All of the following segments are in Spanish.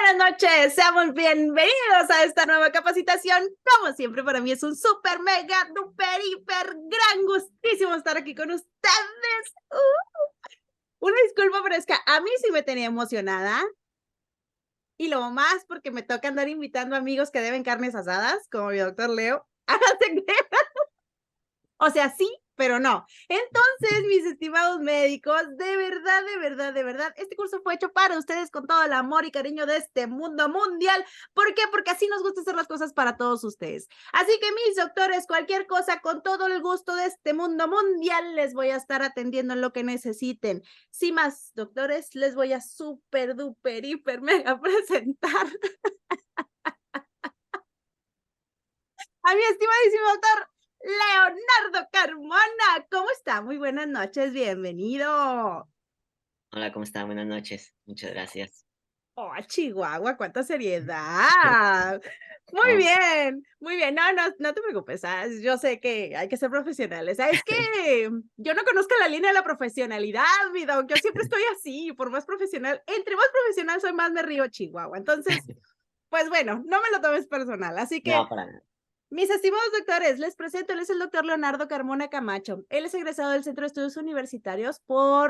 Buenas noches, seamos bienvenidos a esta nueva capacitación. Como siempre, para mí es un súper, mega, duper, hiper, gran gustísimo estar aquí con ustedes. Una disculpa, pero es que a mí sí me tenía emocionada. Y lo más porque me toca andar invitando amigos que deben carnes asadas, como mi doctor Leo. O sea, sí, pero no. Entonces, mis estimados médicos, de verdad, de verdad, de verdad, este curso fue hecho para ustedes con todo el amor y cariño de este mundo mundial. ¿Por qué? Porque así nos gusta hacer las cosas para todos ustedes. Así que mis doctores, cualquier cosa, con todo el gusto de este mundo mundial, les voy a estar atendiendo en lo que necesiten. Sin más, doctores, les voy a súper, duper, hiper, mega presentar a mi estimadísimo doctor Leonardo Carmona. ¿Cómo está? Muy buenas noches, bienvenido. Hola, ¿cómo está? Buenas noches. Muchas gracias. Oh, Chihuahua, cuánta seriedad. Muy Oh, bien, muy bien. No te preocupes, ¿sabes? Yo sé que hay que ser profesionales. ¿Sabes que yo no conozco la línea de la profesionalidad, mi doc? Yo siempre estoy así, por más profesional, entre más profesional soy, más me río, Chihuahua. Entonces, pues bueno, no me lo tomes personal. Así que no, para nada. mis estimados doctores, les presento, él es el doctor Leonardo Carmona Camacho. Él es egresado del Centro de Estudios Universitarios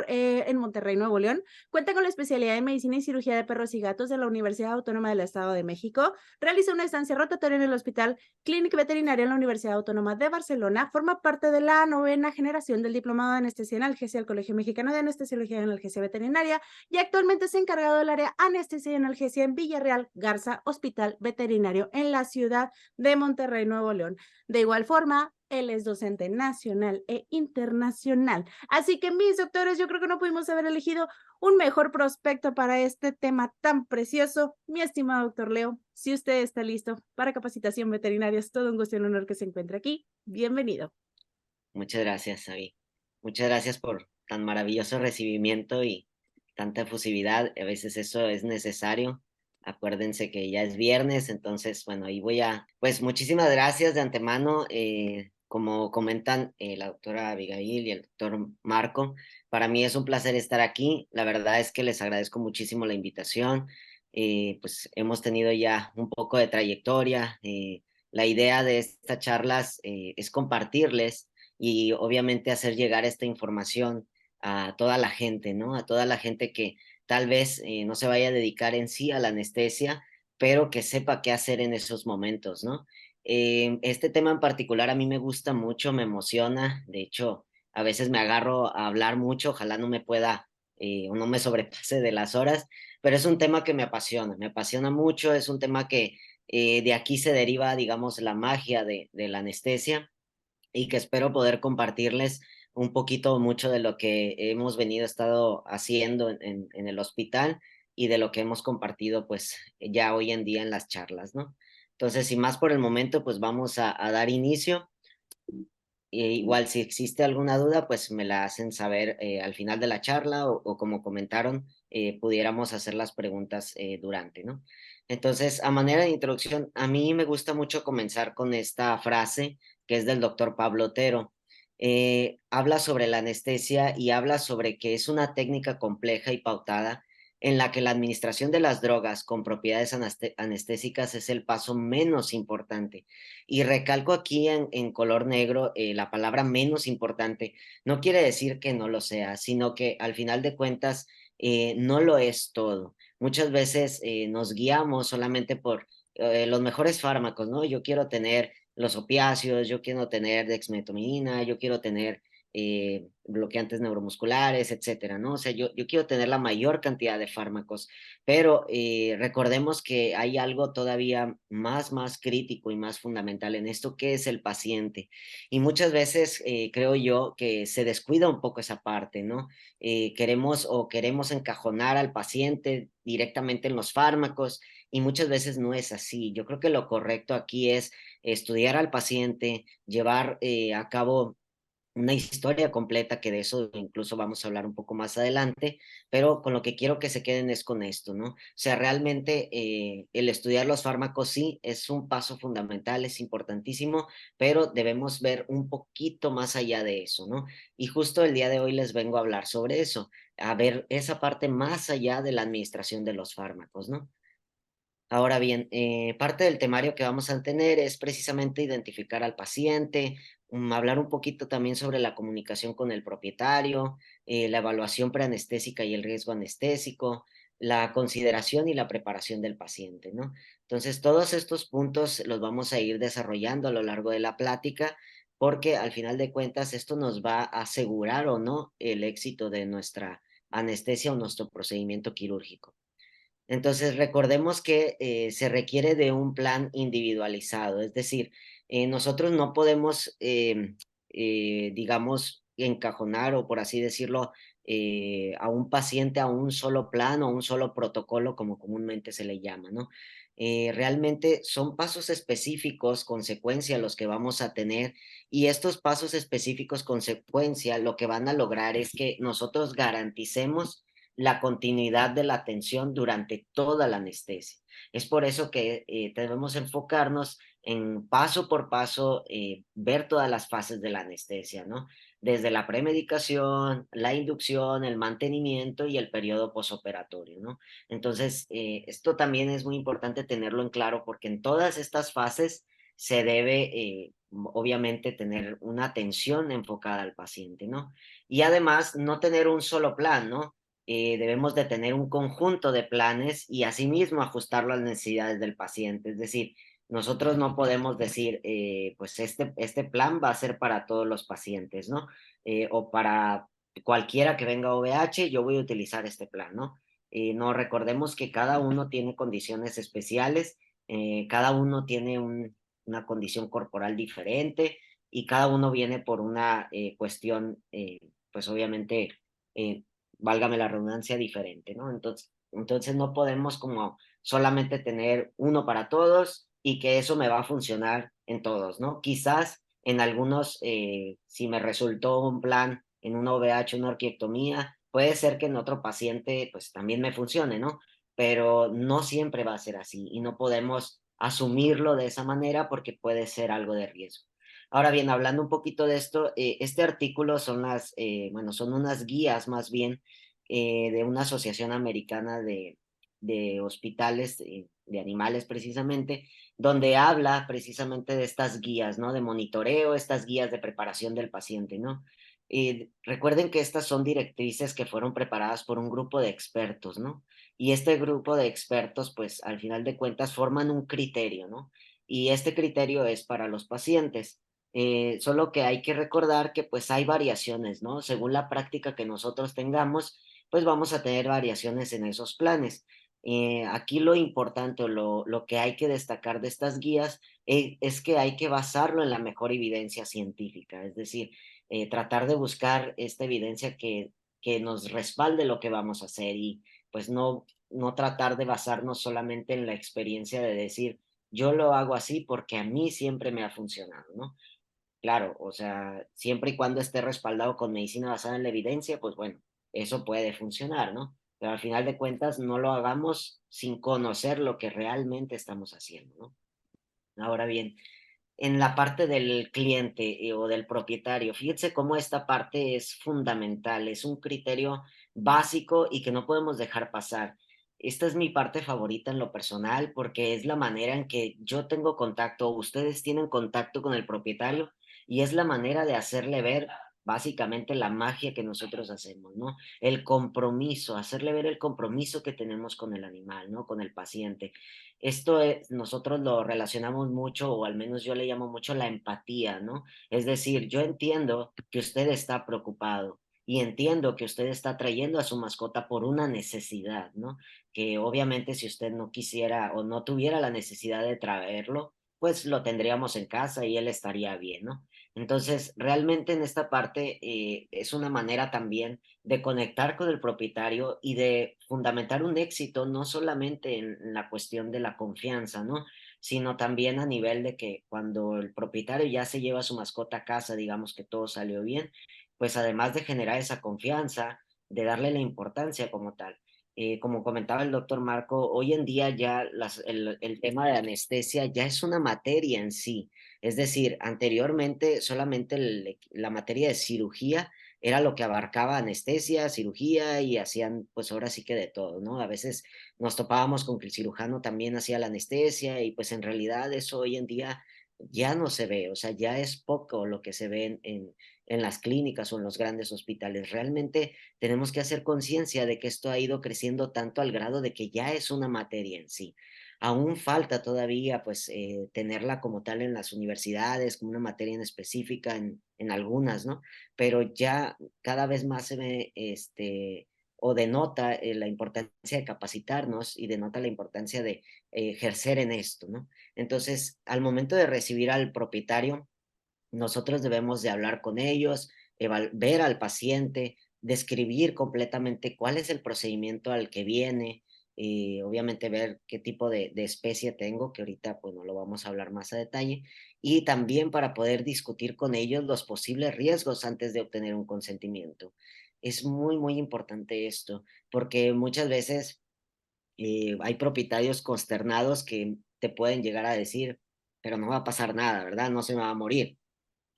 en Monterrey, Nuevo León. Cuenta con la especialidad en Medicina y Cirugía de Perros y Gatos de la Universidad Autónoma del Estado de México. Realizó una estancia rotatoria en el Hospital Clínica Veterinaria en la Universidad Autónoma de Barcelona. Forma parte de la novena generación del Diplomado de Anestesia y Analgesia del Colegio Mexicano de Anestesiología y Analgesia Veterinaria y actualmente es encargado del área Anestesia y Analgesia en Villarreal Garza Hospital Veterinario en la ciudad de Monterrey, Nuevo León. De igual forma, él es docente nacional e internacional. Así que mis doctores, yo creo que no pudimos haber elegido un mejor prospecto para este tema tan precioso. Mi estimado doctor Leo, si usted está listo para capacitación veterinaria, es todo un gusto y un honor que se encuentre aquí. Bienvenido. Muchas gracias, Avi. Muchas gracias por tan maravilloso recibimiento y tanta efusividad. A veces eso es necesario. Acuérdense que ya es viernes, entonces, bueno, ahí pues muchísimas gracias de antemano. Como comentan la doctora Abigail y el doctor Marco, para mí es un placer estar aquí. La verdad es que les agradezco muchísimo la invitación. Pues hemos tenido ya un poco de trayectoria. La idea de estas charlas es compartirles y obviamente hacer llegar esta información a toda la gente, ¿no? A toda la gente que tal vez no se vaya a dedicar en sí a la anestesia, pero que sepa qué hacer en esos momentos, ¿no? Este tema en particular a mí me gusta mucho, me emociona, de hecho, a veces me agarro a hablar mucho, ojalá no me pueda o no me sobrepase de las horas, pero es un tema que me apasiona mucho, es un tema que de aquí se deriva, digamos, la magia de la anestesia y que espero poder compartirles un poquito mucho de lo que hemos estado haciendo en el hospital y de lo que hemos compartido pues ya hoy en día en las charlas, ¿no? Entonces, sin más por el momento, pues vamos a dar inicio. Igual si existe alguna duda, pues me la hacen saber al final de la charla o como comentaron, pudiéramos hacer las preguntas durante, ¿no? Entonces, a manera de introducción, a mí me gusta mucho comenzar con esta frase que es del doctor Pablo Otero. Habla sobre la anestesia y habla sobre que es una técnica compleja y pautada en la que la administración de las drogas con propiedades anestésicas es el paso menos importante. Y recalco aquí en color negro la palabra menos importante. No quiere decir que no lo sea, sino que al final de cuentas no lo es todo. Muchas veces nos guiamos solamente por los mejores fármacos, ¿no? Yo quiero tener los opiáceos, yo quiero tener dexmedetomidina, yo quiero tener bloqueantes neuromusculares, etcétera, ¿no? O sea, yo quiero tener la mayor cantidad de fármacos, pero recordemos que hay algo todavía más crítico y más fundamental en esto, que es el paciente. Y muchas veces creo yo que se descuida un poco esa parte, ¿no? Queremos encajonar al paciente directamente en los fármacos y muchas veces no es así. Yo creo que lo correcto aquí es estudiar al paciente, llevar a cabo una historia completa, que de eso incluso vamos a hablar un poco más adelante, pero con lo que quiero que se queden es con esto, ¿no? O sea, realmente el estudiar los fármacos sí es un paso fundamental, es importantísimo, pero debemos ver un poquito más allá de eso, ¿no? Y justo el día de hoy les vengo a hablar sobre eso, a ver esa parte más allá de la administración de los fármacos, ¿no? Ahora bien, parte del temario que vamos a tener es precisamente identificar al paciente, hablar un poquito también sobre la comunicación con el propietario, la evaluación preanestésica y el riesgo anestésico, la consideración y la preparación del paciente, ¿no? Entonces, todos estos puntos los vamos a ir desarrollando a lo largo de la plática, porque al final de cuentas esto nos va a asegurar o no el éxito de nuestra anestesia o nuestro procedimiento quirúrgico. Entonces, recordemos que se requiere de un plan individualizado, es decir, nosotros no podemos, digamos, encajonar o por así decirlo, a un paciente a un solo plan o un solo protocolo, como comúnmente se le llama, ¿no? Realmente son pasos específicos, consecuencia, los que vamos a tener, y estos pasos específicos, consecuencia, lo que van a lograr es que nosotros garanticemos la continuidad de la atención durante toda la anestesia. Es por eso que debemos enfocarnos en paso por paso, ver todas las fases de la anestesia, ¿no? Desde la premedicación, la inducción, el mantenimiento y el periodo posoperatorio, ¿no? Entonces, esto también es muy importante tenerlo en claro porque en todas estas fases se debe, obviamente, tener una atención enfocada al paciente, ¿no? Y además, no tener un solo plan, ¿no? Debemos de tener un conjunto de planes y asimismo ajustarlo a las necesidades del paciente. Es decir, nosotros no podemos decir, pues este plan va a ser para todos los pacientes, ¿no? O para cualquiera que venga a VH, yo voy a utilizar este plan, ¿no? No, recordemos que cada uno tiene condiciones especiales, cada uno tiene una condición corporal diferente y cada uno viene por una cuestión, pues obviamente, eh, válgame la redundancia, diferente, ¿no? Entonces no podemos como solamente tener uno para todos y que eso me va a funcionar en todos, ¿no? Quizás en algunos, si me resultó un plan en una OVH, una orquiectomía, puede ser que en otro paciente pues también me funcione, ¿no? Pero no siempre va a ser así y no podemos asumirlo de esa manera porque puede ser algo de riesgo. Ahora bien, hablando un poquito de esto, este artículo son bueno, son unas guías más bien de una asociación americana de hospitales de animales precisamente, donde habla precisamente de estas guías, ¿no? De monitoreo, estas guías de preparación del paciente, ¿no? Recuerden que estas son directrices que fueron preparadas por un grupo de expertos, ¿no? Y este grupo de expertos, pues al final de cuentas, forman un criterio, ¿no? Y este criterio es para los pacientes. Solo que hay que recordar que pues hay variaciones, ¿no? Según la práctica que nosotros tengamos, pues vamos a tener variaciones en esos planes. Aquí lo importante o lo que hay que destacar de estas guías es que hay que basarlo en la mejor evidencia científica, es decir, tratar de buscar esta evidencia que nos respalde lo que vamos a hacer y pues no tratar de basarnos solamente en la experiencia de decir, yo lo hago así porque a mí siempre me ha funcionado, ¿no? Claro, o sea, siempre y cuando esté respaldado con medicina basada en la evidencia, pues bueno, eso puede funcionar, ¿no? Pero al final de cuentas no lo hagamos sin conocer lo que realmente estamos haciendo, ¿no? Ahora bien, en la parte del cliente o del propietario, fíjense cómo esta parte es fundamental, es un criterio básico y que no podemos dejar pasar. Esta es mi parte favorita en lo personal porque es la manera en que yo tengo contacto, ustedes tienen contacto con el propietario y es la manera de hacerle ver básicamente la magia que nosotros hacemos, ¿no? El compromiso, hacerle ver el compromiso que tenemos con el animal, ¿no? Con el paciente. Esto es, nosotros lo relacionamos mucho, o al menos yo le llamo mucho la empatía, ¿no? Es decir, yo entiendo que usted está preocupado y entiendo que usted está trayendo a su mascota por una necesidad, ¿no? Que obviamente si usted no quisiera o no tuviera la necesidad de traerlo, pues lo tendríamos en casa y él estaría bien, ¿no? Entonces, realmente en esta parte es una manera también de conectar con el propietario y de fundamentar un éxito, no solamente en la cuestión de la confianza, ¿no? Sino también a nivel de que cuando el propietario ya se lleva a su mascota a casa, digamos que todo salió bien, pues además de generar esa confianza, de darle la importancia como tal. Como comentaba el doctor Marco, hoy en día ya el tema de anestesia ya es una materia en sí. Es decir, anteriormente solamente la materia de cirugía era lo que abarcaba anestesia, cirugía y hacían pues ahora sí que de todo, ¿no? A veces nos topábamos con que el cirujano también hacía la anestesia y pues en realidad eso hoy en día ya no se ve, o sea, ya es poco lo que se ve en las clínicas o en los grandes hospitales. Realmente tenemos que hacer conciencia de que esto ha ido creciendo tanto al grado de que ya es una materia en sí. Aún falta todavía, pues, tenerla como tal en las universidades, como una materia en específica en algunas, ¿no? Pero ya cada vez más se ve, o denota la importancia de capacitarnos y denota la importancia de ejercer en esto, ¿no? Entonces, al momento de recibir al propietario, nosotros debemos de hablar con ellos, ver al paciente, describir completamente cuál es el procedimiento al que viene, obviamente ver qué tipo de especie tengo, que ahorita pues no lo vamos a hablar más a detalle, y también para poder discutir con ellos los posibles riesgos antes de obtener un consentimiento. Es muy, muy importante esto, porque muchas veces hay propietarios consternados que te pueden llegar a decir, pero no va a pasar nada, ¿verdad? No se me va a morir.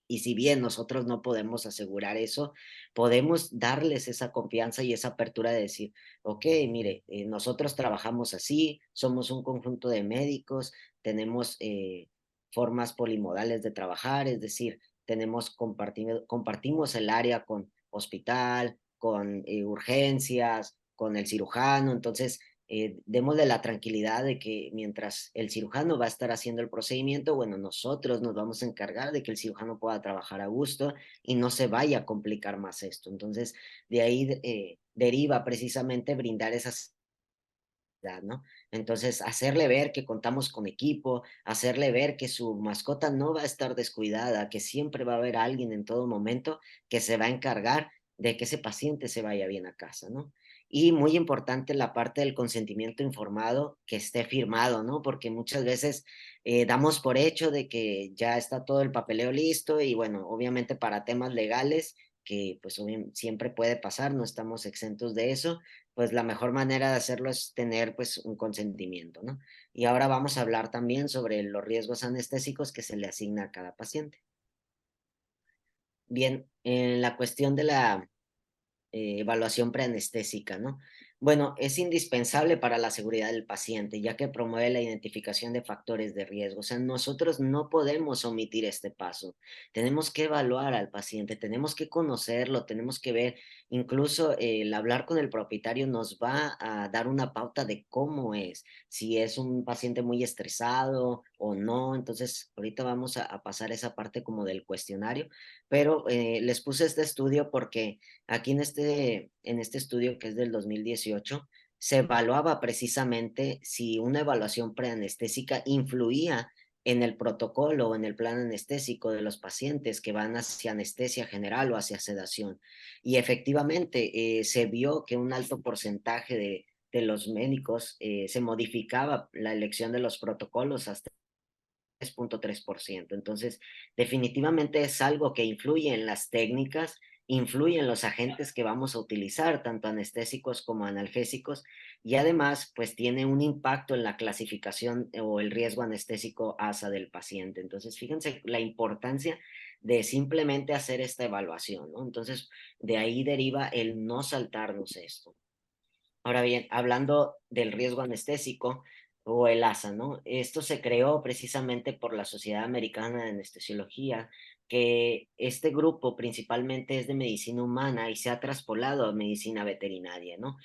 Y si bien nosotros no podemos asegurar eso, podemos darles esa confianza y esa apertura de decir, ok, mire, nosotros trabajamos así, somos un conjunto de médicos, tenemos formas polimodales de trabajar, es decir, compartimos el área con hospital, con urgencias, con el cirujano, entonces démosle la tranquilidad de que mientras el cirujano va a estar haciendo el procedimiento, bueno, nosotros nos vamos a encargar de que el cirujano pueda trabajar a gusto y no se vaya a complicar más esto. Entonces, de ahí deriva precisamente brindar esa seguridad, ¿no? Entonces, hacerle ver que contamos con equipo, hacerle ver que su mascota no va a estar descuidada, que siempre va a haber alguien en todo momento que se va a encargar de que ese paciente se vaya bien a casa, ¿no? Y muy importante la parte del consentimiento informado que esté firmado, ¿no? Porque muchas veces damos por hecho de que ya está todo el papeleo listo y bueno, obviamente para temas legales, que pues siempre puede pasar, no estamos exentos de eso, pues la mejor manera de hacerlo es tener pues un consentimiento, ¿no? Y ahora vamos a hablar también sobre los riesgos anestésicos que se le asigna a cada paciente. Bien, en la cuestión de la evaluación preanestésica, ¿no? Bueno, es indispensable para la seguridad del paciente, ya que promueve la identificación de factores de riesgo. O sea, nosotros no podemos omitir este paso. Tenemos que evaluar al paciente, tenemos que conocerlo, tenemos que ver, incluso el hablar con el propietario nos va a dar una pauta de cómo es, si es un paciente muy estresado o no. Entonces, ahorita vamos a pasar esa parte como del cuestionario, pero les puse este estudio porque aquí en este estudio que es del 2018, se evaluaba precisamente si una evaluación preanestésica influía en el protocolo o en el plan anestésico de los pacientes que van hacia anestesia general o hacia sedación. Y efectivamente se vio que un alto porcentaje de los médicos se modificaba la elección de los protocolos hasta 3.3%. Entonces, definitivamente es algo que influye en las técnicas, influye en los agentes que vamos a utilizar, tanto anestésicos como analgésicos, y además, pues tiene un impacto en la clasificación o el riesgo anestésico ASA del paciente. Entonces, fíjense la importancia de simplemente hacer esta evaluación, ¿no? Entonces, de ahí deriva el no saltarnos esto. Ahora bien, hablando del riesgo anestésico o el ASA, ¿no? Esto se creó precisamente por la Sociedad Americana de Anestesiología, que este grupo principalmente es de medicina humana y se ha traspolado a medicina veterinaria, ¿no?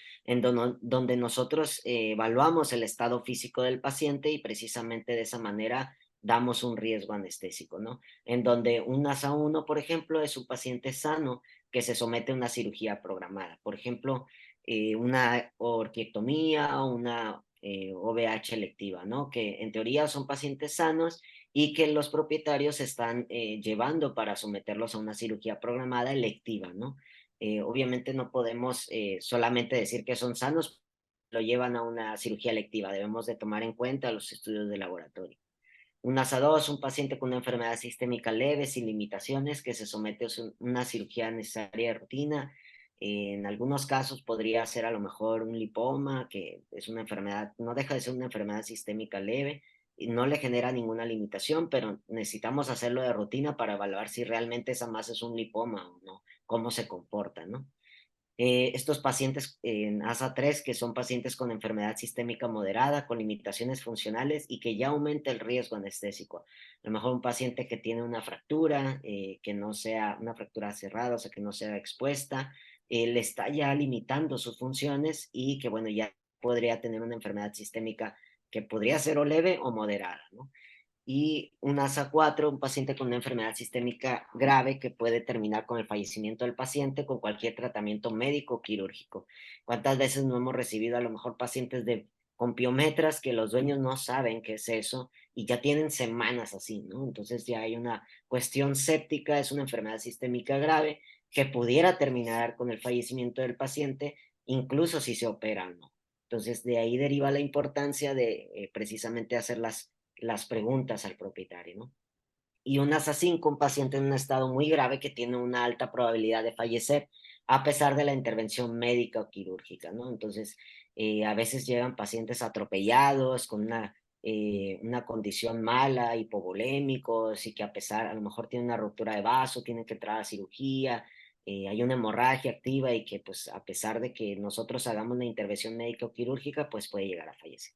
Donde nosotros evaluamos el estado físico del paciente y precisamente de esa manera damos un riesgo anestésico, ¿no? En donde un ASA 1, por ejemplo, es un paciente sano que se somete a una cirugía programada. Por ejemplo, una orquiectomía o una OVH electiva, ¿no? Que en teoría son pacientes sanos y que los propietarios están llevando para someterlos a una cirugía programada electiva, ¿no? Obviamente no podemos solamente decir que son sanos, lo llevan a una cirugía electiva, debemos de tomar en cuenta los estudios de laboratorio. Un ASA2, un paciente con una enfermedad sistémica leve, sin limitaciones, que se somete a una cirugía necesaria de rutina. En algunos casos podría ser a lo mejor un lipoma, que es una enfermedad, no deja de ser una enfermedad sistémica leve y no le genera ninguna limitación, pero necesitamos hacerlo de rutina para evaluar si realmente esa masa es un lipoma o no, cómo se comportan, ¿no? Estos pacientes en ASA3, que son pacientes con enfermedad sistémica moderada, con limitaciones funcionales y que ya aumenta el riesgo anestésico. A lo mejor un paciente que tiene una fractura, que no sea una fractura cerrada, o sea, que no sea expuesta, le está ya limitando sus funciones y que, bueno, ya podría tener una enfermedad sistémica que podría ser o leve o moderada, ¿no? Y un ASA4, un paciente con una enfermedad sistémica grave que puede terminar con el fallecimiento del paciente con cualquier tratamiento médico o quirúrgico. ¿Cuántas veces no hemos recibido a lo mejor pacientes con piometras que los dueños no saben qué es eso y ya tienen semanas así, ¿no? Entonces ya hay una cuestión séptica, es una enfermedad sistémica grave que pudiera terminar con el fallecimiento del paciente, incluso si se opera o no. Entonces de ahí deriva la importancia de precisamente hacer las preguntas al propietario, ¿no? Y un ASA5, un paciente en un estado muy grave que tiene una alta probabilidad de fallecer a pesar de la intervención médica o quirúrgica, ¿no? Entonces, a veces llegan pacientes atropellados con una condición mala, hipovolémicos, y que a pesar, a lo mejor tienen una ruptura de vaso, tienen que entrar a cirugía, hay una hemorragia activa y que pues a pesar de que nosotros hagamos una intervención médica o quirúrgica, pues puede llegar a fallecer.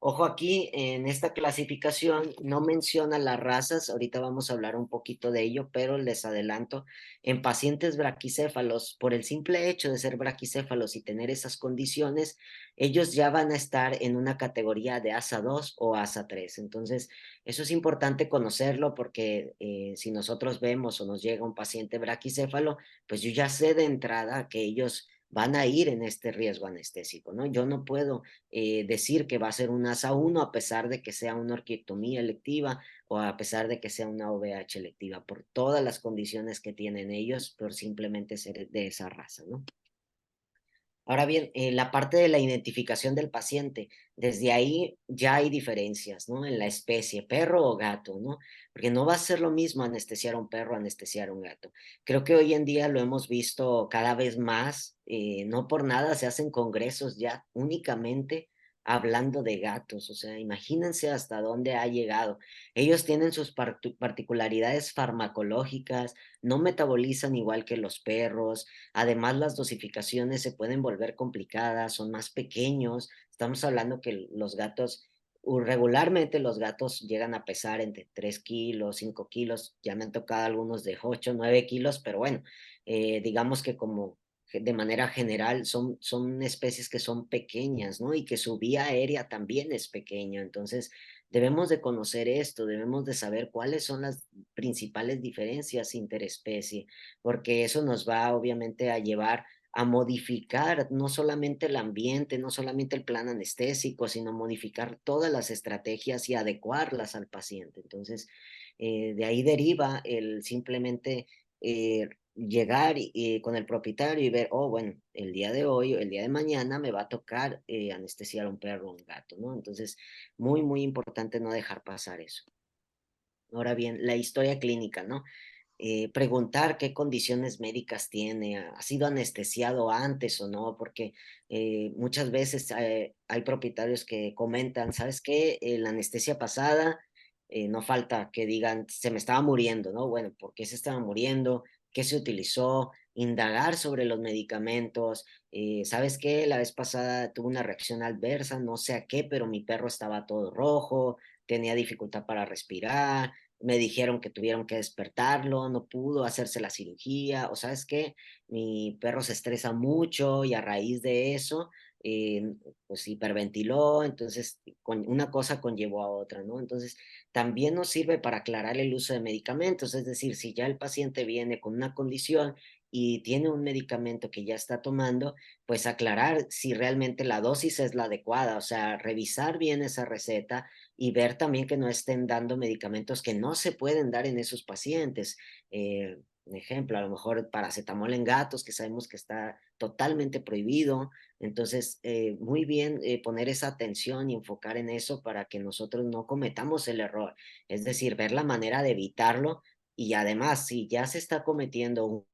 Ojo aquí, en esta clasificación no menciona las razas, ahorita vamos a hablar un poquito de ello, pero les adelanto, en pacientes braquicéfalos, por el simple hecho de ser braquicéfalos y tener esas condiciones, ellos ya van a estar en una categoría de ASA 2 o ASA 3. Entonces, eso es importante conocerlo porque si nosotros vemos o nos llega un paciente braquicéfalo, pues yo ya sé de entrada que ellos van a ir en este riesgo anestésico, ¿no? Yo no puedo decir que va a ser un ASA 1 a pesar de que sea una orquiectomía electiva o a pesar de que sea una OVH electiva, por todas las condiciones que tienen ellos, por simplemente ser de esa raza, ¿no? Ahora bien, la parte de la identificación del paciente, desde ahí ya hay diferencias, ¿no? En la especie, perro o gato, ¿no? Porque no va a ser lo mismo anestesiar a un perro, anestesiar a un gato. Creo que hoy en día lo hemos visto cada vez más, no por nada se hacen congresos ya únicamente hablando de gatos, o sea, imagínense hasta dónde ha llegado. Ellos tienen sus particularidades farmacológicas, no metabolizan igual que los perros. Además, las dosificaciones se pueden volver complicadas, son más pequeños. Estamos hablando que los gatos, regularmente los gatos llegan a pesar entre 3 kilos, 5 kilos. Ya me han tocado algunos de 8, 9 kilos, pero bueno, digamos que como de manera general son especies que son pequeñas, ¿no? Y que su vía aérea también es pequeña. Entonces, debemos de conocer esto, debemos de saber cuáles son las principales diferencias interespecie, porque eso nos va obviamente a llevar a modificar no solamente el ambiente, no solamente el plan anestésico, sino modificar todas las estrategias y adecuarlas al paciente. Entonces, de ahí deriva el simplemente llegar con el propietario y ver, oh, bueno, el día de hoy o el día de mañana me va a tocar anestesiar a un perro o un gato, ¿no? Entonces, muy, muy importante no dejar pasar eso. Ahora bien, la historia clínica, ¿no? Preguntar qué condiciones médicas tiene, ha sido anestesiado antes o no, porque muchas veces hay propietarios que comentan, ¿sabes qué? La anestesia pasada, no falta que digan, se me estaba muriendo, ¿no? Bueno, ¿por qué se estaba muriendo? ¿Qué se utilizó? Indagar sobre los medicamentos. ¿Sabes qué? La vez pasada tuve una reacción adversa, no sé a qué, pero mi perro estaba todo rojo, tenía dificultad para respirar, me dijeron que tuvieron que despertarlo, no pudo hacerse la cirugía, o sabes qué, mi perro se estresa mucho y a raíz de eso, pues hiperventiló, entonces una cosa conllevó a otra, ¿no? Entonces, también nos sirve para aclarar el uso de medicamentos, es decir, si ya el paciente viene con una condición y tiene un medicamento que ya está tomando, pues aclarar si realmente la dosis es la adecuada, o sea, revisar bien esa receta y ver también que no estén dando medicamentos que no se pueden dar en esos pacientes. Un ejemplo, a lo mejor paracetamol en gatos, que sabemos que está totalmente prohibido. Entonces, muy bien poner esa atención y enfocar en eso para que nosotros no cometamos el error. Es decir, ver la manera de evitarlo y además, si ya se está cometiendo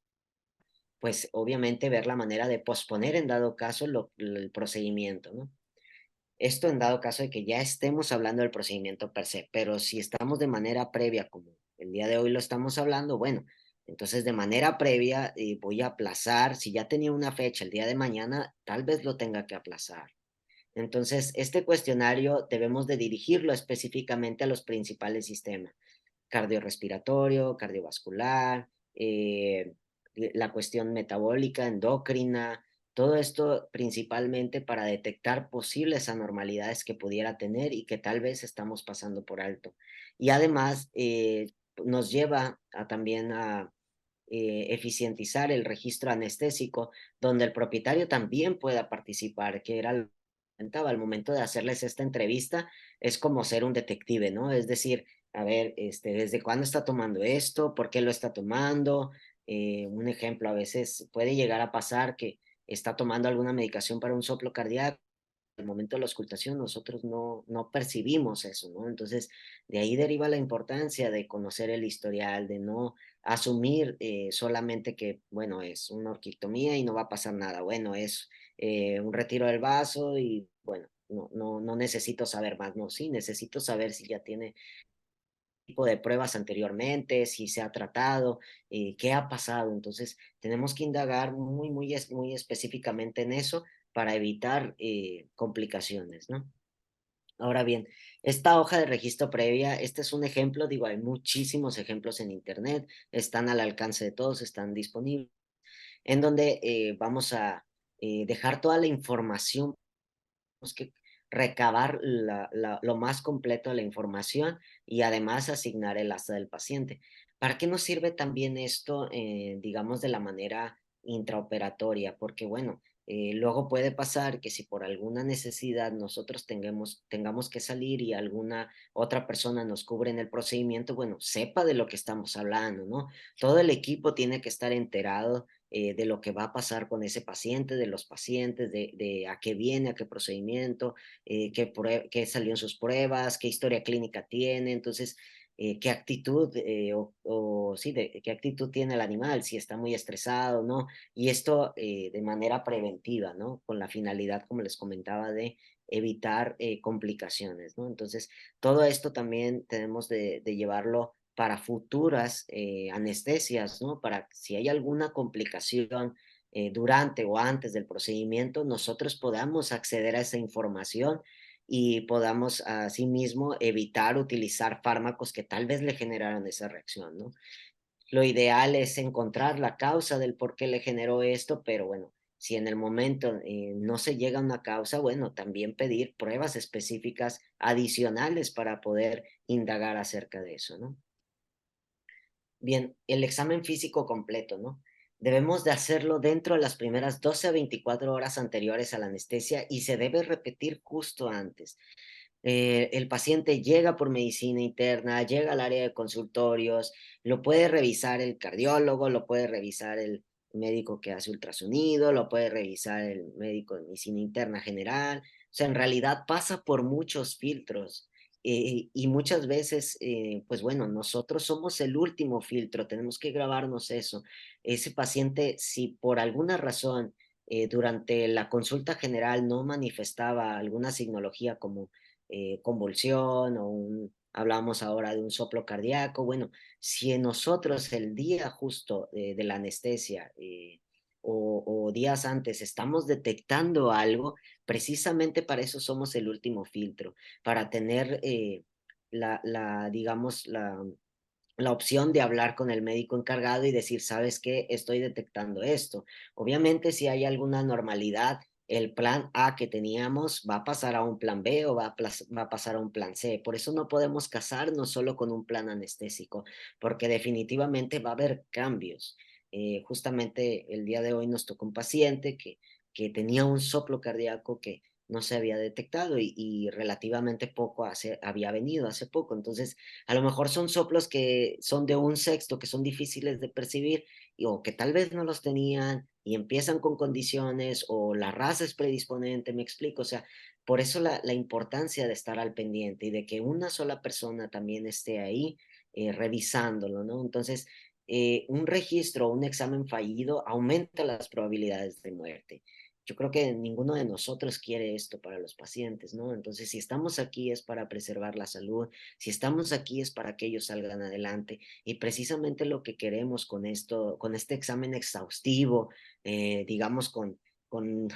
pues obviamente ver la manera de posponer en dado caso el procedimiento, ¿no? Esto en dado caso de que ya estemos hablando del procedimiento per se, pero si estamos de manera previa, como el día de hoy lo estamos hablando, bueno, Entonces, de manera previa, voy a aplazar, si ya tenía una fecha el día de mañana, tal vez lo tenga que aplazar. Entonces, este cuestionario debemos de dirigirlo específicamente a los principales sistemas: cardiorrespiratorio, cardiovascular, la cuestión metabólica, endocrina, todo esto principalmente para detectar posibles anormalidades que pudiera tener y que tal vez estamos pasando por alto. Y además nos lleva a también a eficientizar el registro anestésico, donde el propietario también pueda participar, que era lo que comentaba al momento de hacerles esta entrevista, es como ser un detective, ¿no? Es decir, a ver, ¿desde cuándo está tomando esto? ¿Por qué lo está tomando? Un ejemplo, a veces puede llegar a pasar que está tomando alguna medicación para un soplo cardíaco. Al momento de la auscultación nosotros no percibimos eso, ¿no? Entonces, de ahí deriva la importancia de conocer el historial, de no asumir solamente que, bueno, es una orquiectomía y no va a pasar nada. Bueno, es un retiro del vaso y, bueno, no necesito saber más. No, sí, necesito saber si ya tiene tipo de pruebas anteriormente, si se ha tratado, qué ha pasado. Entonces, tenemos que indagar muy específicamente en eso para evitar complicaciones, ¿no? Ahora bien, esta hoja de registro previa, este es un ejemplo, digo, hay muchísimos ejemplos en Internet, están al alcance de todos, están disponibles, en donde vamos a dejar toda la información, tenemos que recabar lo más completo de la información y además asignar el asta del paciente. ¿Para qué nos sirve también esto, digamos, de la manera intraoperatoria? Porque, bueno, luego puede pasar que si por alguna necesidad nosotros tengamos que salir y alguna otra persona nos cubre en el procedimiento, bueno, sepa de lo que estamos hablando, ¿no? Todo el equipo tiene que estar enterado de lo que va a pasar con ese paciente, de los pacientes, de a qué viene, a qué procedimiento, qué salió en sus pruebas, qué historia clínica tiene, entonces, qué actitud, sí, qué actitud tiene el animal, si está muy estresado, ¿no? Y esto de manera preventiva, ¿no? Con la finalidad, como les comentaba, de evitar complicaciones, ¿no? Entonces, todo esto también tenemos de llevarlo para futuras anestesias, ¿no? Para si hay alguna complicación durante o antes del procedimiento, nosotros podamos acceder a esa información y podamos asimismo evitar utilizar fármacos que tal vez le generaron esa reacción, ¿no? Lo ideal es encontrar la causa del por qué le generó esto, pero bueno, si en el momento no se llega a una causa, bueno, también pedir pruebas específicas adicionales para poder indagar acerca de eso, ¿no? Bien, el examen físico completo, ¿no? Debemos de hacerlo dentro de las primeras 12 a 24 horas anteriores a la anestesia y se debe repetir justo antes. El paciente llega por medicina interna, llega al área de consultorios, lo puede revisar el cardiólogo, lo puede revisar el médico que hace ultrasonido, lo puede revisar el médico de medicina interna general. O sea, en realidad pasa por muchos filtros. Y muchas veces, pues bueno, nosotros somos el último filtro, tenemos que grabarnos eso. Ese paciente, si por alguna razón durante la consulta general no manifestaba alguna signología como convulsión o hablamos ahora de un soplo cardíaco. Bueno, si en nosotros el día justo de la anestesia o días antes estamos detectando algo, precisamente para eso somos el último filtro, para tener digamos, la opción de hablar con el médico encargado y decir, ¿sabes qué? Estoy detectando esto. Obviamente, si hay alguna anormalidad, el plan A que teníamos va a pasar a un plan B o va a pasar a un plan C. Por eso no podemos casarnos solo con un plan anestésico, porque definitivamente va a haber cambios. Justamente el día de hoy nos tocó un paciente que tenía un soplo cardíaco que no se había detectado y relativamente poco había venido hace poco. Entonces, a lo mejor son soplos que son de un sexto, que son difíciles de percibir, o que tal vez no los tenían y empiezan con condiciones, o la raza es predisponente, me explico. O sea, por eso la importancia de estar al pendiente y de que una sola persona también esté ahí revisándolo, ¿no? Entonces, un registro o un examen fallido aumenta las probabilidades de muerte. yo creo que ninguno de nosotros quiere esto para los pacientes, ¿no? Entonces, si estamos aquí es para preservar la salud, si estamos aquí es para que ellos salgan adelante y precisamente lo que queremos con esto, con este examen exhaustivo, digamos con, con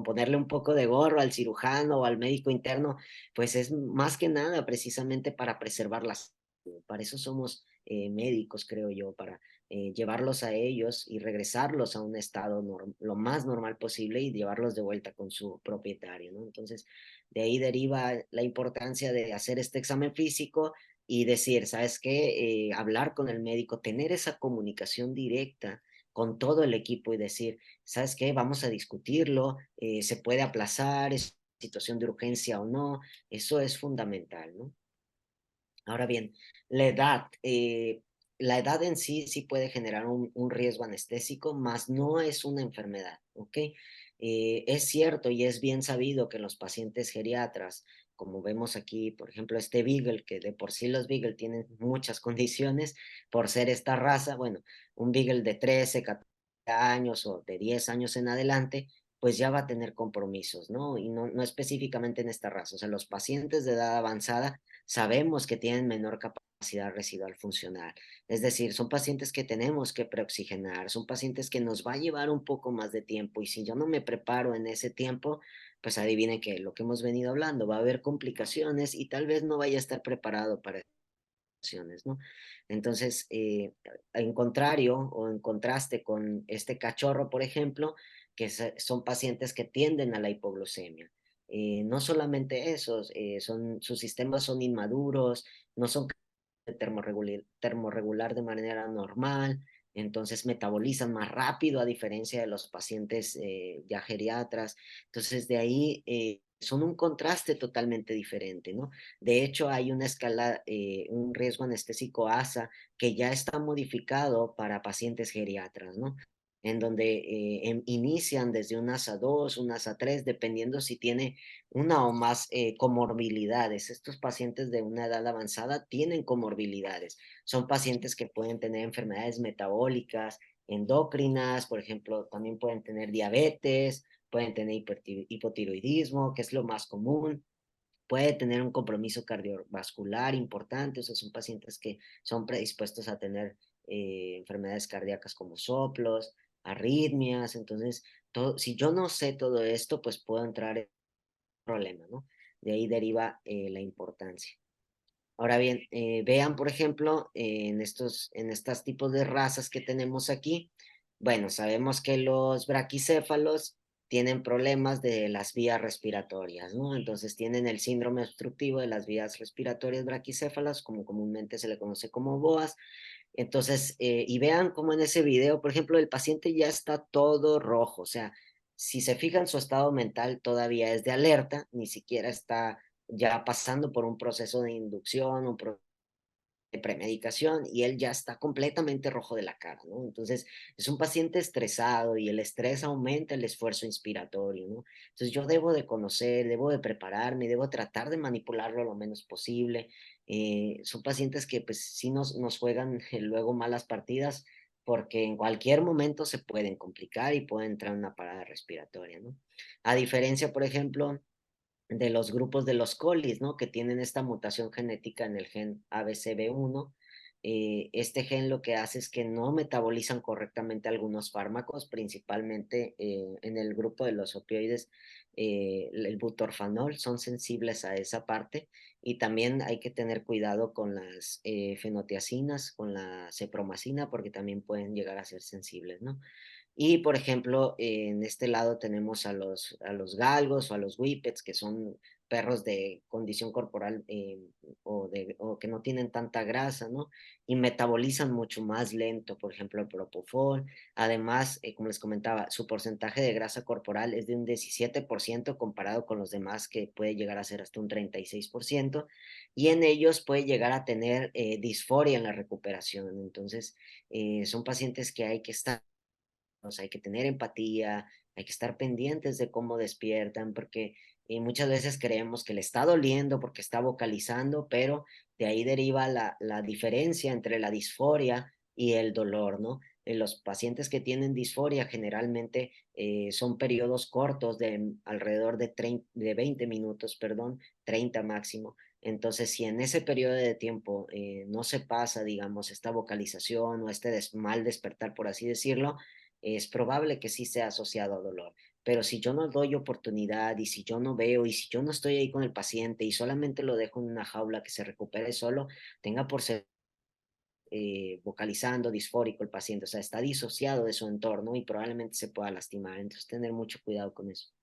ponerle un poco de gorro al cirujano o al médico interno, pues es más que nada precisamente para preservar la salud. Para eso somos médicos, creo yo, para llevarlos a ellos y regresarlos a un estado lo más normal posible y llevarlos de vuelta con su propietario, ¿no? Entonces, de ahí deriva la importancia de hacer este examen físico y decir, ¿sabes qué? Hablar con el médico, tener esa comunicación directa con todo el equipo y decir, ¿sabes qué? Vamos a discutirlo, se puede aplazar, es situación de urgencia o no, eso es fundamental, ¿no? Ahora bien, la edad, la edad en sí sí puede generar un riesgo anestésico, mas no es una enfermedad, ¿ok? Es cierto y es bien sabido que los pacientes geriatras, como vemos aquí, por ejemplo, este Beagle, que de por sí los Beagle tienen muchas condiciones por ser esta raza, bueno, un Beagle de 13, 14 años o de 10 años en adelante, pues ya va a tener compromisos, ¿no? Y no específicamente en esta raza, o sea, los pacientes de edad avanzada sabemos que tienen menor capacidad residual funcional. Es decir, son pacientes que tenemos que preoxigenar, son pacientes que nos va a llevar un poco más de tiempo y si yo no me preparo en ese tiempo, pues adivinen que lo que hemos venido hablando, va a haber complicaciones y tal vez no vaya a estar preparado para opciones, ¿no? Entonces, en contrario o en contraste con este cachorro, por ejemplo, que son pacientes que tienden a la hipoglucemia. No solamente esos, sus sistemas son inmaduros, no son de termorregular de manera normal, entonces metabolizan más rápido a diferencia de los pacientes ya geriatras. Entonces, de ahí son un contraste totalmente diferente, ¿no? De hecho, hay una escala, un riesgo anestésico ASA que ya está modificado para pacientes geriatras, ¿no? En donde inician desde un ASA 2, un ASA 3, dependiendo si tiene una o más comorbilidades. Estos pacientes de una edad avanzada tienen comorbilidades. Son pacientes que pueden tener enfermedades metabólicas, endocrinas, por ejemplo, también pueden tener diabetes, pueden tener hipotiroidismo, que es lo más común, puede tener un compromiso cardiovascular importante, o sea, son pacientes que son predispuestos a tener enfermedades cardíacas como soplos, arritmias, entonces, si yo no sé todo esto, pues puedo entrar en problema, ¿no? De ahí deriva la importancia. Ahora bien, vean, por ejemplo, en estos tipos de razas que tenemos aquí, bueno, sabemos que los braquicéfalos tienen problemas de las vías respiratorias, ¿no? Entonces tienen el síndrome obstructivo de las vías respiratorias braquicéfalas, como comúnmente se le conoce como BOAS. Entonces, y vean cómo en ese video, por ejemplo, el paciente ya está todo rojo, o sea, si se fijan, su estado mental todavía es de alerta, ni siquiera está ya pasando por un proceso de inducción, un proceso de premedicación y él ya está completamente rojo de la cara, ¿no? Entonces, es un paciente estresado y el estrés aumenta el esfuerzo inspiratorio, ¿no? Entonces, yo debo de conocer, debo de prepararme, debo tratar de manipularlo lo menos posible. Son pacientes que pues sí nos juegan luego malas partidas porque en cualquier momento se pueden complicar y pueden entrar en una parada respiratoria, ¿no? A diferencia, por ejemplo, de los grupos de los colis, ¿no? Que tienen esta mutación genética en el gen ABCB1. Este gen lo que hace es que no metabolizan correctamente algunos fármacos, principalmente en el grupo de los opioides, el butorfanol, son sensibles a esa parte y también hay que tener cuidado con las fenotiacinas, con la cepromacina, porque también pueden llegar a ser sensibles, ¿no? Y, por ejemplo, en este lado tenemos a los galgos o a los whippets, que son perros de condición corporal o que no tienen tanta grasa, ¿no? Y metabolizan mucho más lento, por ejemplo, el propofol. Además, como les comentaba, su porcentaje de grasa corporal es de un 17% comparado con los demás, que puede llegar a ser hasta un 36%, y en ellos puede llegar a tener disforia en la recuperación. Entonces, son pacientes que hay que estar, o sea, hay que tener empatía, hay que estar pendientes de cómo despiertan, porque muchas veces creemos que le está doliendo porque está vocalizando, pero de ahí deriva la diferencia entre la disforia y el dolor, ¿no? los pacientes que tienen disforia generalmente son periodos cortos de alrededor de 20 minutos, perdón, 30 máximo. Entonces, si en ese periodo de tiempo no se pasa, digamos, esta vocalización o este mal despertar, por así decirlo, es probable que sí sea asociado a dolor. Pero si yo no doy oportunidad y si yo no veo y si yo no estoy ahí con el paciente y solamente lo dejo en una jaula que se recupere solo, tenga por ser vocalizando, disfórico el paciente, o sea, está disociado de su entorno y probablemente se pueda lastimar. Entonces, tener mucho cuidado con eso.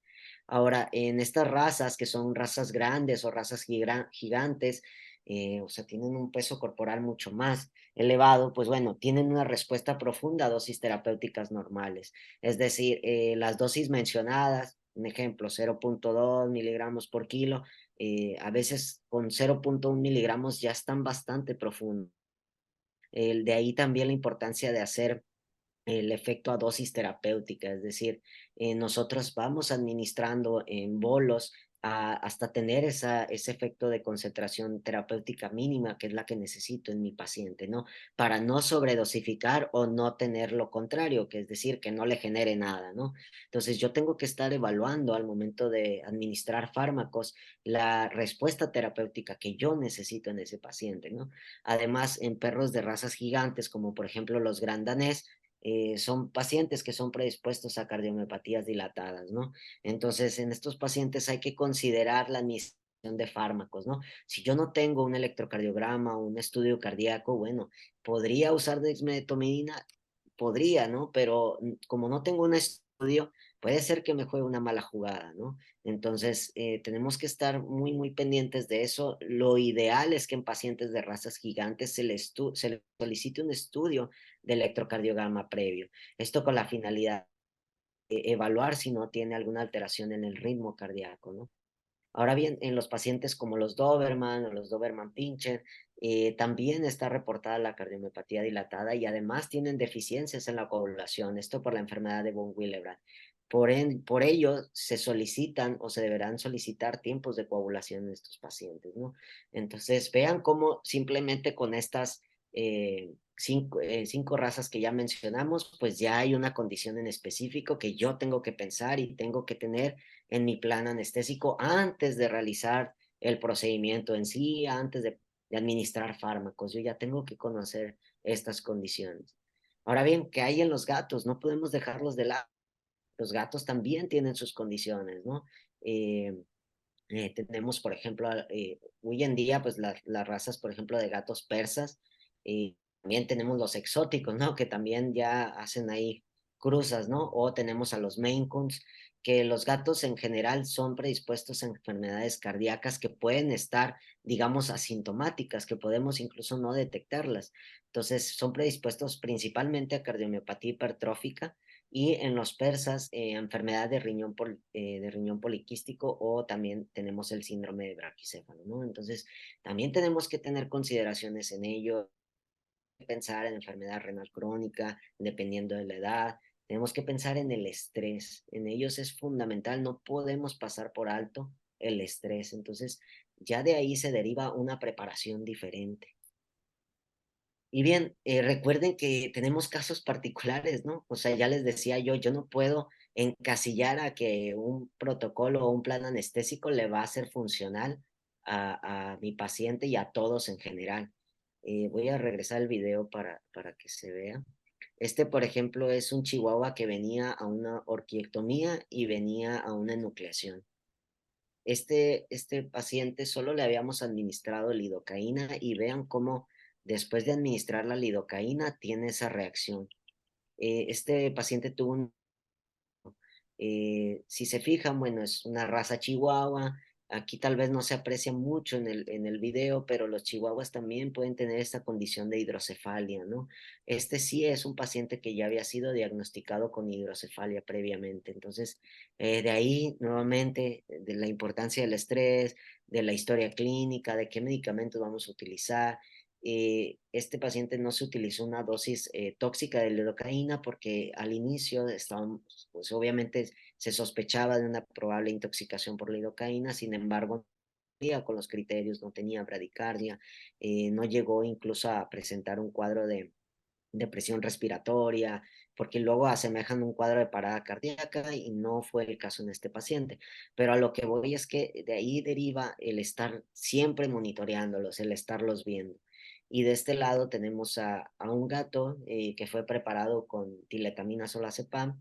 Ahora, en estas razas, que son razas grandes o razas gigantes, o sea, tienen un peso corporal mucho más elevado, pues bueno, tienen una respuesta profunda a dosis terapéuticas normales. Es decir, las dosis mencionadas, un ejemplo, 0,2 miligramos por kilo, a veces con 0,1 miligramos ya están bastante profundos. De ahí también la importancia de hacer el efecto a dosis terapéutica, es decir, nosotros vamos administrando en bolos hasta tener ese efecto de concentración terapéutica mínima, que es la que necesito en mi paciente, ¿no? Para no sobredosificar o no tener lo contrario, que es decir, que no le genere nada, ¿no? Entonces yo tengo que estar evaluando al momento de administrar fármacos la respuesta terapéutica que yo necesito en ese paciente, ¿no? Además, en perros de razas gigantes, como por ejemplo los gran danés, son pacientes que son predispuestos a cardiomiopatías dilatadas, ¿no? Entonces, en estos pacientes hay que considerar la administración de fármacos, ¿no? Si yo no tengo un electrocardiograma o un estudio cardíaco, bueno, podría usar dexmedetomidina, podría, ¿no? Pero como no tengo un estudio, puede ser que me juegue una mala jugada, ¿no? Entonces, tenemos que estar muy, muy pendientes de eso. Lo ideal es que en pacientes de razas gigantes se les solicite un estudio de electrocardiograma previo. Esto con la finalidad de evaluar si no tiene alguna alteración en el ritmo cardíaco, ¿no? Ahora bien, en los pacientes como los Doberman o los Doberman-Pinscher, también está reportada la cardiomiopatía dilatada y además tienen deficiencias en la coagulación, esto por la enfermedad de von Willebrand. Por ello, se solicitan o se deberán solicitar tiempos de coagulación en estos pacientes, ¿no? Entonces, vean cómo simplemente con estas cinco razas que ya mencionamos, pues ya hay una condición en específico que yo tengo que pensar y tengo que tener en mi plan anestésico antes de realizar el procedimiento en sí, antes de administrar fármacos. Yo ya tengo que conocer estas condiciones. Ahora bien, ¿qué hay en los gatos? No podemos dejarlos de lado. Los gatos también tienen sus condiciones, ¿no? Eh, tenemos, por ejemplo, hoy en día, pues las razas, por ejemplo, de gatos persas, también tenemos los exóticos, ¿no? Que también ya hacen ahí cruzas, ¿no? O tenemos a los Maine Coons, que los gatos en general son predispuestos a enfermedades cardíacas que pueden estar, digamos, asintomáticas, que podemos incluso no detectarlas. Entonces, son predispuestos principalmente a cardiomiopatía hipertrófica y en los persas, enfermedad de riñón poliquístico o también tenemos el síndrome de braquicéfalo, ¿no? Entonces, también tenemos que tener consideraciones en ello, pensar en enfermedad renal crónica, dependiendo de la edad. Tenemos que pensar en el estrés. En ellos es fundamental, no podemos pasar por alto el estrés. Entonces, ya de ahí se deriva una preparación diferente. Y bien, recuerden que tenemos casos particulares, ¿no? O sea, ya les decía yo no puedo encasillar a que un protocolo o un plan anestésico le va a ser funcional a mi paciente y a todos en general. Voy a regresar el video para que se vea. Este, por ejemplo, es un chihuahua que venía a una orquiectomía y venía a una enucleación. Este paciente solo le habíamos administrado lidocaína y vean cómo después de administrar la lidocaína tiene esa reacción. Este paciente tuvo si se fijan, bueno, es una raza chihuahua. Aquí tal vez no se aprecia mucho en el video, pero los chihuahuas también pueden tener esta condición de hidrocefalia, ¿no? Este sí es un paciente que ya había sido diagnosticado con hidrocefalia previamente. Entonces, de ahí nuevamente, de la importancia del estrés, de la historia clínica, de qué medicamentos vamos a utilizar. Este paciente no se utilizó una dosis tóxica de lidocaína porque al inicio estábamos, pues obviamente se sospechaba de una probable intoxicación por lidocaína, sin embargo, no cumplía con los criterios, no tenía bradicardia, no llegó incluso a presentar un cuadro depresión respiratoria, porque luego asemejan un cuadro de parada cardíaca y no fue el caso en este paciente. Pero a lo que voy es que de ahí deriva el estar siempre monitoreándolos, el estarlos viendo. Y de este lado tenemos a un gato que fue preparado con tiletamina solazepam,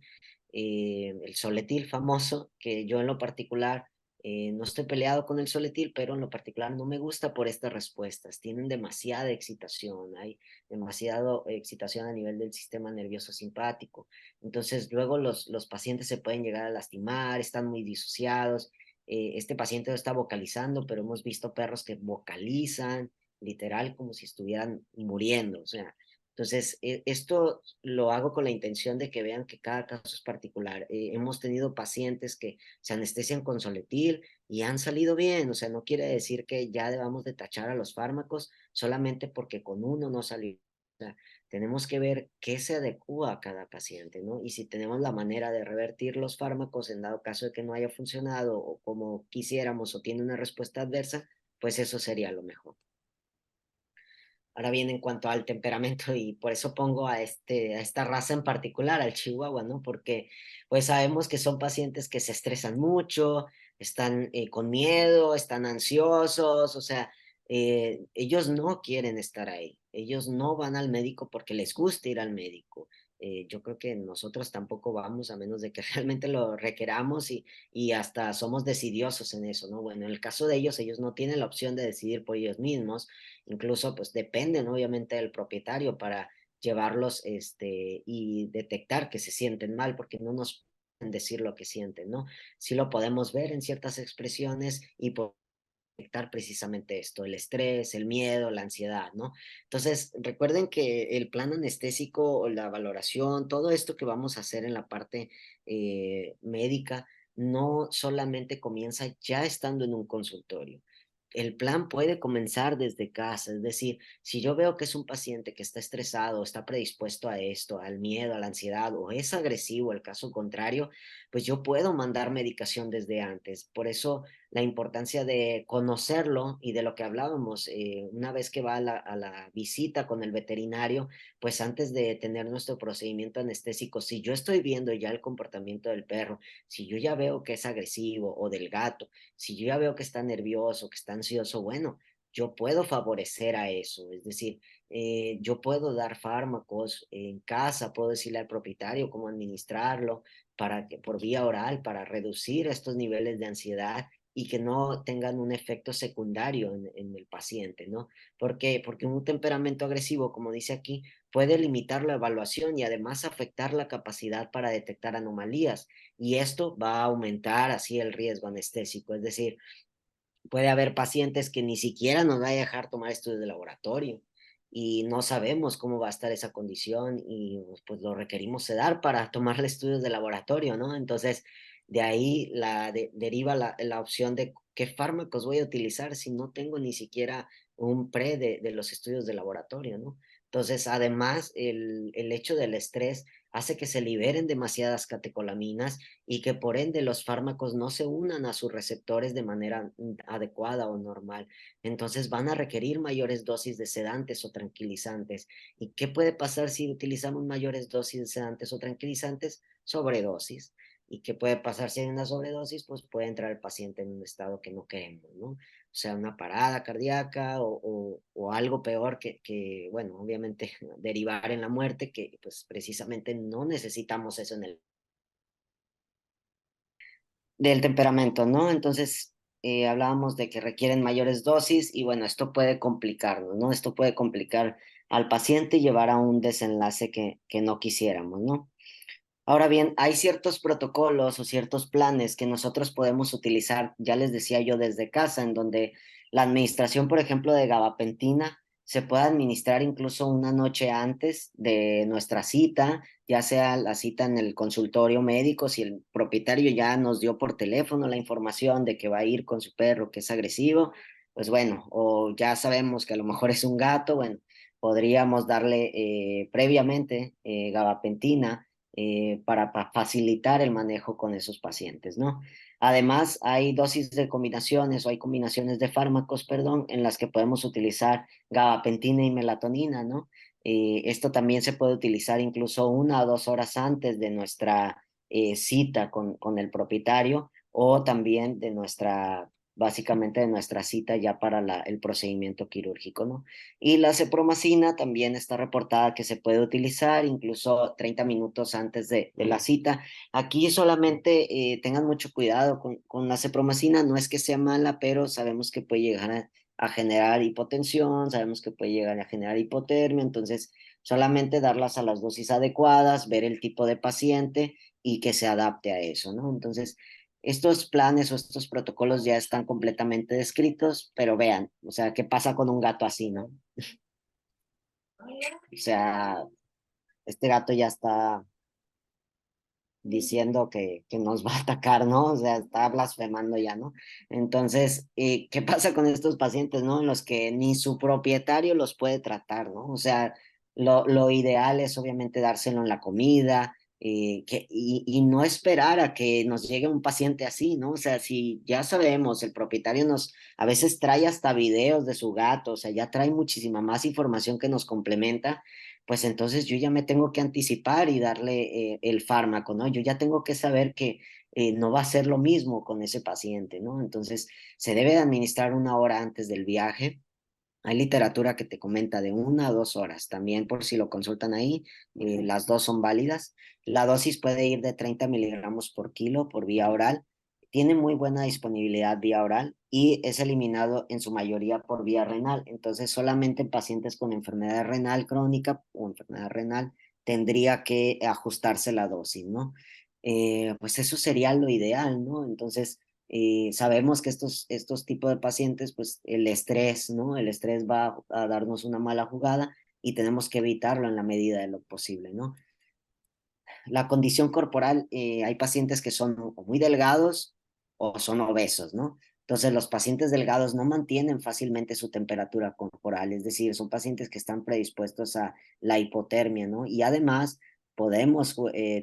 el Soletil famoso, que yo en lo particular no estoy peleado con el Soletil, pero en lo particular no me gusta por estas respuestas. Tienen demasiada excitación, hay demasiada excitación a nivel del sistema nervioso simpático. Entonces, luego los pacientes se pueden llegar a lastimar, están muy disociados. Este paciente no está vocalizando, pero hemos visto perros que vocalizan, literal, como si estuvieran muriendo. O sea, entonces, esto lo hago con la intención de que vean que cada caso es particular. Hemos tenido pacientes que se anestesian con Soletil y han salido bien, o sea, no quiere decir que ya debamos de tachar a los fármacos solamente porque con uno no salió. O sea, tenemos que ver qué se adecua a cada paciente, ¿no? Y si tenemos la manera de revertir los fármacos en dado caso de que no haya funcionado o como quisiéramos o tiene una respuesta adversa, pues eso sería lo mejor. Ahora bien, en cuanto al temperamento, y por eso pongo a esta raza en particular, al chihuahua, ¿no? Porque pues sabemos que son pacientes que se estresan mucho, están con miedo, están ansiosos, o sea, ellos no quieren estar ahí, ellos no van al médico porque les gusta ir al médico. Yo creo que nosotros tampoco vamos a menos de que realmente lo requeramos y hasta somos decidiosos en eso, ¿no? Bueno, en el caso de ellos, ellos no tienen la opción de decidir por ellos mismos. Incluso pues dependen obviamente del propietario para llevarlos y detectar que se sienten mal, porque no nos pueden decir lo que sienten, ¿no? Sí lo podemos ver en ciertas expresiones y por detectar precisamente esto, el estrés, el miedo, la ansiedad, ¿no? Entonces, recuerden que el plan anestésico, la valoración, todo esto que vamos a hacer en la parte médica, no solamente comienza ya estando en un consultorio. El plan puede comenzar desde casa, es decir, si yo veo que es un paciente que está estresado, está predispuesto a esto, al miedo, a la ansiedad o es agresivo, el caso contrario, pues yo puedo mandar medicación desde antes. Por eso la importancia de conocerlo y de lo que hablábamos, una vez que va a la visita con el veterinario, pues antes de tener nuestro procedimiento anestésico, si yo estoy viendo ya el comportamiento del perro, si yo ya veo que es agresivo o del gato, si yo ya veo que está nervioso, que está ansioso, bueno, yo puedo favorecer a eso, es decir, yo puedo dar fármacos en casa, puedo decirle al propietario cómo administrarlo para que por vía oral, para reducir estos niveles de ansiedad y que no tengan un efecto secundario en el paciente, ¿no? Porque un temperamento agresivo, como dice aquí, puede limitar la evaluación y además afectar la capacidad para detectar anomalías. Y esto va a aumentar así el riesgo anestésico. Es decir, puede haber pacientes que ni siquiera nos va a dejar tomar estudios de laboratorio y no sabemos cómo va a estar esa condición y pues lo requerimos sedar para tomarle estudios de laboratorio, ¿no? Entonces, de ahí deriva la opción de qué fármacos voy a utilizar si no tengo ni siquiera un pre de los estudios de laboratorio, ¿no? Entonces, además, el hecho del estrés hace que se liberen demasiadas catecolaminas y que por ende los fármacos no se unan a sus receptores de manera adecuada o normal. Entonces van a requerir mayores dosis de sedantes o tranquilizantes. ¿Y qué puede pasar si utilizamos mayores dosis de sedantes o tranquilizantes? Sobredosis. ¿Y qué puede pasar si hay una sobredosis? Pues puede entrar el paciente en un estado que no queremos, ¿no? O sea, una parada cardíaca o algo peor bueno, obviamente derivar en la muerte, que pues precisamente no necesitamos eso en el del temperamento, ¿no? Entonces, hablábamos de que requieren mayores dosis y bueno, esto puede complicarnos, ¿no? Esto puede complicar al paciente y llevar a un desenlace que no quisiéramos, ¿no? Ahora bien, hay ciertos protocolos o ciertos planes que nosotros podemos utilizar, ya les decía yo, desde casa, en donde la administración, por ejemplo, de gabapentina se puede administrar incluso una noche antes de nuestra cita, ya sea la cita en el consultorio médico, si el propietario ya nos dio por teléfono la información de que va a ir con su perro que es agresivo, pues bueno, o ya sabemos que a lo mejor es un gato, bueno, podríamos darle previamente gabapentina para facilitar el manejo con esos pacientes, ¿no? Además, hay dosis de combinaciones o hay combinaciones de fármacos, perdón, en las que podemos utilizar gabapentina y melatonina, ¿no? Esto también se puede utilizar incluso 1 o 2 horas antes de nuestra cita con el propietario o también de básicamente de nuestra cita ya para el procedimiento quirúrgico, ¿no? Y la cepromacina también está reportada que se puede utilizar incluso 30 minutos antes de la cita. Aquí solamente tengan mucho cuidado con la cepromacina, no es que sea mala, pero sabemos que puede llegar a generar hipotensión, sabemos que puede llegar a generar hipotermia, entonces solamente darlas a las dosis adecuadas, ver el tipo de paciente y que se adapte a eso, ¿no? Entonces, estos planes o estos protocolos ya están completamente descritos, pero vean, o sea, ¿qué pasa con un gato así, no? O sea, este gato ya está diciendo que nos va a atacar, ¿no? O sea, está blasfemando ya, ¿no? Entonces, ¿qué pasa con estos pacientes, ¿no? En los que ni su propietario los puede tratar, ¿no? O sea, lo ideal es obviamente dárselo en la comida, y no esperar a que nos llegue un paciente así, ¿no? O sea, si ya sabemos, el propietario a veces trae hasta videos de su gato, o sea, ya trae muchísima más información que nos complementa, pues entonces yo ya me tengo que anticipar y darle el fármaco, ¿no? Yo ya tengo que saber que no va a ser lo mismo con ese paciente, ¿no? Entonces se debe de administrar 1 hora antes del viaje. Hay literatura que te comenta de 1 a 2 horas, también por si lo consultan ahí, las dos son válidas. La dosis puede ir de 30 miligramos por kilo por vía oral, tiene muy buena disponibilidad vía oral y es eliminado en su mayoría por vía renal. Entonces, solamente en pacientes con enfermedad renal crónica o enfermedad renal tendría que ajustarse la dosis, ¿no? Pues eso sería lo ideal, ¿no? Entonces, sabemos que estos tipos de pacientes, pues el estrés, ¿no? El estrés va a darnos una mala jugada y tenemos que evitarlo en la medida de lo posible, ¿no? La condición corporal, hay pacientes que son o muy delgados o son obesos, ¿no? Entonces, los pacientes delgados no mantienen fácilmente su temperatura corporal, es decir, son pacientes que están predispuestos a la hipotermia, ¿no? Y además podemos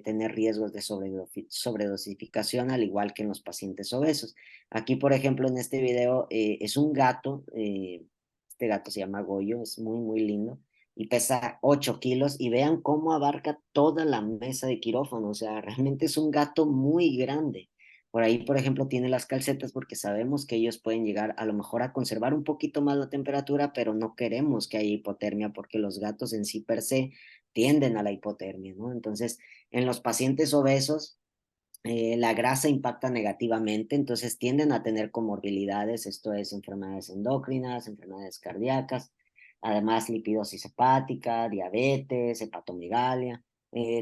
tener riesgos de sobredosificación, al igual que en los pacientes obesos. Aquí, por ejemplo, en este video es un gato, este gato se llama Goyo, es muy, muy lindo y pesa 8 kilos y vean cómo abarca toda la mesa de quirófano, o sea, realmente es un gato muy grande. Por ahí, por ejemplo, tiene las calcetas porque sabemos que ellos pueden llegar a lo mejor a conservar un poquito más la temperatura, pero no queremos que haya hipotermia porque los gatos en sí per se tienden a la hipotermia, ¿no? Entonces, en los pacientes obesos, la grasa impacta negativamente, entonces tienden a tener comorbilidades, esto es enfermedades endocrinas, enfermedades cardíacas, además lipidosis hepática, diabetes, hepatomegalia.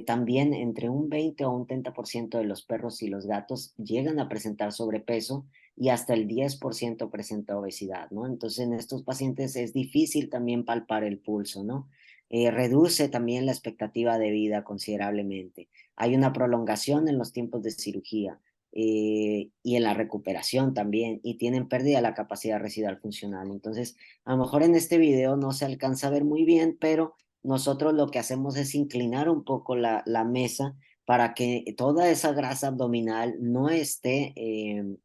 También entre un 20 o un 30% de los perros y los gatos llegan a presentar sobrepeso y hasta el 10% presenta obesidad, ¿no? Entonces en estos pacientes es difícil también palpar el pulso, ¿no? Reduce también la expectativa de vida considerablemente. Hay una prolongación en los tiempos de cirugía y en la recuperación también, y tienen pérdida de la capacidad residual funcional. Entonces, a lo mejor en este video no se alcanza a ver muy bien, pero nosotros lo que hacemos es inclinar un poco la mesa para que toda esa grasa abdominal no esté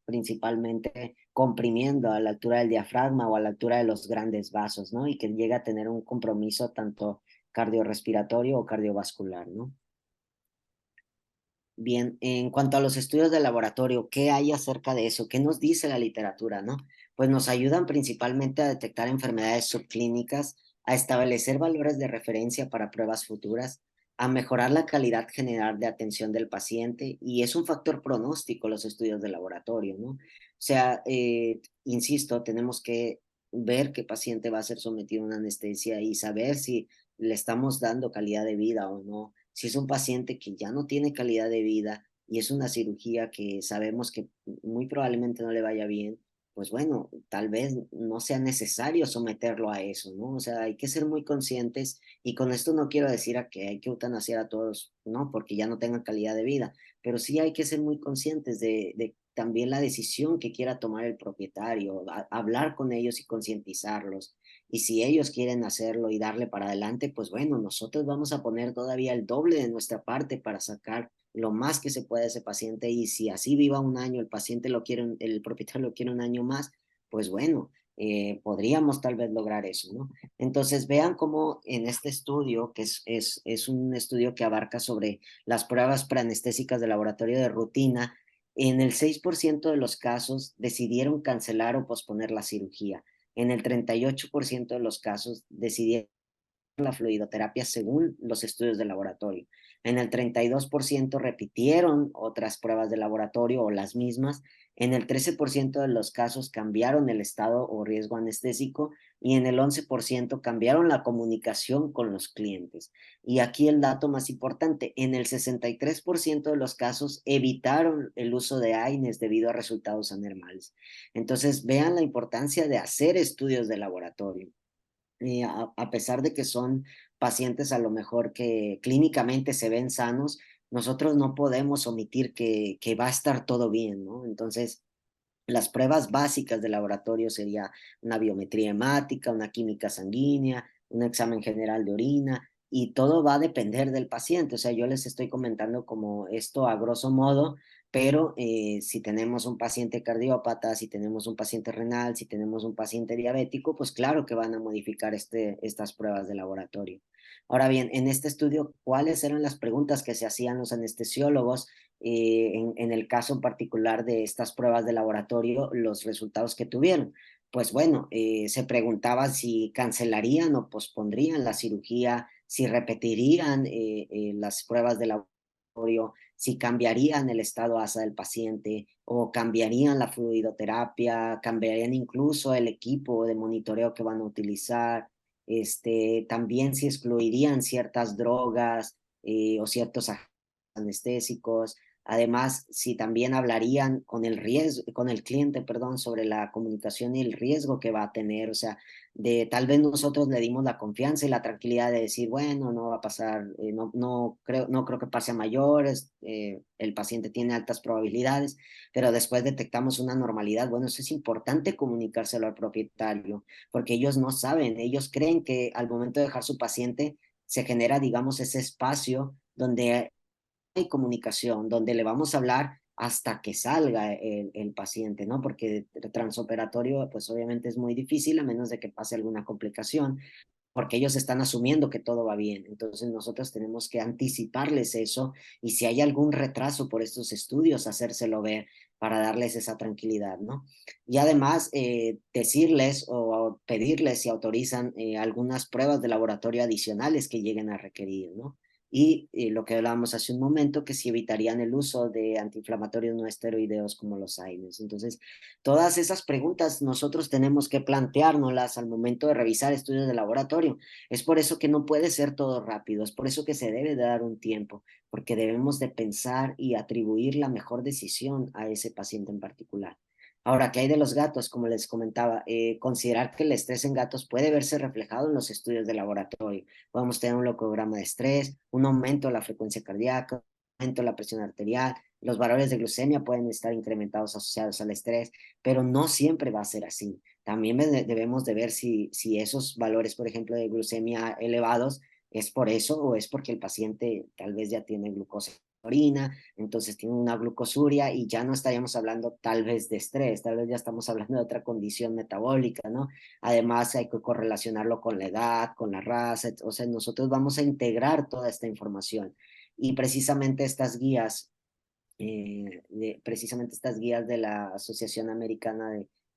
principalmente comprimiendo a la altura del diafragma o a la altura de los grandes vasos, ¿no? Y que llegue a tener un compromiso tanto cardiorrespiratorio o cardiovascular, ¿no? Bien, en cuanto a los estudios de laboratorio, ¿qué hay acerca de eso? ¿Qué nos dice la literatura, no? Pues nos ayudan principalmente a detectar enfermedades subclínicas, a establecer valores de referencia para pruebas futuras, a mejorar la calidad general de atención del paciente y es un factor pronóstico los estudios de laboratorio, ¿no? O sea, insisto, tenemos que ver qué paciente va a ser sometido a una anestesia y saber si le estamos dando calidad de vida o no. Si es un paciente que ya no tiene calidad de vida y es una cirugía que sabemos que muy probablemente no le vaya bien, pues bueno, tal vez no sea necesario someterlo a eso, ¿no? O sea, hay que ser muy conscientes y con esto no quiero decir a que hay que eutanasiar a todos, ¿no? Porque ya no tengan calidad de vida, pero sí hay que ser muy conscientes de también la decisión que quiera tomar el propietario, hablar con ellos y concientizarlos. Y si ellos quieren hacerlo y darle para adelante, pues bueno, nosotros vamos a poner todavía el doble de nuestra parte para sacar lo más que se pueda de ese paciente. Y si así viva un año, el paciente lo quiere, el propietario lo quiere un año más, pues bueno, podríamos tal vez lograr eso, ¿no? Entonces, vean cómo en este estudio, que es un estudio que abarca sobre las pruebas preanestésicas de laboratorio de rutina, en el 6% de los casos decidieron cancelar o posponer la cirugía. En el 38% de los casos decidieron la fluidoterapia según los estudios de laboratorio. En el 32% repitieron otras pruebas de laboratorio o las mismas. En el 13% de los casos cambiaron el estado o riesgo anestésico y en el 11% cambiaron la comunicación con los clientes. Y aquí el dato más importante, en el 63% de los casos evitaron el uso de AINES debido a resultados anormales. Entonces, vean la importancia de hacer estudios de laboratorio a pesar de que son pacientes a lo mejor que clínicamente se ven sanos, nosotros no podemos omitir que va a estar todo bien, ¿no? Entonces, las pruebas básicas de laboratorio sería una biometría hemática, una química sanguínea, un examen general de orina, y todo va a depender del paciente. O sea, yo les estoy comentando como esto a grosso modo, pero si tenemos un paciente cardiópata, si tenemos un paciente renal, si tenemos un paciente diabético, pues claro que van a modificar estas pruebas de laboratorio. Ahora bien, en este estudio, ¿cuáles eran las preguntas que se hacían los anestesiólogos en el caso en particular de estas pruebas de laboratorio, los resultados que tuvieron? Pues bueno, se preguntaba si cancelarían o pospondrían la cirugía, si repetirían las pruebas de laboratorio, si cambiarían el estado ASA del paciente o cambiarían la fluidoterapia, cambiarían incluso el equipo de monitoreo que van a utilizar, también si excluirían ciertas drogas o ciertos agentes anestésicos. Además, si también hablarían con con el cliente, perdón, sobre la comunicación y el riesgo que va a tener, o sea, de tal vez nosotros le dimos la confianza y la tranquilidad de decir, bueno, no va a pasar, no creo que pase a mayores, el paciente tiene altas probabilidades, pero después detectamos una normalidad. Bueno, eso es importante comunicárselo al propietario, porque ellos no saben, ellos creen que al momento de dejar su paciente se genera, digamos, ese espacio donde hay comunicación, donde le vamos a hablar hasta que salga el paciente, ¿no? Porque el transoperatorio, pues obviamente es muy difícil a menos de que pase alguna complicación, porque ellos están asumiendo que todo va bien. Entonces nosotros tenemos que anticiparles eso y si hay algún retraso por estos estudios, hacérselo ver para darles esa tranquilidad, ¿no? Y además decirles o pedirles si autorizan algunas pruebas de laboratorio adicionales que lleguen a requerir, ¿no? Y lo que hablábamos hace un momento, que si evitarían el uso de antiinflamatorios no esteroideos como los AINES. Entonces, todas esas preguntas nosotros tenemos que planteárnoslas al momento de revisar estudios de laboratorio. Es por eso que no puede ser todo rápido, es por eso que se debe de dar un tiempo, porque debemos de pensar y atribuir la mejor decisión a ese paciente en particular. Ahora, ¿qué hay de los gatos? Como les comentaba, considerar que el estrés en gatos puede verse reflejado en los estudios de laboratorio. Podemos tener un locograma de estrés, un aumento de la frecuencia cardíaca, un aumento de la presión arterial, los valores de glucemia pueden estar incrementados asociados al estrés, pero no siempre va a ser así. También debemos de ver si esos valores, por ejemplo, de glucemia elevados, es por eso o es porque el paciente tal vez ya tiene glucosa en la orina, entonces tiene una glucosuria y ya no estaríamos hablando tal vez de estrés, tal vez ya estamos hablando de otra condición metabólica, ¿no? Además hay que correlacionarlo con la edad, con la raza, o sea, nosotros vamos a integrar toda esta información y precisamente precisamente estas guías de la Asociación Americana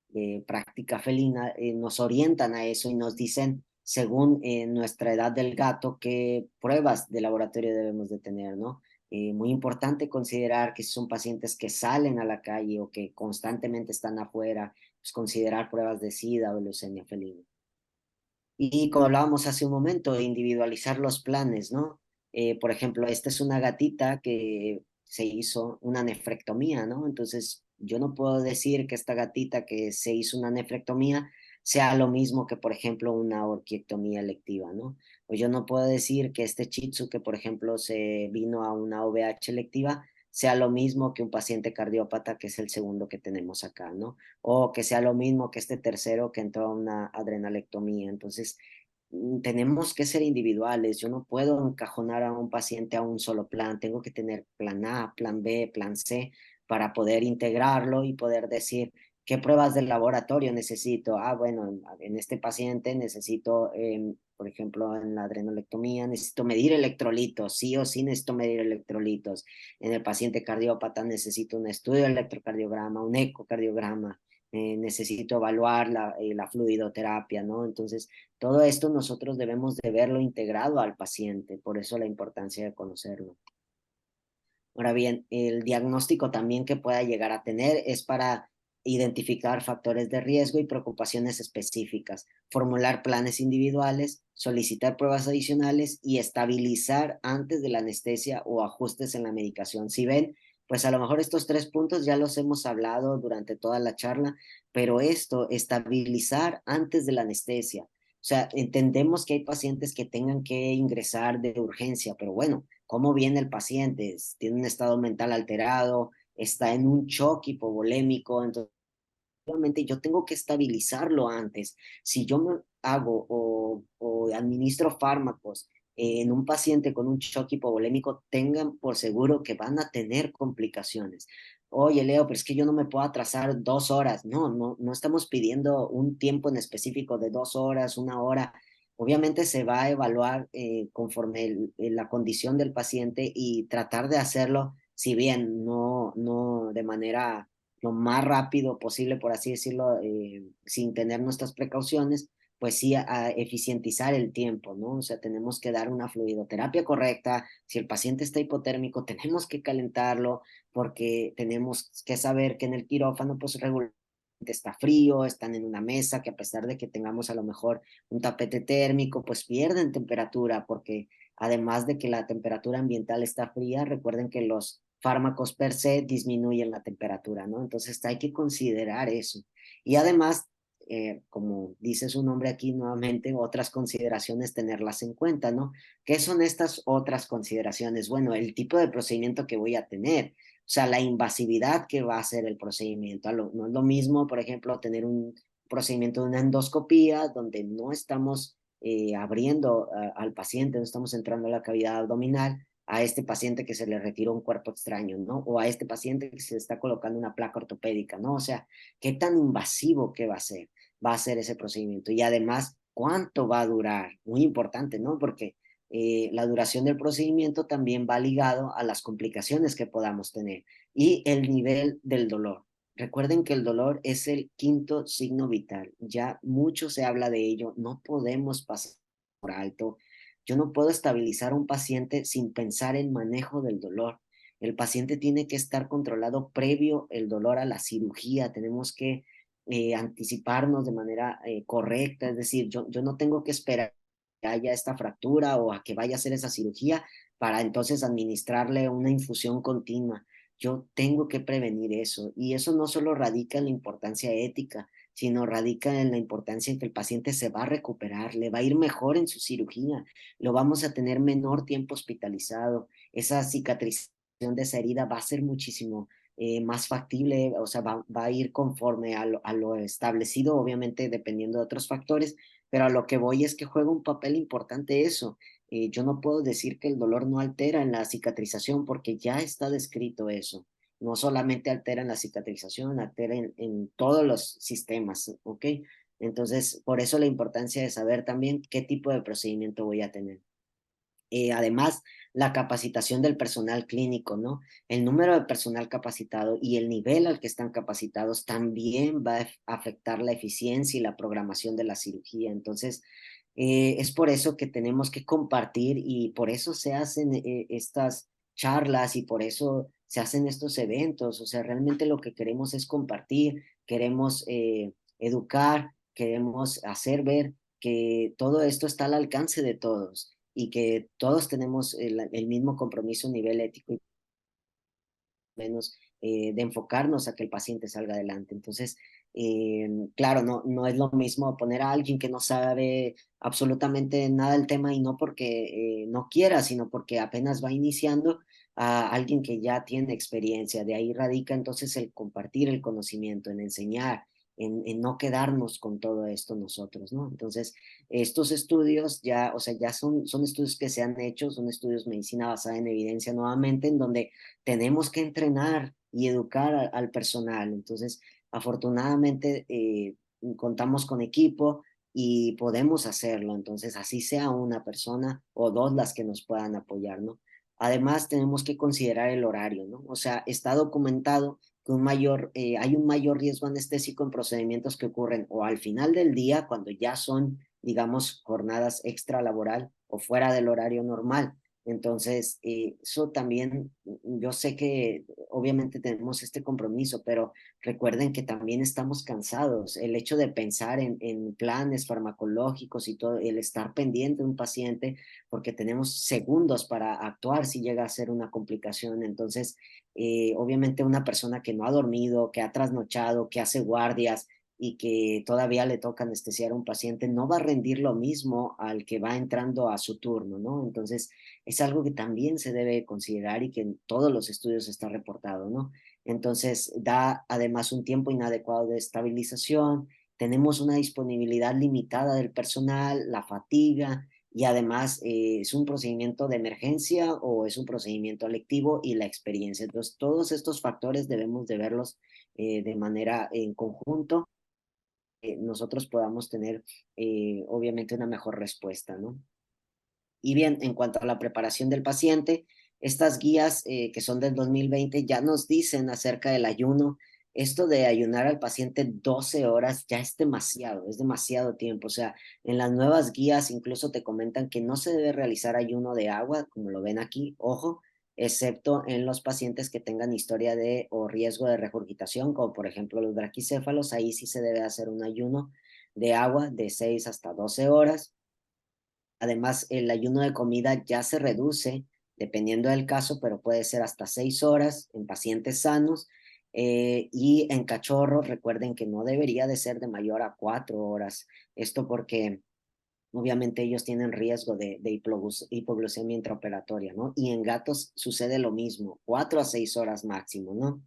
de Práctica Felina nos orientan a eso y nos dicen, según nuestra edad del gato, qué pruebas de laboratorio debemos de tener, ¿no? Muy importante considerar que si son pacientes que salen a la calle o que constantemente están afuera, pues considerar pruebas de SIDA o leucemia felina. Y como hablábamos hace un momento, individualizar los planes, ¿no? Por ejemplo, esta es una gatita que se hizo una nefrectomía, ¿no? Entonces, yo no puedo decir que esta gatita que se hizo una nefrectomía sea lo mismo que, por ejemplo, una orquiectomía electiva, ¿no? O yo no puedo decir que este Shih Tzu que, por ejemplo, se vino a una OVH electiva sea lo mismo que un paciente cardiópata, que es el segundo que tenemos acá, ¿no? O que sea lo mismo que este tercero que entró a una adrenalectomía. Entonces, tenemos que ser individuales. Yo no puedo encajonar a un paciente a un solo plan. Tengo que tener plan A, plan B, plan C para poder integrarlo y poder decir, ¿Qué pruebas de laboratorio necesito? Ah, bueno, en este paciente necesito, por ejemplo, en la adrenolectomía, necesito medir electrolitos, sí o sí necesito medir electrolitos. En el paciente cardiópata necesito un estudio de electrocardiograma, un ecocardiograma, necesito evaluar la fluidoterapia, ¿no? Entonces, todo esto nosotros debemos de verlo integrado al paciente, por eso la importancia de conocerlo. Ahora bien, el diagnóstico también que pueda llegar a tener es para identificar factores de riesgo y preocupaciones específicas, formular planes individuales, solicitar pruebas adicionales y estabilizar antes de la anestesia o ajustes en la medicación. Si ven, pues a lo mejor estos 3 puntos ya los hemos hablado durante toda la charla, pero esto, estabilizar antes de la anestesia. O sea, entendemos que hay pacientes que tengan que ingresar de urgencia, pero bueno, cómo viene el paciente, tiene un estado mental alterado, está en un shock hipovolémico, entonces obviamente yo tengo que estabilizarlo antes. Si yo me hago o administro fármacos en un paciente con un shock hipovolémico, tengan por seguro que van a tener complicaciones. Oye, Leo, pero es que yo no me puedo atrasar 2 horas. No, no, no estamos pidiendo un tiempo en específico de 2 horas, 1 hora. Obviamente se va a evaluar conforme la condición del paciente y tratar de hacerlo, si bien no de manera lo más rápido posible, por así decirlo, sin tener nuestras precauciones, pues sí a eficientizar el tiempo, ¿no? O sea, tenemos que dar una fluidoterapia correcta. Si el paciente está hipotérmico, tenemos que calentarlo porque tenemos que saber que en el quirófano, pues regularmente está frío, están en una mesa que a pesar de que tengamos a lo mejor un tapete térmico, pues pierden temperatura porque además de que la temperatura ambiental está fría, recuerden que los fármacos per se disminuyen la temperatura, ¿no? Entonces hay que considerar eso. Y además, como dice su nombre aquí nuevamente, otras consideraciones tenerlas en cuenta, ¿no? ¿Qué son estas otras consideraciones? Bueno, el tipo de procedimiento que voy a tener, o sea, la invasividad que va a ser el procedimiento. No es lo mismo, por ejemplo, tener un procedimiento de una endoscopía donde no estamos abriendo al paciente, no estamos entrando a la cavidad abdominal, a este paciente que se le retiró un cuerpo extraño, ¿no? O a este paciente que se está colocando una placa ortopédica, ¿no? O sea, ¿qué tan invasivo que va a ser? Va a ser ese procedimiento. Y además, ¿cuánto va a durar? Muy importante, ¿no? Porque la duración del procedimiento también va ligado a las complicaciones que podamos tener y el nivel del dolor. Recuerden que el dolor es el quinto signo vital. Ya mucho se habla de ello. No podemos pasar por alto. Yo no puedo estabilizar a un paciente sin pensar en manejo del dolor. El paciente tiene que estar controlado previo el dolor a la cirugía. Tenemos que anticiparnos de manera correcta. Es decir, yo no tengo que esperar que haya esta fractura o a que vaya a hacer esa cirugía para entonces administrarle una infusión continua. Yo tengo que prevenir eso. Y eso no solo radica en la importancia ética, sino radica en la importancia en que el paciente se va a recuperar, le va a ir mejor en su cirugía, lo vamos a tener menor tiempo hospitalizado, esa cicatrización de esa herida va a ser muchísimo más factible, o sea, va a ir conforme a lo establecido, obviamente dependiendo de otros factores, pero a lo que voy es que juega un papel importante eso. Yo no puedo decir que el dolor no altera en la cicatrización porque ya está descrito eso. No solamente altera en la cicatrización, altera en todos los sistemas, ¿ok? Entonces, por eso la importancia de saber también qué tipo de procedimiento voy a tener. Además, la capacitación del personal clínico, ¿no? El número de personal capacitado y el nivel al que están capacitados también va a afectar la eficiencia y la programación de la cirugía. Entonces, es por eso que tenemos que compartir y por eso se hacen estas charlas y por eso se hacen estos eventos. O sea, realmente lo que queremos es compartir, queremos educar, queremos hacer ver que todo esto está al alcance de todos y que todos tenemos el mismo compromiso a nivel ético y menos de enfocarnos a que el paciente salga adelante. Entonces, claro, no es lo mismo poner a alguien que no sabe absolutamente nada del tema y no porque no quiera, sino porque apenas va iniciando a alguien que ya tiene experiencia. De ahí radica entonces el compartir el conocimiento, en enseñar, en no quedarnos con todo esto nosotros, ¿no? Entonces, estos estudios ya, o sea, ya son estudios que se han hecho, son estudios de medicina basada en evidencia nuevamente, en donde tenemos que entrenar y educar al personal. Entonces, afortunadamente contamos con equipo y podemos hacerlo. Entonces, así sea una persona o dos las que nos puedan apoyar, ¿no? Además, tenemos que considerar el horario, ¿no? O sea, está documentado que hay un mayor riesgo anestésico en procedimientos que ocurren o al final del día, cuando ya son, digamos, jornadas extra laboral o fuera del horario normal. Entonces, eso también, yo sé que obviamente tenemos este compromiso, pero recuerden que también estamos cansados. El hecho de pensar en planes farmacológicos y todo, el estar pendiente de un paciente, porque tenemos segundos para actuar si llega a ser una complicación. Entonces, obviamente una persona que no ha dormido, que ha trasnochado, que hace guardias y que todavía le toca anestesiar a un paciente, no va a rendir lo mismo al que va entrando a su turno, ¿no? Entonces, es algo que también se debe considerar y que en todos los estudios está reportado, ¿no? Entonces, da además un tiempo inadecuado de estabilización, tenemos una disponibilidad limitada del personal, la fatiga, y además es un procedimiento de emergencia o es un procedimiento electivo y la experiencia. Entonces, todos estos factores debemos de verlos de manera en conjunto, nosotros podamos tener obviamente una mejor respuesta, ¿no? Y bien, en cuanto a la preparación del paciente, estas guías que son del 2020 ya nos dicen acerca del ayuno. Esto de ayunar al paciente 12 horas ya es demasiado tiempo. O sea, en las nuevas guías incluso te comentan que no se debe realizar ayuno de agua, como lo ven aquí, ojo, excepto en los pacientes que tengan historia de o riesgo de regurgitación, como por ejemplo los braquicéfalos, ahí sí se debe hacer un ayuno de agua de 6 hasta 12 horas. Además, el ayuno de comida ya se reduce dependiendo del caso, pero puede ser hasta 6 horas en pacientes sanos. Y en cachorros, recuerden que no debería de ser de mayor a 4 horas. Esto porque obviamente ellos tienen riesgo de hipoglucemia intraoperatoria, ¿no? Y en gatos sucede lo mismo, 4 a 6 horas máximo, ¿no?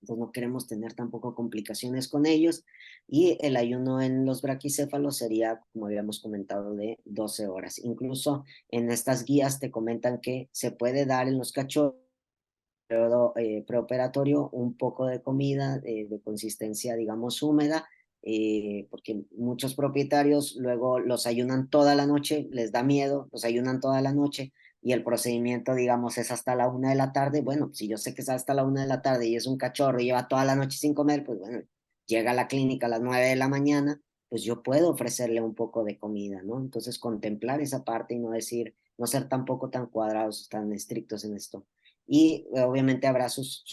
Entonces no queremos tener tampoco complicaciones con ellos. Y el ayuno en los braquicéfalos sería, como habíamos comentado, de 12 horas. Incluso en estas guías te comentan que se puede dar en los cachorros preoperatorio un poco de comida de consistencia, digamos, húmeda, porque muchos propietarios luego los ayunan toda la noche, les da miedo, los ayunan toda la noche y el procedimiento, digamos, es hasta la 1 de la tarde. Bueno, si yo sé que es hasta la 1 de la tarde y es un cachorro y lleva toda la noche sin comer, pues bueno, llega a la clínica a las 9 de la mañana, pues yo puedo ofrecerle un poco de comida, ¿no? Entonces contemplar esa parte y no decir, no ser tampoco tan cuadrados, tan estrictos en esto. Y obviamente habrá sus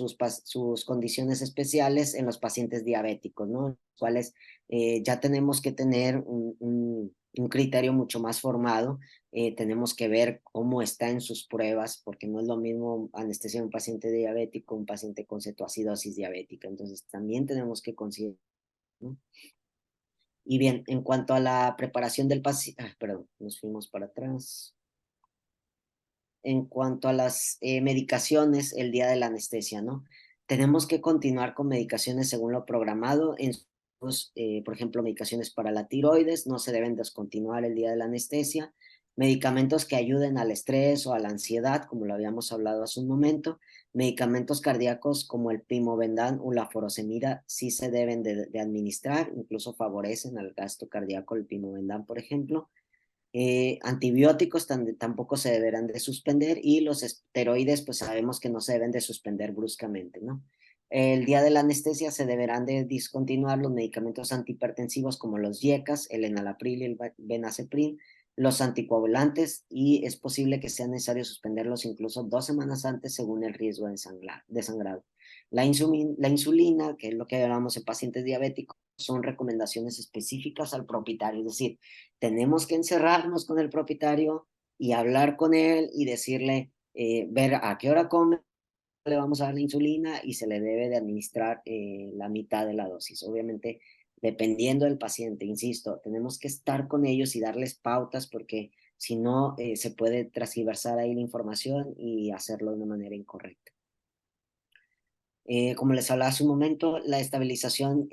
condiciones especiales en los pacientes diabéticos, ¿no? Los cuales ya tenemos que tener un criterio mucho más formado. Tenemos que ver cómo está en sus pruebas, porque no es lo mismo anestesiar a un paciente diabético, un paciente con cetoacidosis diabética. Entonces también tenemos que considerar, ¿no? Y bien, en cuanto a la preparación del paciente, perdón, nos fuimos para atrás. En cuanto a las medicaciones el día de la anestesia, ¿no? Tenemos que continuar con medicaciones según lo programado. Por ejemplo, medicaciones para la tiroides no se deben descontinuar el día de la anestesia. Medicamentos que ayuden al estrés o a la ansiedad, como lo habíamos hablado hace un momento. Medicamentos cardíacos como el pimobendan o la furosemida sí se deben de administrar, incluso favorecen al gasto cardíaco el pimobendan, por ejemplo. Antibióticos tampoco se deberán de suspender y los esteroides pues sabemos que no se deben de suspender bruscamente, ¿no? El día de la anestesia se deberán de discontinuar los medicamentos antihipertensivos como los YECAS, el enalapril y el benacepril, los anticoagulantes y es posible que sea necesario suspenderlos incluso 2 semanas antes según el riesgo de sangrado. La insulina, que es lo que hablamos en pacientes diabéticos, son recomendaciones específicas al propietario, es decir, tenemos que encerrarnos con el propietario y hablar con él y decirle, ver a qué hora come, le vamos a dar la insulina y se le debe de administrar la mitad de la dosis. Obviamente, dependiendo del paciente, insisto, tenemos que estar con ellos y darles pautas porque si no, se puede transversar ahí la información y hacerlo de una manera incorrecta. Como les hablaba hace un momento, la estabilización,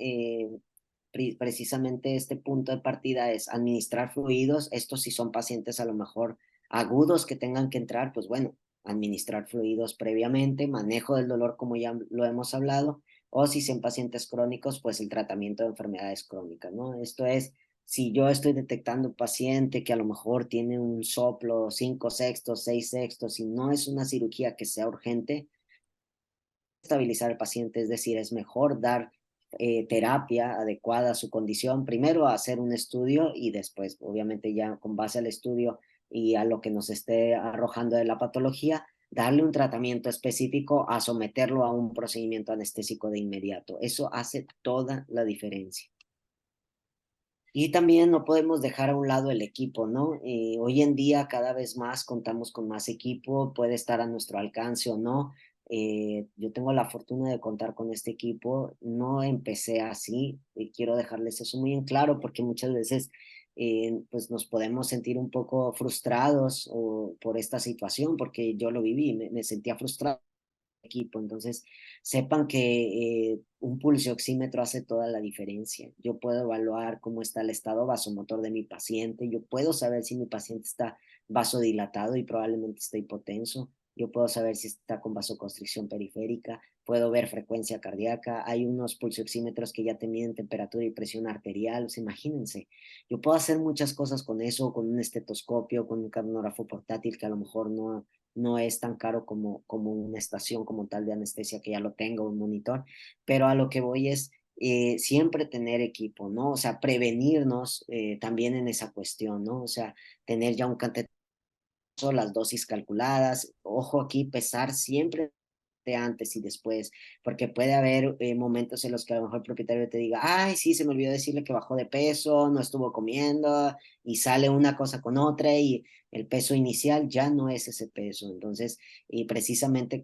precisamente este punto de partida es administrar fluidos. Estos si son pacientes a lo mejor agudos que tengan que entrar, pues bueno, administrar fluidos previamente, manejo del dolor como ya lo hemos hablado, o si son pacientes crónicos, pues el tratamiento de enfermedades crónicas, ¿no? Esto es, si yo estoy detectando un paciente que a lo mejor tiene un soplo 5/6, 6/6, y no es una cirugía que sea urgente, estabilizar al paciente, es decir, es mejor dar terapia adecuada a su condición, primero hacer un estudio y después, obviamente ya con base al estudio y a lo que nos esté arrojando de la patología, darle un tratamiento específico a someterlo a un procedimiento anestésico de inmediato. Eso hace toda la diferencia. Y también no podemos dejar a un lado el equipo, ¿no? Hoy en día cada vez más contamos con más equipo, puede estar a nuestro alcance o no. Yo tengo la fortuna de contar con este equipo. No empecé así y quiero dejarles eso muy en claro porque muchas veces pues nos podemos sentir un poco frustrados por esta situación porque yo lo viví, me sentía frustrado equipo. Entonces, sepan que un pulso oxímetro hace toda la diferencia. Yo puedo evaluar cómo está el estado vasomotor de mi paciente, yo puedo saber si mi paciente está vasodilatado y probablemente está hipotenso, yo puedo saber si está con vasoconstricción periférica, puedo ver frecuencia cardíaca, hay unos pulsioxímetros que ya te miden temperatura y presión arterial, o sea, imagínense, yo puedo hacer muchas cosas con eso, con un estetoscopio, con un cronógrafo portátil que a lo mejor no es tan caro como una estación como tal de anestesia que ya lo tengo, un monitor, pero a lo que voy es siempre tener equipo, ¿no? O sea, prevenirnos también en esa cuestión, ¿no? O sea, tener ya un catéter, las dosis calculadas, ojo aquí, pesar siempre de antes y después, porque puede haber momentos en los que a lo mejor el propietario te diga, ay, sí, se me olvidó decirle que bajó de peso, no estuvo comiendo, y sale una cosa con otra y el peso inicial ya no es ese peso. Entonces, y precisamente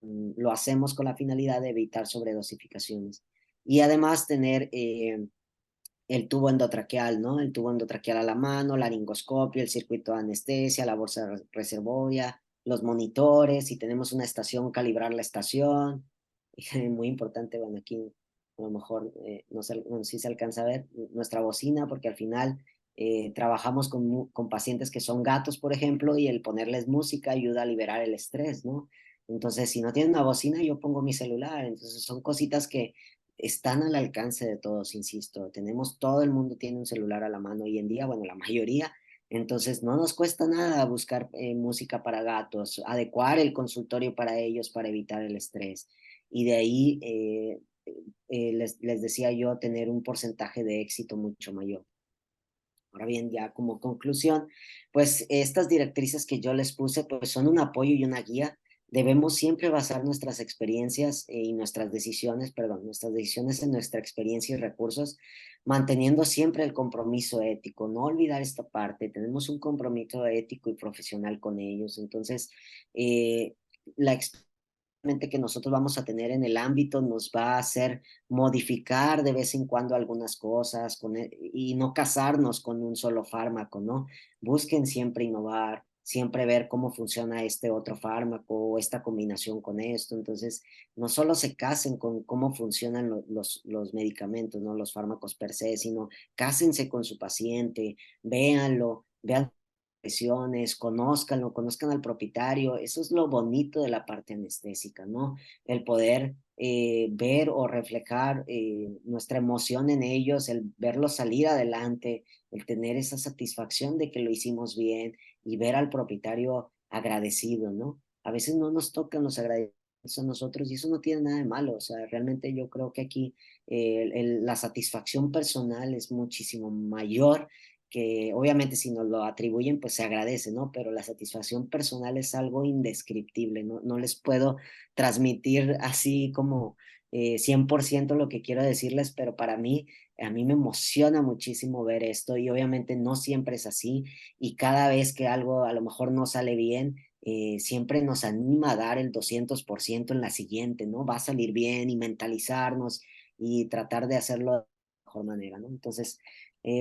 lo hacemos con la finalidad de evitar sobredosificaciones. Y además tener el tubo endotraqueal, ¿no? El tubo endotraqueal a la mano, laringoscopio, el circuito de anestesia, la bolsa reservoria, los monitores, si tenemos una estación, calibrar la estación. Muy importante, bueno, aquí a lo mejor no sé bueno, si se alcanza a ver nuestra bocina, porque al final trabajamos con pacientes que son gatos, por ejemplo, y el ponerles música ayuda a liberar el estrés, ¿no? Entonces, si no tienen una bocina, yo pongo mi celular. Entonces, son cositas que están al alcance de todos, insisto. Todo el mundo tiene un celular a la mano hoy en día, bueno, la mayoría. Entonces, no nos cuesta nada buscar música para gatos, adecuar el consultorio para ellos para evitar el estrés. Y de ahí, les decía yo, tener un porcentaje de éxito mucho mayor. Ahora bien, ya como conclusión, pues estas directrices que yo les puse, pues son un apoyo y una guía. Debemos siempre basar nuestras experiencias y nuestras decisiones, perdón, nuestras decisiones en nuestra experiencia y recursos, manteniendo siempre el compromiso ético. No olvidar esta parte, tenemos un compromiso ético y profesional con ellos. Entonces, la experiencia que nosotros vamos a tener en el ámbito nos va a hacer modificar de vez en cuando algunas cosas y no casarnos con un solo fármaco, ¿no? Busquen siempre innovar, siempre ver cómo funciona este otro fármaco o esta combinación con esto. Entonces, no solo se casen con cómo funcionan los medicamentos, ¿no? Los fármacos per se, sino cásense con su paciente, véanlo, vean lesiones, conózcanlo, conozcan al propietario. Eso es lo bonito de la parte anestésica, ¿no? El poder ver o reflejar nuestra emoción en ellos, el verlos salir adelante, el tener esa satisfacción de que lo hicimos bien y ver al propietario agradecido, ¿no? A veces no nos tocan los agradecidos a nosotros y eso no tiene nada de malo. O sea, realmente yo creo que aquí la satisfacción personal es muchísimo mayor que obviamente si nos lo atribuyen, pues se agradece, ¿no? Pero la satisfacción personal es algo indescriptible, ¿no? No les puedo transmitir así como 100% lo que quiero decirles, pero para mí, a mí me emociona muchísimo ver esto y obviamente no siempre es así y cada vez que algo a lo mejor no sale bien, siempre nos anima a dar el 200% en la siguiente, ¿no? Va a salir bien y mentalizarnos y tratar de hacerlo de la mejor manera, ¿no? Entonces,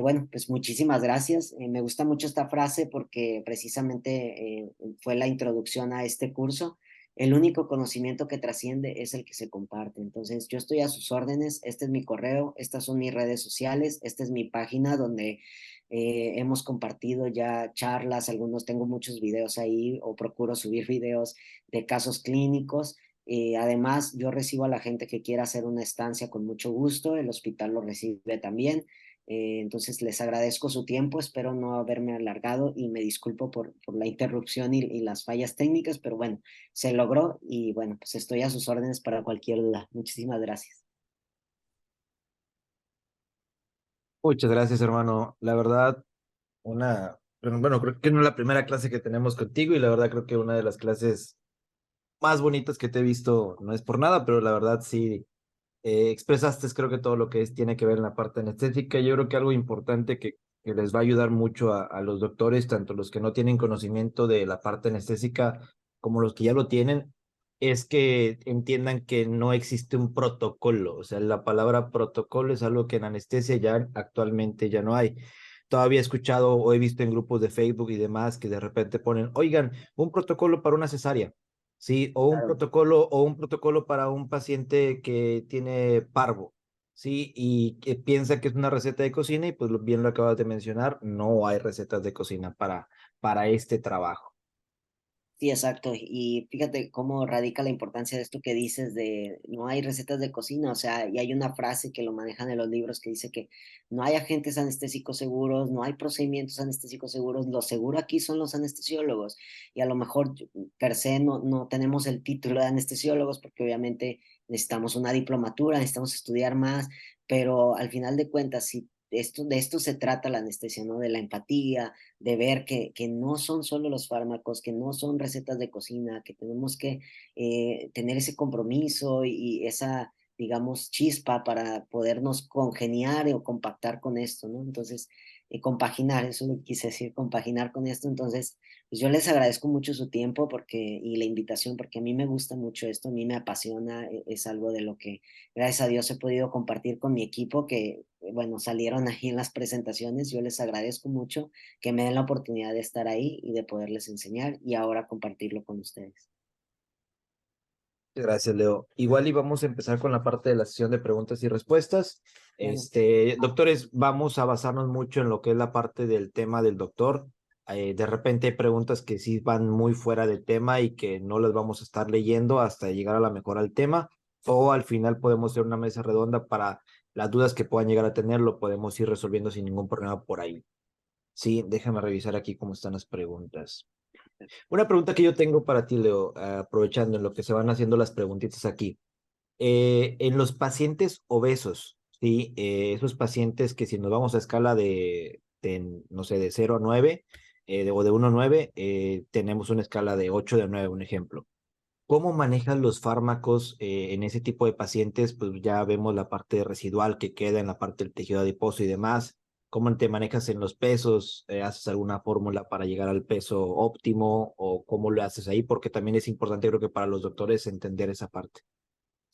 bueno, pues muchísimas gracias. Me gusta mucho esta frase porque precisamente fue la introducción a este curso. El único conocimiento que trasciende es el que se comparte. Entonces, yo estoy a sus órdenes. Este es mi correo, estas son mis redes sociales, esta es mi página donde hemos compartido ya charlas, algunos tengo muchos videos ahí o procuro subir videos de casos clínicos Además, yo recibo a la gente que quiera hacer una estancia con mucho gusto, el hospital lo recibe también. Entonces les agradezco su tiempo, espero no haberme alargado y me disculpo por la interrupción y las fallas técnicas, pero bueno, se logró y bueno, pues estoy a sus órdenes para cualquier duda. Muchísimas gracias. Muchas gracias, hermano. La verdad, bueno, creo que no es la primera clase que tenemos contigo y la verdad creo que una de las clases más bonitas que te he visto, no es por nada, pero la verdad sí, expresaste creo que todo lo que tiene que ver en la parte anestésica. Yo creo que algo importante que les va a ayudar mucho a los doctores, tanto los que no tienen conocimiento de la parte anestésica como los que ya lo tienen, es que entiendan que no existe un protocolo. O sea, la palabra protocolo es algo que en anestesia ya actualmente ya no hay. Todavía he escuchado o he visto en grupos de Facebook y demás que de repente ponen, oigan, un protocolo para una cesárea. Sí, Claro. o un protocolo para un paciente que tiene parvo, sí, y que piensa que es una receta de cocina y pues bien lo acabas de mencionar, no hay recetas de cocina para este trabajo. Sí, exacto. Y fíjate cómo radica la importancia de esto que dices de no hay recetas de cocina, o sea, y hay una frase que lo manejan en los libros que dice que no hay agentes anestésicos seguros, no hay procedimientos anestésicos seguros, lo seguro aquí son los anestesiólogos. Y a lo mejor per se no tenemos el título de anestesiólogos porque obviamente necesitamos una diplomatura, necesitamos estudiar más, pero al final de cuentas, si de esto se trata la anestesia, ¿no? De la empatía, de ver que no son solo los fármacos, que no son recetas de cocina, que tenemos que tener ese compromiso y esa, digamos, chispa para podernos congeniar o compactar con esto, ¿no? Entonces, compaginar, eso lo quise decir, compaginar con esto. Entonces, pues yo les agradezco mucho su tiempo y la invitación, porque a mí me gusta mucho esto, a mí me apasiona, es algo de lo que, gracias a Dios, he podido compartir con mi equipo, que, bueno, salieron ahí en las presentaciones. Yo les agradezco mucho que me den la oportunidad de estar ahí y de poderles enseñar y ahora compartirlo con ustedes. Gracias, Leo. Igual y vamos a empezar con la parte de la sesión de preguntas y respuestas. Bueno, Doctores, vamos a basarnos mucho en lo que es la parte del tema del doctor. De repente hay preguntas que sí van muy fuera del tema y que no las vamos a estar leyendo hasta llegar a la mejor al tema, o al final podemos hacer una mesa redonda para las dudas que puedan llegar a tener, lo podemos ir resolviendo sin ningún problema por ahí. Sí, déjame revisar aquí cómo están las preguntas. Una pregunta que yo tengo para ti, Leo, aprovechando en lo que se van haciendo las preguntitas aquí. En los pacientes obesos, ¿sí? Esos pacientes que si nos vamos a escala no sé, de 0 a 9, o de 1 a 9, tenemos una escala de 8 de 9, un ejemplo. ¿Cómo manejan los fármacos en ese tipo de pacientes? Pues ya vemos la parte residual que queda en la parte del tejido adiposo y demás. ¿Cómo te manejas en los pesos? ¿Haces alguna fórmula para llegar al peso óptimo o cómo lo haces ahí? Porque también es importante, creo que para los doctores, entender esa parte.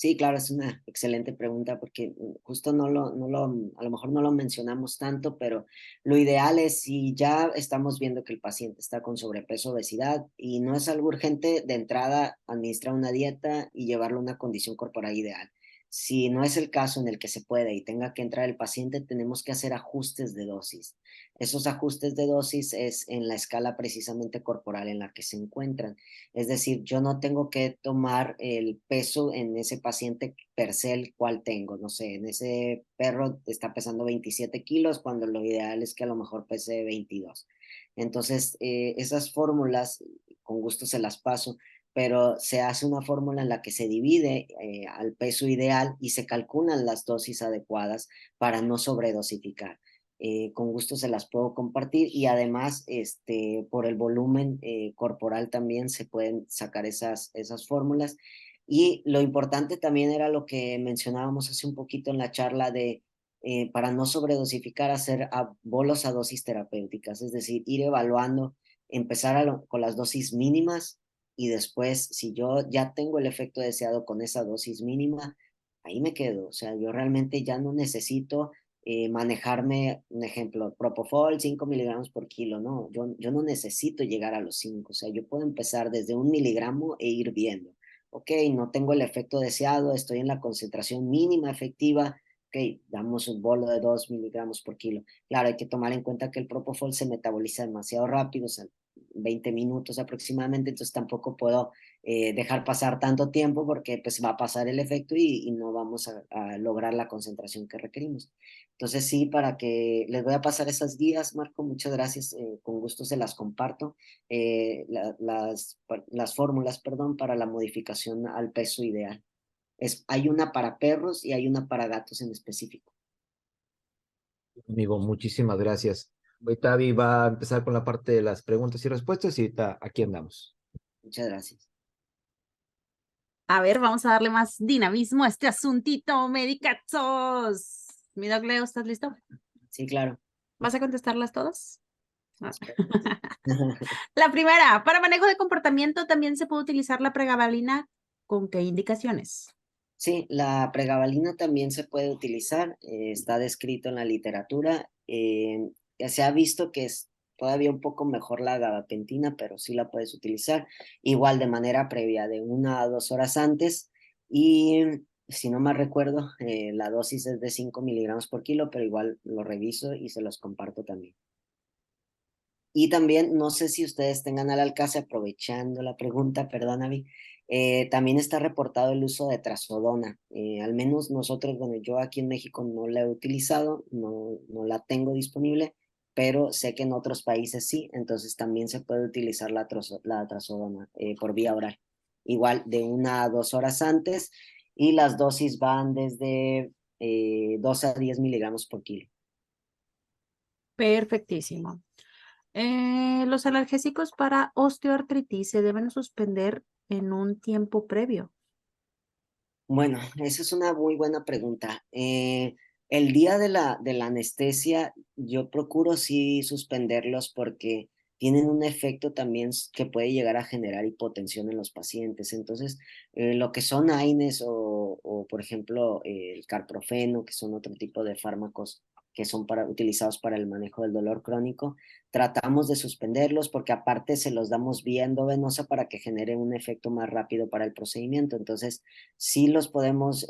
sí, claro, es una excelente pregunta porque justo a lo mejor no lo mencionamos tanto, pero lo ideal es si ya estamos viendo que el paciente está con sobrepeso, obesidad y no es algo urgente, de entrada administrar una dieta y llevarlo a una condición corporal ideal. Si no es el caso en el que se puede y tenga que entrar el paciente, tenemos que hacer ajustes de dosis. Esos ajustes de dosis es en la escala precisamente corporal en la que se encuentran. Es decir, yo no tengo que tomar el peso en ese paciente per se el cual tengo. No sé, en ese perro está pesando 27 kilos cuando lo ideal es que a lo mejor pese 22. Entonces, esas fórmulas, con gusto se las paso, pero se hace una fórmula en la que se divide al peso ideal y se calculan las dosis adecuadas para no sobredosificar. Con gusto se las puedo compartir y además por el volumen corporal también se pueden sacar esas fórmulas. Y lo importante también era lo que mencionábamos hace un poquito en la charla de para no sobredosificar, hacer bolos a dosis terapéuticas, es decir, ir evaluando, empezar con las dosis mínimas y después, si yo ya tengo el efecto deseado con esa dosis mínima, ahí me quedo. O sea, yo realmente ya no necesito manejarme, un ejemplo, Propofol 5 miligramos por kilo, no, yo no necesito llegar a los 5, o sea, yo puedo empezar desde 1 miligramo e ir viendo, ok, no tengo el efecto deseado, estoy en la concentración mínima efectiva, ok, damos un bolo de 2 miligramos por kilo. Claro, hay que tomar en cuenta que el Propofol se metaboliza demasiado rápido, o sea, 20 minutos aproximadamente, entonces tampoco puedo dejar pasar tanto tiempo porque pues va a pasar el efecto y no vamos a lograr la concentración que requerimos. Entonces sí, para que les voy a pasar esas guías, Marco, muchas gracias, con gusto se las comparto, las fórmulas, perdón, para la modificación al peso ideal. Hay una para perros y hay una para gatos en específico. Amigo, muchísimas gracias. Ahorita Avi va a empezar con la parte de las preguntas y respuestas y ahorita aquí andamos. Muchas gracias. A ver, vamos a darle más dinamismo a este asuntito, medicazos. Mi Doc Leo, ¿estás listo? Sí, claro. ¿Vas a contestarlas todas? Ah. La primera, para manejo de comportamiento también se puede utilizar la pregabalina. ¿Con qué indicaciones? Sí, la pregabalina también se puede utilizar, está descrito en la literatura. Ya se ha visto que es todavía un poco mejor la gabapentina, pero sí la puedes utilizar igual de manera previa, de 1 a 2 horas antes. Y si no mal recuerdo, la dosis es de 5 miligramos por kilo, pero igual lo reviso y se los comparto también. Y también, no sé si ustedes tengan al alcance, aprovechando la pregunta, perdóname, también está reportado el uso de trazodona. Al menos nosotros, bueno, yo aquí en México no la he utilizado, no la tengo disponible, pero sé que en otros países sí, entonces también se puede utilizar la trazodona por vía oral. Igual de 1 a 2 horas antes, y las dosis van desde 2 a 10 miligramos por kilo. Perfectísimo. Los analgésicos para osteoartritis se deben suspender en un tiempo previo. Bueno, esa es una muy buena pregunta. El día de la anestesia, yo procuro sí suspenderlos porque tienen un efecto también que puede llegar a generar hipotensión en los pacientes. Entonces, lo que son AINES o por ejemplo, el carprofeno, que son otro tipo de fármacos que son utilizados para el manejo del dolor crónico, tratamos de suspenderlos porque aparte se los damos vía endovenosa para que genere un efecto más rápido para el procedimiento. Entonces, sí los podemos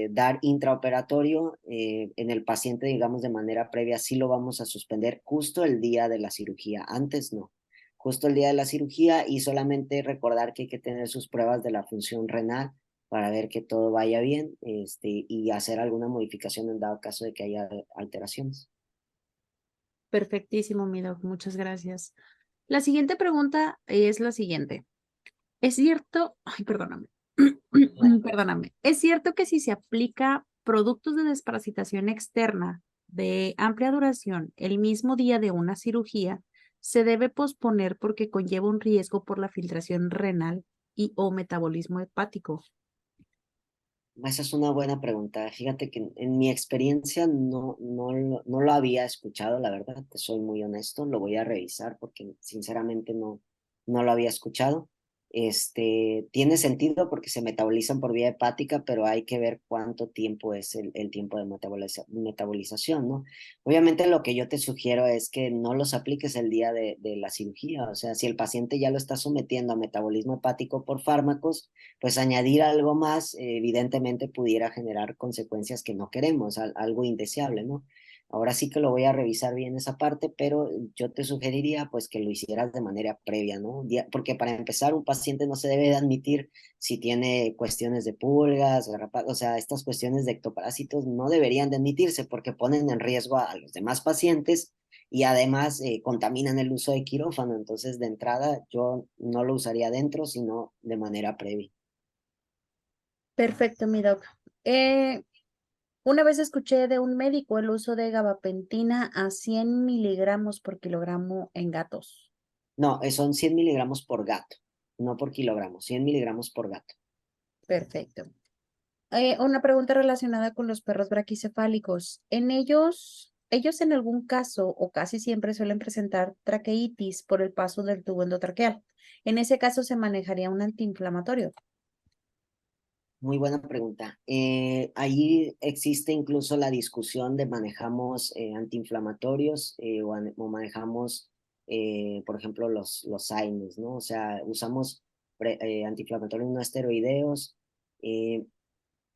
dar intraoperatorio en el paciente, digamos, de manera previa, sí lo vamos a suspender justo el día de la cirugía, antes no, justo el día de la cirugía, y solamente recordar que hay que tener sus pruebas de la función renal para ver que todo vaya bien, y hacer alguna modificación en dado caso de que haya alteraciones. Perfectísimo, mi doc. Muchas gracias. La siguiente pregunta es la siguiente. ¿Es cierto? Ay, perdóname. Perdóname. ¿Es cierto que si se aplica productos de desparasitación externa de amplia duración el mismo día de una cirugía, se debe posponer porque conlleva un riesgo por la filtración renal y o metabolismo hepático? Esa es una buena pregunta. Fíjate que en mi experiencia no lo había escuchado, la verdad, te soy muy honesto, lo voy a revisar porque sinceramente no lo había escuchado. Tiene sentido porque se metabolizan por vía hepática, pero hay que ver cuánto tiempo es el tiempo de metabolización, ¿no? Obviamente lo que yo te sugiero es que no los apliques el día de la cirugía, o sea, si el paciente ya lo está sometiendo a metabolismo hepático por fármacos, pues añadir algo más, evidentemente pudiera generar consecuencias que no queremos, algo indeseable, ¿no? Ahora sí que lo voy a revisar bien esa parte, pero yo te sugeriría pues que lo hicieras de manera previa, ¿no? Porque para empezar, un paciente no se debe de admitir si tiene cuestiones de pulgas, o sea, estas cuestiones de ectoparásitos no deberían de admitirse porque ponen en riesgo a los demás pacientes y además contaminan el uso de quirófano. Entonces, de entrada, yo no lo usaría dentro, sino de manera previa. Perfecto, mi doc. Eh, una vez escuché de un médico el uso de gabapentina a 100 miligramos por kilogramo en gatos. No, son 100 miligramos por gato, no por kilogramo, 100 miligramos por gato. Perfecto. Una pregunta relacionada con los perros braquicefálicos. En ellos en algún caso o casi siempre suelen presentar traqueitis por el paso del tubo endotraqueal. En ese caso se manejaría un antiinflamatorio. Muy buena pregunta. Ahí existe incluso la discusión de manejamos antiinflamatorios o manejamos, por ejemplo, los AINES, ¿no? O sea, usamos antiinflamatorios no esteroideos. eh,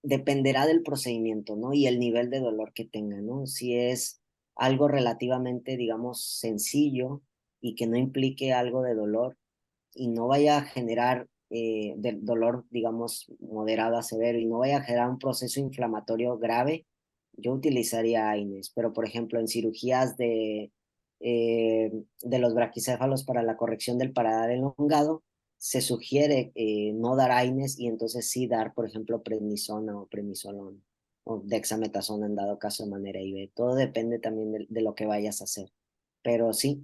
Dependerá del procedimiento, ¿no? Y el nivel de dolor que tenga, ¿no? Si es algo relativamente, digamos, sencillo, y que no implique algo de dolor y no vaya a generar dolor, digamos, moderado a severo y no vaya a generar un proceso inflamatorio grave, yo utilizaría AINES. Pero, por ejemplo, en cirugías de los braquicéfalos para la corrección del paladar elongado, se sugiere no dar AINES y entonces sí dar, por ejemplo, prednisona o prednisolona o dexametasona en dado caso de manera IV. Todo depende también de lo que vayas a hacer. Pero sí,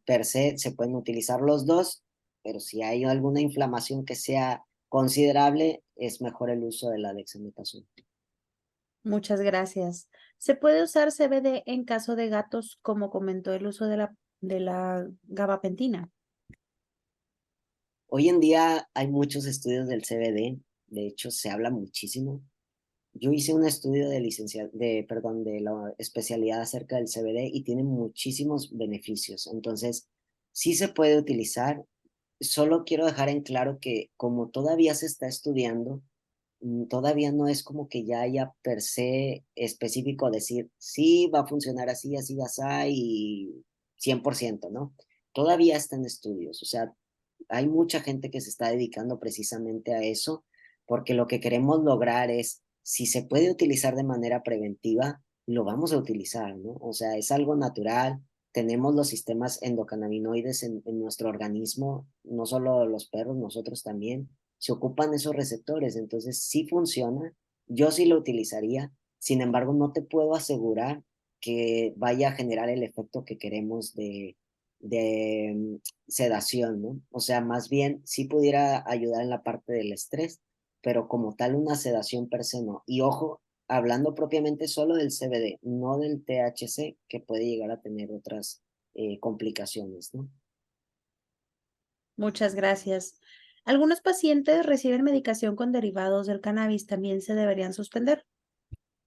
per se pueden utilizar los dos, pero si hay alguna inflamación que sea considerable, es mejor el uso de la dexametasona. Muchas gracias. ¿Se puede usar CBD en caso de gatos, como comentó el uso de la gabapentina? Hoy en día hay muchos estudios del CBD, de hecho se habla muchísimo. Yo hice un estudio de la especialidad acerca del CBD y tiene muchísimos beneficios. Entonces, sí se puede utilizar. Solo quiero dejar en claro que como todavía se está estudiando, todavía no es como que ya haya per se específico decir, sí, va a funcionar así, así, así, y 100%, ¿no? Todavía está en estudios, o sea, hay mucha gente que se está dedicando precisamente a eso, porque lo que queremos lograr es, si se puede utilizar de manera preventiva, lo vamos a utilizar, ¿no? O sea, es algo natural, tenemos los sistemas endocannabinoides en nuestro organismo, no solo los perros, nosotros también, se ocupan esos receptores, entonces sí funciona, yo sí lo utilizaría, sin embargo, no te puedo asegurar que vaya a generar el efecto que queremos de sedación, ¿no? O sea, más bien sí pudiera ayudar en la parte del estrés, pero como tal una sedación per se no. Y ojo, hablando propiamente solo del CBD, no del THC, que puede llegar a tener otras complicaciones, ¿no? Muchas gracias. Algunos pacientes reciben medicación con derivados del cannabis, ¿también se deberían suspender?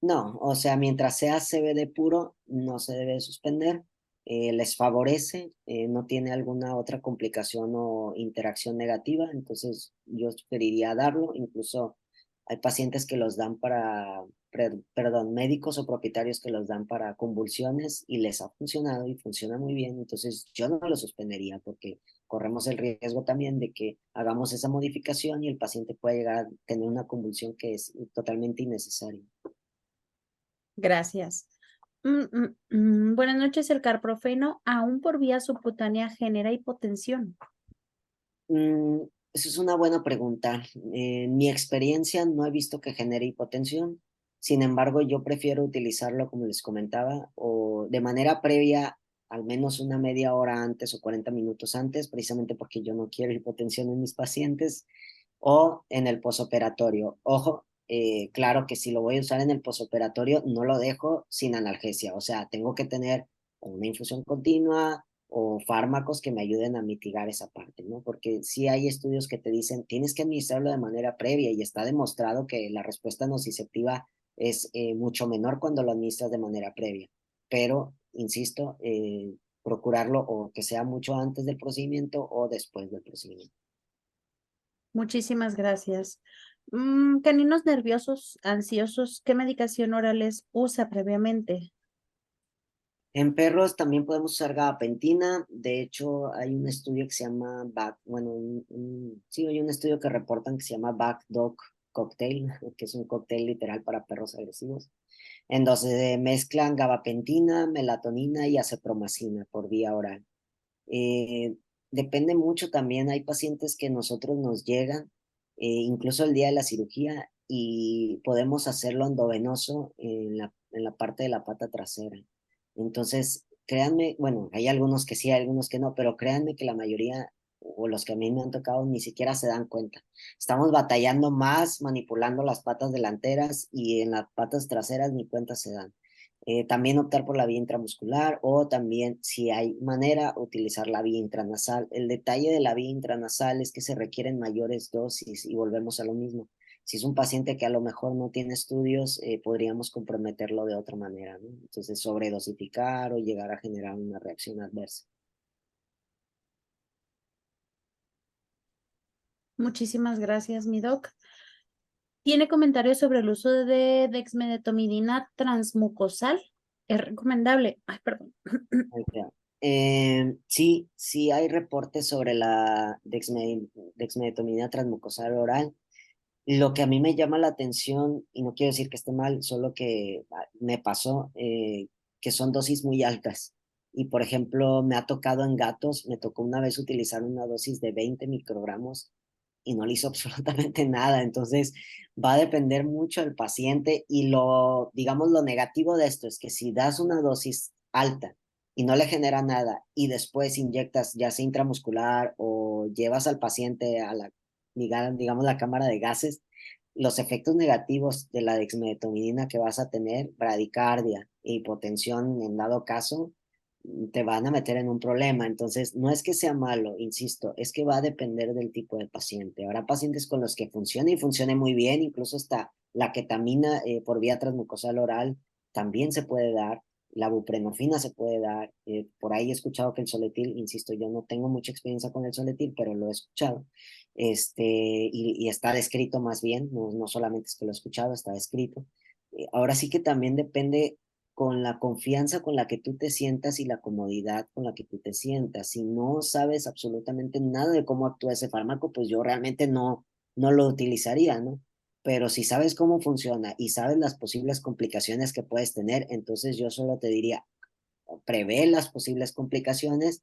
No, o sea, mientras sea CBD puro, no se debe suspender. Les favorece, no tiene alguna otra complicación o interacción negativa, entonces yo sugeriría darlo. Incluso hay pacientes que los dan perdón, médicos o propietarios que los dan para convulsiones y les ha funcionado y funciona muy bien. Entonces yo no lo suspendería porque corremos el riesgo también de que hagamos esa modificación y el paciente pueda llegar a tener una convulsión que es totalmente innecesaria. Gracias. Buenas noches. El carprofeno, aún por vía subcutánea, genera hipotensión. Mm, Eso es una buena pregunta. En mi experiencia no he visto que genere hipotensión. Sin embargo, yo prefiero utilizarlo, como les comentaba, o de manera previa, al menos una media hora antes o 40 minutos antes, precisamente porque yo no quiero hipotensión en mis pacientes, o en el posoperatorio. Ojo, claro que si lo voy a usar en el posoperatorio, no lo dejo sin analgesia. O sea, tengo que tener una infusión continua o fármacos que me ayuden a mitigar esa parte, ¿no? Porque sí hay estudios que te dicen, tienes que administrarlo de manera previa y está demostrado que la respuesta nociceptiva es mucho menor cuando lo administras de manera previa. Pero, insisto, procurarlo o que sea mucho antes del procedimiento o después del procedimiento. Muchísimas gracias. Caninos nerviosos, ansiosos, ¿qué medicación orales usa previamente? En perros también podemos usar gabapentina. De hecho, hay un estudio que se llama sí, hay un estudio que reportan que se llama Back Dog Cocktail, que es un cóctel literal para perros agresivos, en donde se mezclan gabapentina, melatonina y acepromacina por vía oral. Eh, Depende mucho también, hay pacientes que nosotros nos llegan, incluso el día de la cirugía, y podemos hacerlo endovenoso en la parte de la pata trasera. Entonces, créanme, bueno, hay algunos que sí, hay algunos que no, pero créanme que la mayoría, o los que a mí me han tocado, ni siquiera se dan cuenta. Estamos batallando más manipulando las patas delanteras y en las patas traseras ni cuenta se dan. También optar por la vía intramuscular o también, si hay manera, utilizar la vía intranasal. El detalle de la vía intranasal es que se requieren mayores dosis y volvemos a lo mismo. Si es un paciente que a lo mejor no tiene estudios, podríamos comprometerlo de otra manera, ¿no? Entonces, sobredosificar o llegar a generar una reacción adversa. Muchísimas gracias, mi doc. ¿Tiene comentarios sobre el uso de dexmedetomidina transmucosal? ¿Es recomendable? Ay, perdón. Ahí queda. Sí, sí hay reportes sobre la dexmedetomidina transmucosal oral. Lo que a mí me llama la atención, y no quiero decir que esté mal, solo que me pasó, que son dosis muy altas. Y por ejemplo, me ha tocado en gatos, me tocó una vez utilizar una dosis de 20 microgramos y no le hizo absolutamente nada. Entonces, va a depender mucho del paciente y digamos, lo negativo de esto es que si das una dosis alta y no le genera nada y después inyectas ya sea intramuscular o llevas al paciente a digamos, la cámara de gases, los efectos negativos de la dexmedetomidina que vas a tener, bradicardia e hipotensión en dado caso, te van a meter en un problema. Entonces, no es que sea malo, insisto, es que va a depender del tipo de paciente. Habrá pacientes con los que funcione y funcione muy bien, incluso hasta la ketamina por vía transmucosal oral también se puede dar, la buprenorfina se puede dar. Por ahí he escuchado que el Soletil, insisto, yo no tengo mucha experiencia con el Soletil, pero lo he escuchado. Y está descrito más bien, no solamente es que lo he escuchado, está descrito. Ahora sí que también depende con la confianza con la que tú te sientas y la comodidad con la que tú te sientas. Si no sabes absolutamente nada de cómo actúa ese fármaco, pues yo realmente no lo utilizaría, ¿no? Pero si sabes cómo funciona y sabes las posibles complicaciones que puedes tener, entonces yo solo te diría, prevé las posibles complicaciones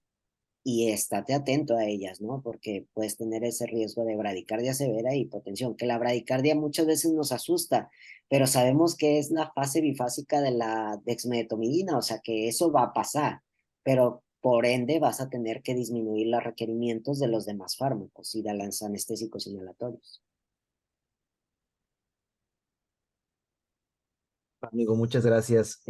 y estate atento a ellas, ¿no? Porque puedes tener ese riesgo de bradicardia severa y hipotensión, que la bradicardia muchas veces nos asusta, pero sabemos que es la fase bifásica de la dexmedetomidina, o sea que eso va a pasar, pero por ende vas a tener que disminuir los requerimientos de los demás fármacos y de los anestésicos inhalatorios. Amigo, muchas gracias.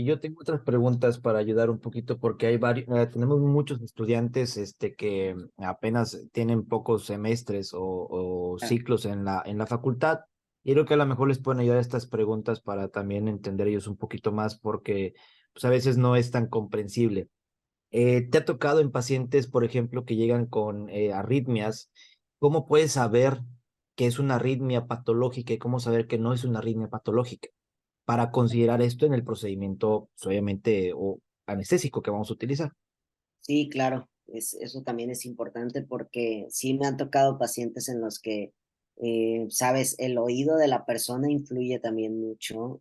Yo tengo otras preguntas para ayudar un poquito porque hay varios, tenemos muchos estudiantes, que apenas tienen pocos semestres o Ah, ciclos en la facultad. Y creo que a lo mejor les pueden ayudar estas preguntas para también entender ellos un poquito más porque pues a veces no es tan comprensible. ¿Te ha tocado en pacientes, por ejemplo, que llegan con arritmias? ¿Cómo puedes saber que es una arritmia patológica y cómo saber que no es una arritmia patológica? Para considerar esto en el procedimiento, pues, obviamente, o anestésico que vamos a utilizar. sí, claro, eso también es importante porque sí me han tocado pacientes en los que, sabes, el oído de la persona influye también mucho.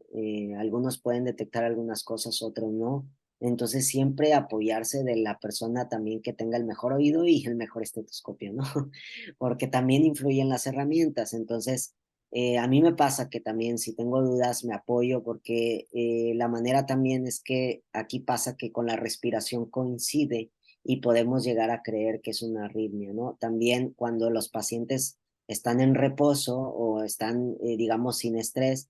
Algunos pueden detectar algunas cosas, otros no. Entonces siempre apoyarse de la persona también que tenga el mejor oído y el mejor estetoscopio, ¿no? Porque también influyen las herramientas. Entonces, a mí me pasa que también si tengo dudas me apoyo porque la manera también es que aquí pasa que con la respiración coincide y podemos llegar a creer que es una arritmia, ¿no? También cuando los pacientes están en reposo o están, digamos, sin estrés,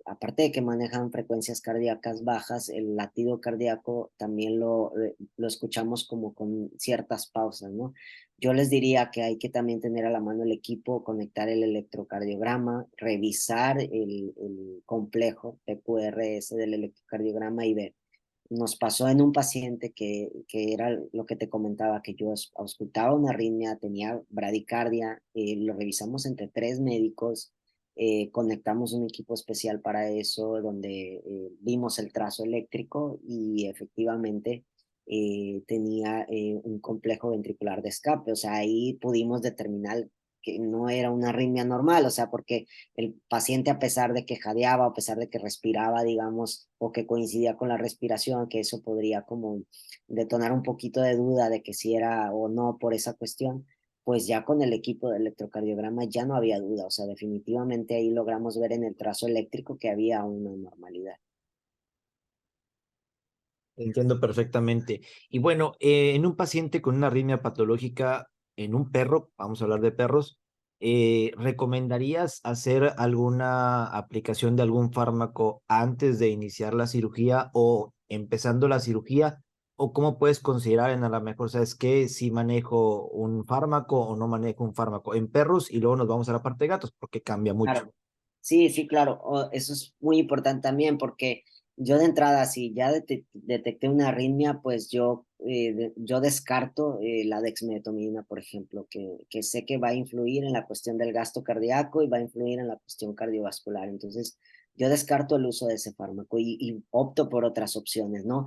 aparte de que manejan frecuencias cardíacas bajas, el latido cardíaco también lo escuchamos como con ciertas pausas, ¿no? Yo les diría que hay que también tener a la mano el equipo, conectar el electrocardiograma, revisar el complejo PQRS del electrocardiograma y ver. Nos pasó en un paciente que era lo que te comentaba, que yo auscultaba una arritmia, tenía bradicardia, lo revisamos entre tres médicos, conectamos un equipo especial para eso, donde vimos el trazo eléctrico y efectivamente tenía un complejo ventricular de escape. O sea, ahí pudimos determinar que no era una arritmia normal, o sea, porque el paciente a pesar de que jadeaba, a pesar de que respiraba, digamos, o que coincidía con la respiración, que eso podría como detonar un poquito de duda de que si era o no por esa cuestión, pues ya con el equipo de electrocardiograma ya no había duda, o sea, definitivamente ahí logramos ver en el trazo eléctrico que había una normalidad. Entiendo perfectamente. Y bueno, en un paciente con una arritmia patológica, en un perro, vamos a hablar de perros, ¿recomendarías hacer alguna aplicación de algún fármaco antes de iniciar la cirugía o empezando la cirugía? ¿O cómo puedes considerar en a lo mejor, sabes qué, si manejo un fármaco o no manejo un fármaco en perros y luego nos vamos a la parte de gatos porque cambia mucho? Claro. Sí, sí, claro. Eso es muy importante también porque yo de entrada, si ya detecté una arritmia, pues yo descarto la dexmedetomidina, por ejemplo, que sé que va a influir en la cuestión del gasto cardíaco y va a influir en la cuestión cardiovascular. Entonces, yo descarto el uso de ese fármaco y opto por otras opciones, ¿no?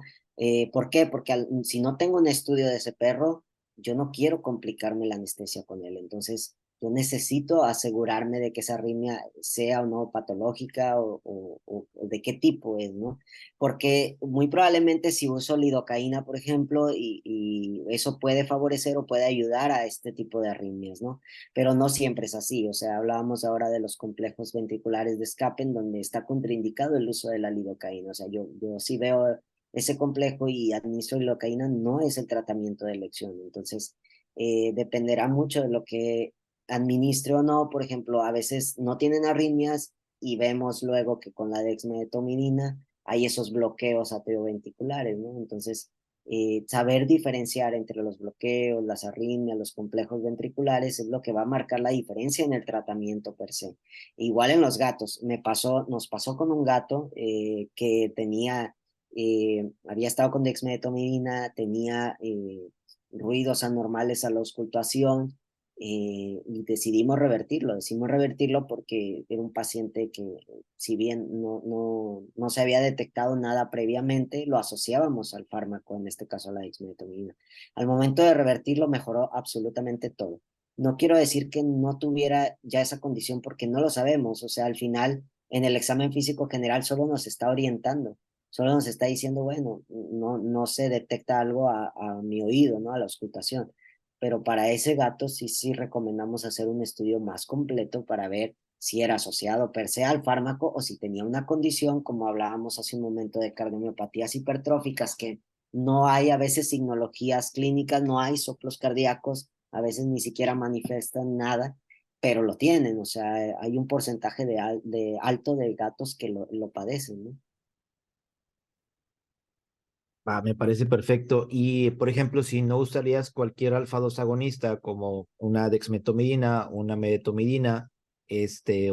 ¿Por qué? Porque si no tengo un estudio de ese perro, yo no quiero complicarme la anestesia con él. Entonces, yo necesito asegurarme de que esa arritmia sea o no patológica o de qué tipo es, ¿no? Porque muy probablemente si uso lidocaína, por ejemplo, y eso puede favorecer o puede ayudar a este tipo de arritmias, ¿no? Pero no siempre es así. O sea, hablábamos ahora de los complejos ventriculares de escape, en donde está contraindicado el uso de la lidocaína. O sea, yo sí veo ese complejo y administro lidocaína, no es el tratamiento de elección. Entonces, dependerá mucho de lo que administre o no. Por ejemplo, a veces no tienen arritmias y vemos luego que con la dexmedetomidina hay esos bloqueos atrioventriculares, ¿no? Entonces, saber diferenciar entre los bloqueos, las arritmias, los complejos ventriculares es lo que va a marcar la diferencia en el tratamiento per se. Igual en los gatos, nos pasó con un gato que había estado con dexmedetomidina, tenía ruidos anormales a la auscultación, y decidimos revertirlo porque era un paciente que, si bien no se había detectado nada previamente, lo asociábamos al fármaco, en este caso a la dexmedetomidina. Al momento de revertirlo mejoró absolutamente todo. No quiero decir que no tuviera ya esa condición porque no lo sabemos, o sea, al final en el examen físico general solo nos está orientando, solo nos está diciendo, bueno, no se detecta algo a mi oído, ¿no? A la auscultación, pero para ese gato sí recomendamos hacer un estudio más completo para ver si era asociado per se al fármaco o si tenía una condición, como hablábamos hace un momento de cardiomiopatías hipertróficas, que no hay a veces signologías clínicas, no hay soplos cardíacos, a veces ni siquiera manifiestan nada, pero lo tienen. O sea, hay un porcentaje de alto de gatos que lo padecen, ¿no? Me parece perfecto. Y, por ejemplo, si no usarías cualquier alfa-2 agonista como una dexmetomidina, una medetomidina,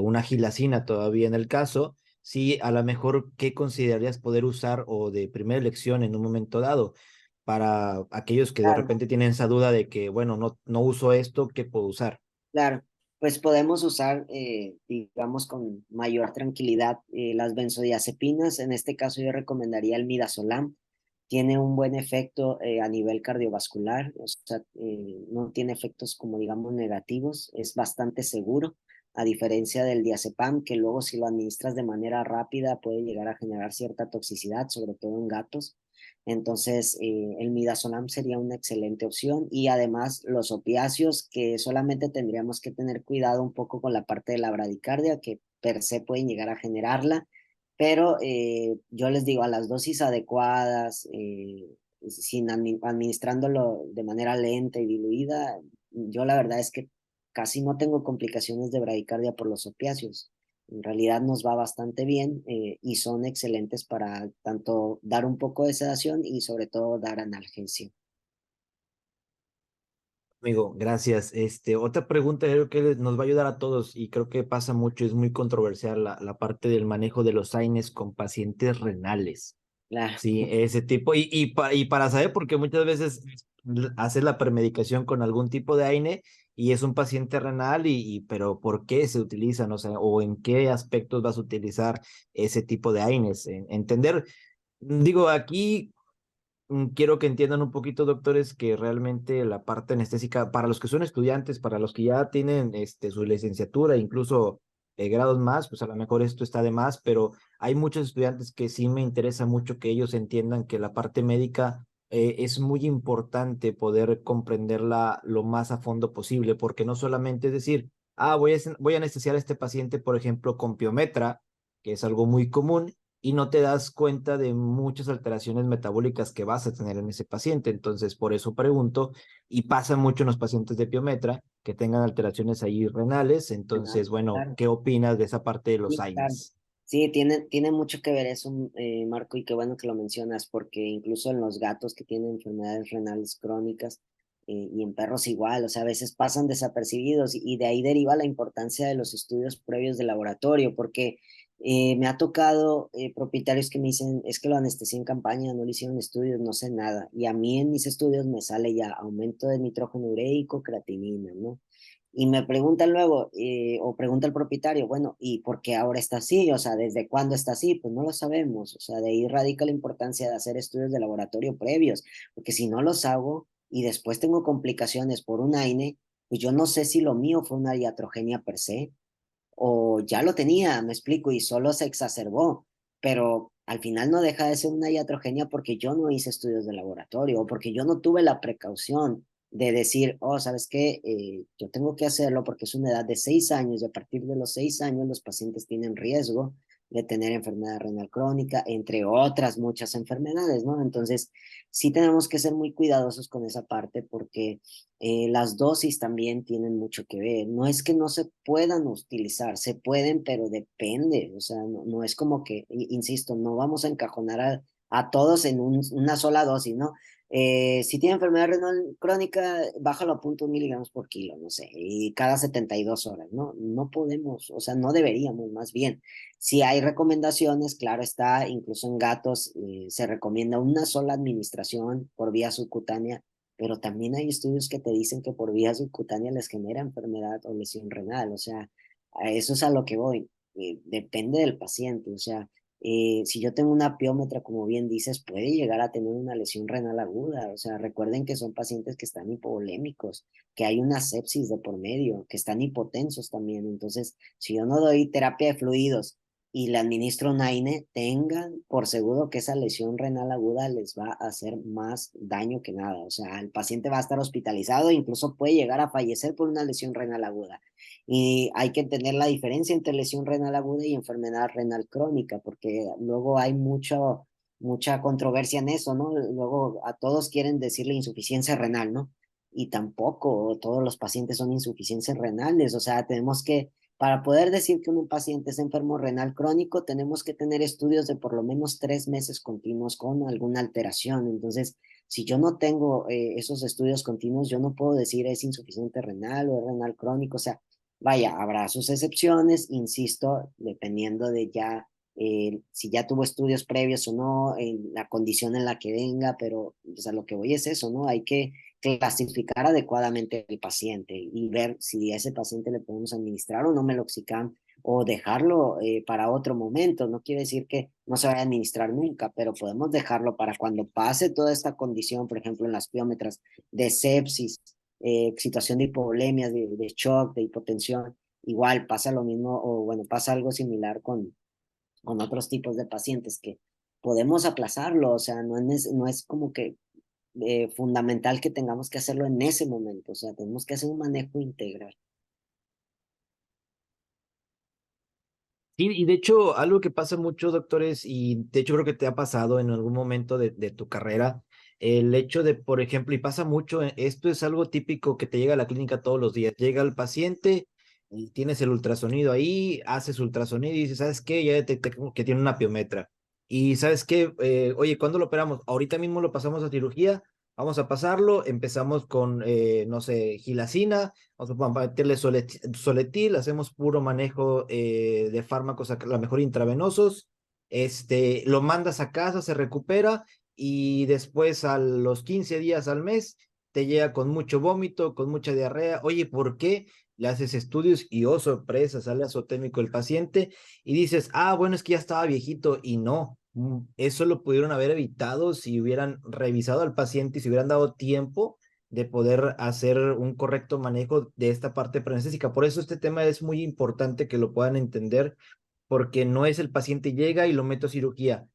una gilacina todavía en el caso, sí, a lo mejor, ¿qué considerarías poder usar o de primera elección en un momento dado? Para aquellos que de Claro. repente tienen esa duda de que, bueno, no uso esto, ¿qué puedo usar? Claro, pues podemos usar, digamos, con mayor tranquilidad las benzodiazepinas. En este caso yo recomendaría el midazolam. Tiene un buen efecto a nivel cardiovascular, o sea, no tiene efectos como digamos negativos, es bastante seguro, a diferencia del diazepam, que luego si lo administras de manera rápida puede llegar a generar cierta toxicidad, sobre todo en gatos. Entonces, el midazolam sería una excelente opción, y además los opiáceos, que solamente tendríamos que tener cuidado un poco con la parte de la bradicardia, que per se pueden llegar a generarla, pero yo les digo, a las dosis adecuadas, administrándolo de manera lenta y diluida, yo la verdad es que casi no tengo complicaciones de bradicardia por los opiáceos. En realidad nos va bastante bien, y son excelentes para tanto dar un poco de sedación y sobre todo dar analgesia. Amigo, gracias. Otra pregunta creo que nos va a ayudar a todos y creo que pasa mucho, es muy controversial la parte del manejo de los AINES con pacientes renales. Claro, Sí, ese tipo. Y para saber, porque muchas veces haces la premedicación con algún tipo de AINE y es un paciente renal, pero ¿por qué se utilizan? O sea, o en qué aspectos vas a utilizar ese tipo de AINES. Entender, digo, aquí quiero que entiendan un poquito, doctores, que realmente la parte anestésica, para los que son estudiantes, para los que ya tienen su licenciatura, incluso grados más, pues a lo mejor esto está de más, pero hay muchos estudiantes que sí me interesa mucho que ellos entiendan que la parte médica es muy importante poder comprenderla lo más a fondo posible, porque no solamente es decir, voy a anestesiar a este paciente, por ejemplo, con piometra, que es algo muy común y no te das cuenta de muchas alteraciones metabólicas que vas a tener en ese paciente. Entonces, por eso pregunto, y pasa mucho en los pacientes de piometra que tengan alteraciones ahí renales. Entonces, bueno, claro. ¿qué opinas de esa parte de los Sí, claro. AINES? Sí, tiene mucho que ver eso, Marco, y qué bueno que lo mencionas, porque incluso en los gatos que tienen enfermedades renales crónicas, y en perros igual, o sea, a veces pasan desapercibidos, y de ahí deriva la importancia de los estudios previos de laboratorio, porque me ha tocado propietarios que me dicen, es que lo anestesié en campaña, no le hicieron estudios, no sé nada, y a mí en mis estudios me sale ya aumento de nitrógeno ureico, creatinina, ¿no? Y me preguntan luego, o pregunta el propietario, bueno, ¿y por qué ahora está así? O sea, ¿desde cuándo está así? Pues no lo sabemos. O sea, de ahí radica la importancia de hacer estudios de laboratorio previos, porque si no los hago y después tengo complicaciones por un AINE, pues yo no sé si lo mío fue una iatrogenia per se o ya lo tenía, me explico, y solo se exacerbó, pero al final no deja de ser una iatrogenia porque yo no hice estudios de laboratorio o porque yo no tuve la precaución de decir, oh, ¿sabes qué? Yo tengo que hacerlo porque es una edad de 6 años y a partir de los 6 años los pacientes tienen riesgo de tener enfermedad renal crónica, entre otras muchas enfermedades, ¿no? Entonces, sí tenemos que ser muy cuidadosos con esa parte porque las dosis también tienen mucho que ver. No es que no se puedan utilizar, se pueden, pero depende. O sea, no es como que, insisto, no vamos a encajonar a todos en una sola dosis, ¿no? Si tiene enfermedad renal crónica, bájalo a 0.1 miligramos por kilo, no sé, y cada 72 horas, ¿no? No podemos, o sea, no deberíamos, más bien. Si hay recomendaciones, claro está, incluso en gatos se recomienda una sola administración por vía subcutánea, pero también hay estudios que te dicen que por vía subcutánea les genera enfermedad o lesión renal, o sea, a eso es a lo que voy, depende del paciente, o sea, si yo tengo una piómetra, como bien dices, puede llegar a tener una lesión renal aguda, o sea, recuerden que son pacientes que están hipovolémicos, que hay una sepsis de por medio, que están hipotensos también, entonces, si yo no doy terapia de fluidos, y le administro un AINE, tengan por seguro que esa lesión renal aguda les va a hacer más daño que nada. O sea, el paciente va a estar hospitalizado e incluso puede llegar a fallecer por una lesión renal aguda. Y hay que entender la diferencia entre lesión renal aguda y enfermedad renal crónica, porque luego hay mucha controversia en eso, ¿no? Luego a todos quieren decirle insuficiencia renal, ¿no? Y tampoco todos los pacientes son insuficiencias renales, o sea, tenemos que para poder decir que un paciente es enfermo renal crónico, tenemos que tener estudios de por lo menos 3 meses continuos con alguna alteración. Entonces, si yo no tengo esos estudios continuos, yo no puedo decir es insuficiente renal o es renal crónico. O sea, vaya, habrá sus excepciones, insisto, dependiendo de ya si ya tuvo estudios previos o no, en la condición en la que venga, pero pues, a lo que voy es eso, ¿no? Hay que clasificar adecuadamente el paciente y ver si a ese paciente le podemos administrar o no meloxicam o dejarlo para otro momento. No quiere decir que no se vaya a administrar nunca, pero podemos dejarlo para cuando pase toda esta condición, por ejemplo, en las piómetras de sepsis, situación de hipovolemias, de shock, de hipotensión. Igual pasa lo mismo o bueno, pasa algo similar con otros tipos de pacientes que podemos aplazarlo, o sea, no es como que fundamental que tengamos que hacerlo en ese momento, o sea, tenemos que hacer un manejo integral. Sí, y de hecho, algo que pasa mucho, doctores, y de hecho creo que te ha pasado en algún momento de tu carrera, el hecho de, por ejemplo, y pasa mucho, esto es algo típico que te llega a la clínica todos los días. Llega el paciente y tienes el ultrasonido ahí, haces ultrasonido y dices, ¿sabes qué? Ya detecté que tiene una piometra. Y ¿sabes qué? Oye, ¿cuándo lo operamos? Ahorita mismo lo pasamos a cirugía, vamos a pasarlo, empezamos con, no sé, gilacina. Vamos a meterle soletil, hacemos puro manejo de fármacos, a lo mejor intravenosos. Lo mandas a casa, se recupera y después a los 15 días al mes te llega con mucho vómito, con mucha diarrea. Oye, ¿por qué? Le haces estudios y oh, sorpresa, sale azotémico el paciente y dices, ah, bueno, es que ya estaba viejito y no. Eso lo pudieron haber evitado si hubieran revisado al paciente y si hubieran dado tiempo de poder hacer un correcto manejo de esta parte preanestésica. Por eso este tema es muy importante que lo puedan entender, porque no es el paciente llega y lo meto a cirugía.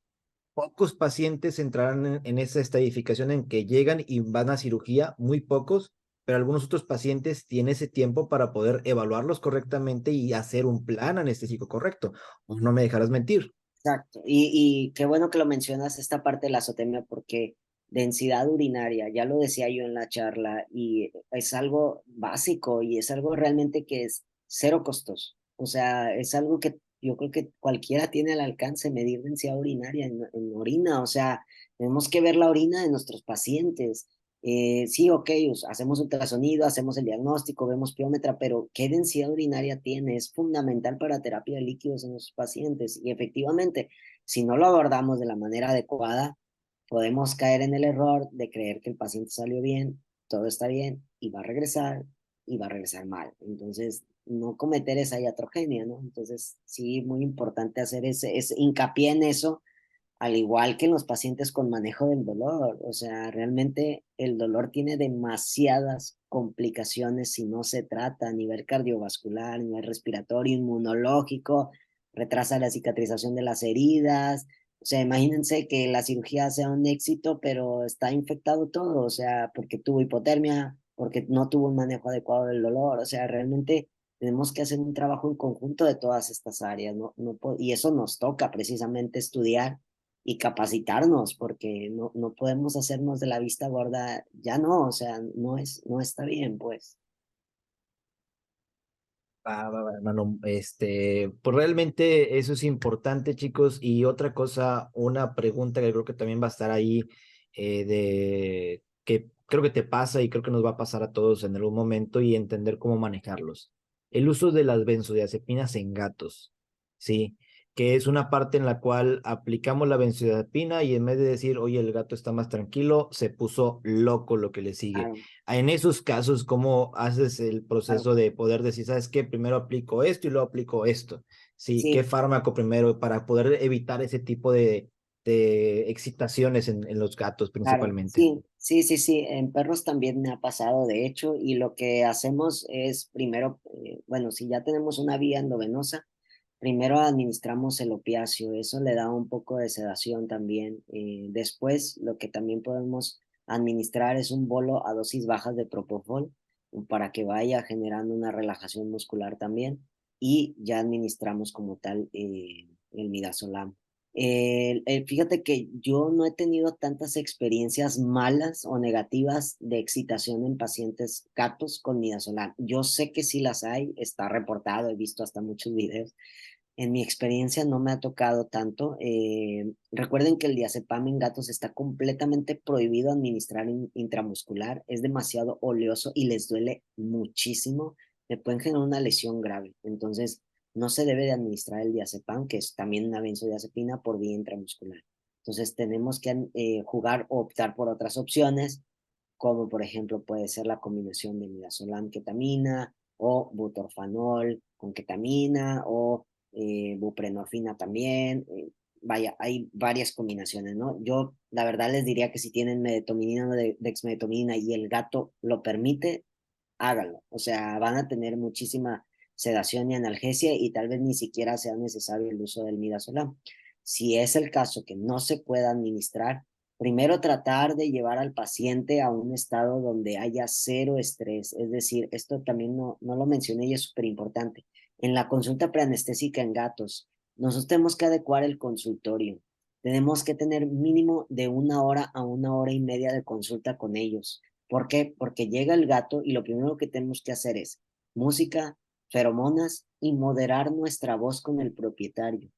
Pocos pacientes entrarán en esa estadificación en que llegan y van a cirugía, muy pocos, pero algunos otros pacientes tienen ese tiempo para poder evaluarlos correctamente y hacer un plan anestésico correcto. No me dejarás mentir. Exacto. Y qué bueno que lo mencionas esta parte de la azotemia porque densidad urinaria, ya lo decía yo en la charla, y es algo básico y es algo realmente que es cero costoso. O sea, es algo que yo creo que cualquiera tiene al alcance, medir densidad urinaria en orina. O sea, tenemos que ver la orina de nuestros pacientes. Sí, ok, hacemos ultrasonido, hacemos el diagnóstico, vemos piómetra, pero ¿qué densidad urinaria tiene? Es fundamental para terapia de líquidos en los pacientes. Y efectivamente, si no lo abordamos de la manera adecuada, podemos caer en el error de creer que el paciente salió bien, todo está bien y va a regresar y va a regresar mal. Entonces, no cometer esa iatrogenia, ¿no? Entonces, sí, muy importante hacer ese hincapié en eso, al igual que en los pacientes con manejo del dolor. O sea, realmente el dolor tiene demasiadas complicaciones si no se trata a nivel cardiovascular, a nivel respiratorio, inmunológico, retrasa la cicatrización de las heridas. O sea, imagínense que la cirugía sea un éxito, pero está infectado todo, o sea, porque tuvo hipotermia, porque no tuvo un manejo adecuado del dolor. O sea, realmente tenemos que hacer un trabajo en conjunto de todas estas áreas, ¿no? Y eso nos toca precisamente estudiar y capacitarnos, porque no podemos hacernos de la vista gorda, ya no, o sea, no está bien, pues. Hermano, pues realmente eso es importante, chicos. Y otra cosa, una pregunta que creo que también va a estar ahí, de que creo que te pasa y creo que nos va a pasar a todos en algún momento y entender cómo manejarlos. El uso de las benzodiazepinas en gatos, ¿sí? Que es una parte en la cual aplicamos la benzodiazepina y en vez de decir, oye, el gato está más tranquilo, se puso loco lo que le sigue. Claro, En esos casos, ¿cómo haces el claro. proceso de poder decir, sabes qué, primero aplico esto y luego aplico esto? Sí, ¿qué Sí, fármaco primero para poder evitar ese tipo de excitaciones en los gatos claro, principalmente? sí, en perros también me ha pasado, de hecho, y lo que hacemos es primero, bueno, si ya tenemos una vía endovenosa, primero administramos el opiáceo, eso le da un poco de sedación también. Después, lo que también podemos administrar es un bolo a dosis bajas de propofol para que vaya generando una relajación muscular también. Y ya administramos como tal el midazolam. Fíjate que yo no he tenido tantas experiencias malas o negativas de excitación en pacientes gatos con midazolam. Yo sé que sí las hay, está reportado, he visto hasta muchos videos. En mi experiencia no me ha tocado tanto. Recuerden que el diazepam en gatos está completamente prohibido administrar intramuscular, es demasiado oleoso y les duele muchísimo, le pueden generar una lesión grave. Entonces, no se debe de administrar el diazepam, que es también una benzodiazepina, por vía intramuscular. Entonces, tenemos que jugar o optar por otras opciones, como por ejemplo puede ser la combinación de midazolam ketamina o butorfanol con ketamina o buprenorfina también. Vaya, hay varias combinaciones, ¿no? Yo la verdad les diría que si tienen medetomidina o dexmedetomidina y el gato lo permite, háganlo. O sea, van a tener muchísima sedación y analgesia y tal vez ni siquiera sea necesario el uso del midazolam. Si es el caso que no se pueda administrar, primero tratar de llevar al paciente a un estado donde haya cero estrés. Es decir, esto también no lo mencioné y es súper importante. En la consulta preanestésica en gatos, nosotros tenemos que adecuar el consultorio. Tenemos que tener mínimo de 1 hora a 1 hora y media de consulta con ellos. ¿Por qué? Porque llega el gato y lo primero que tenemos que hacer es música, feromonas y moderar nuestra voz con el propietario.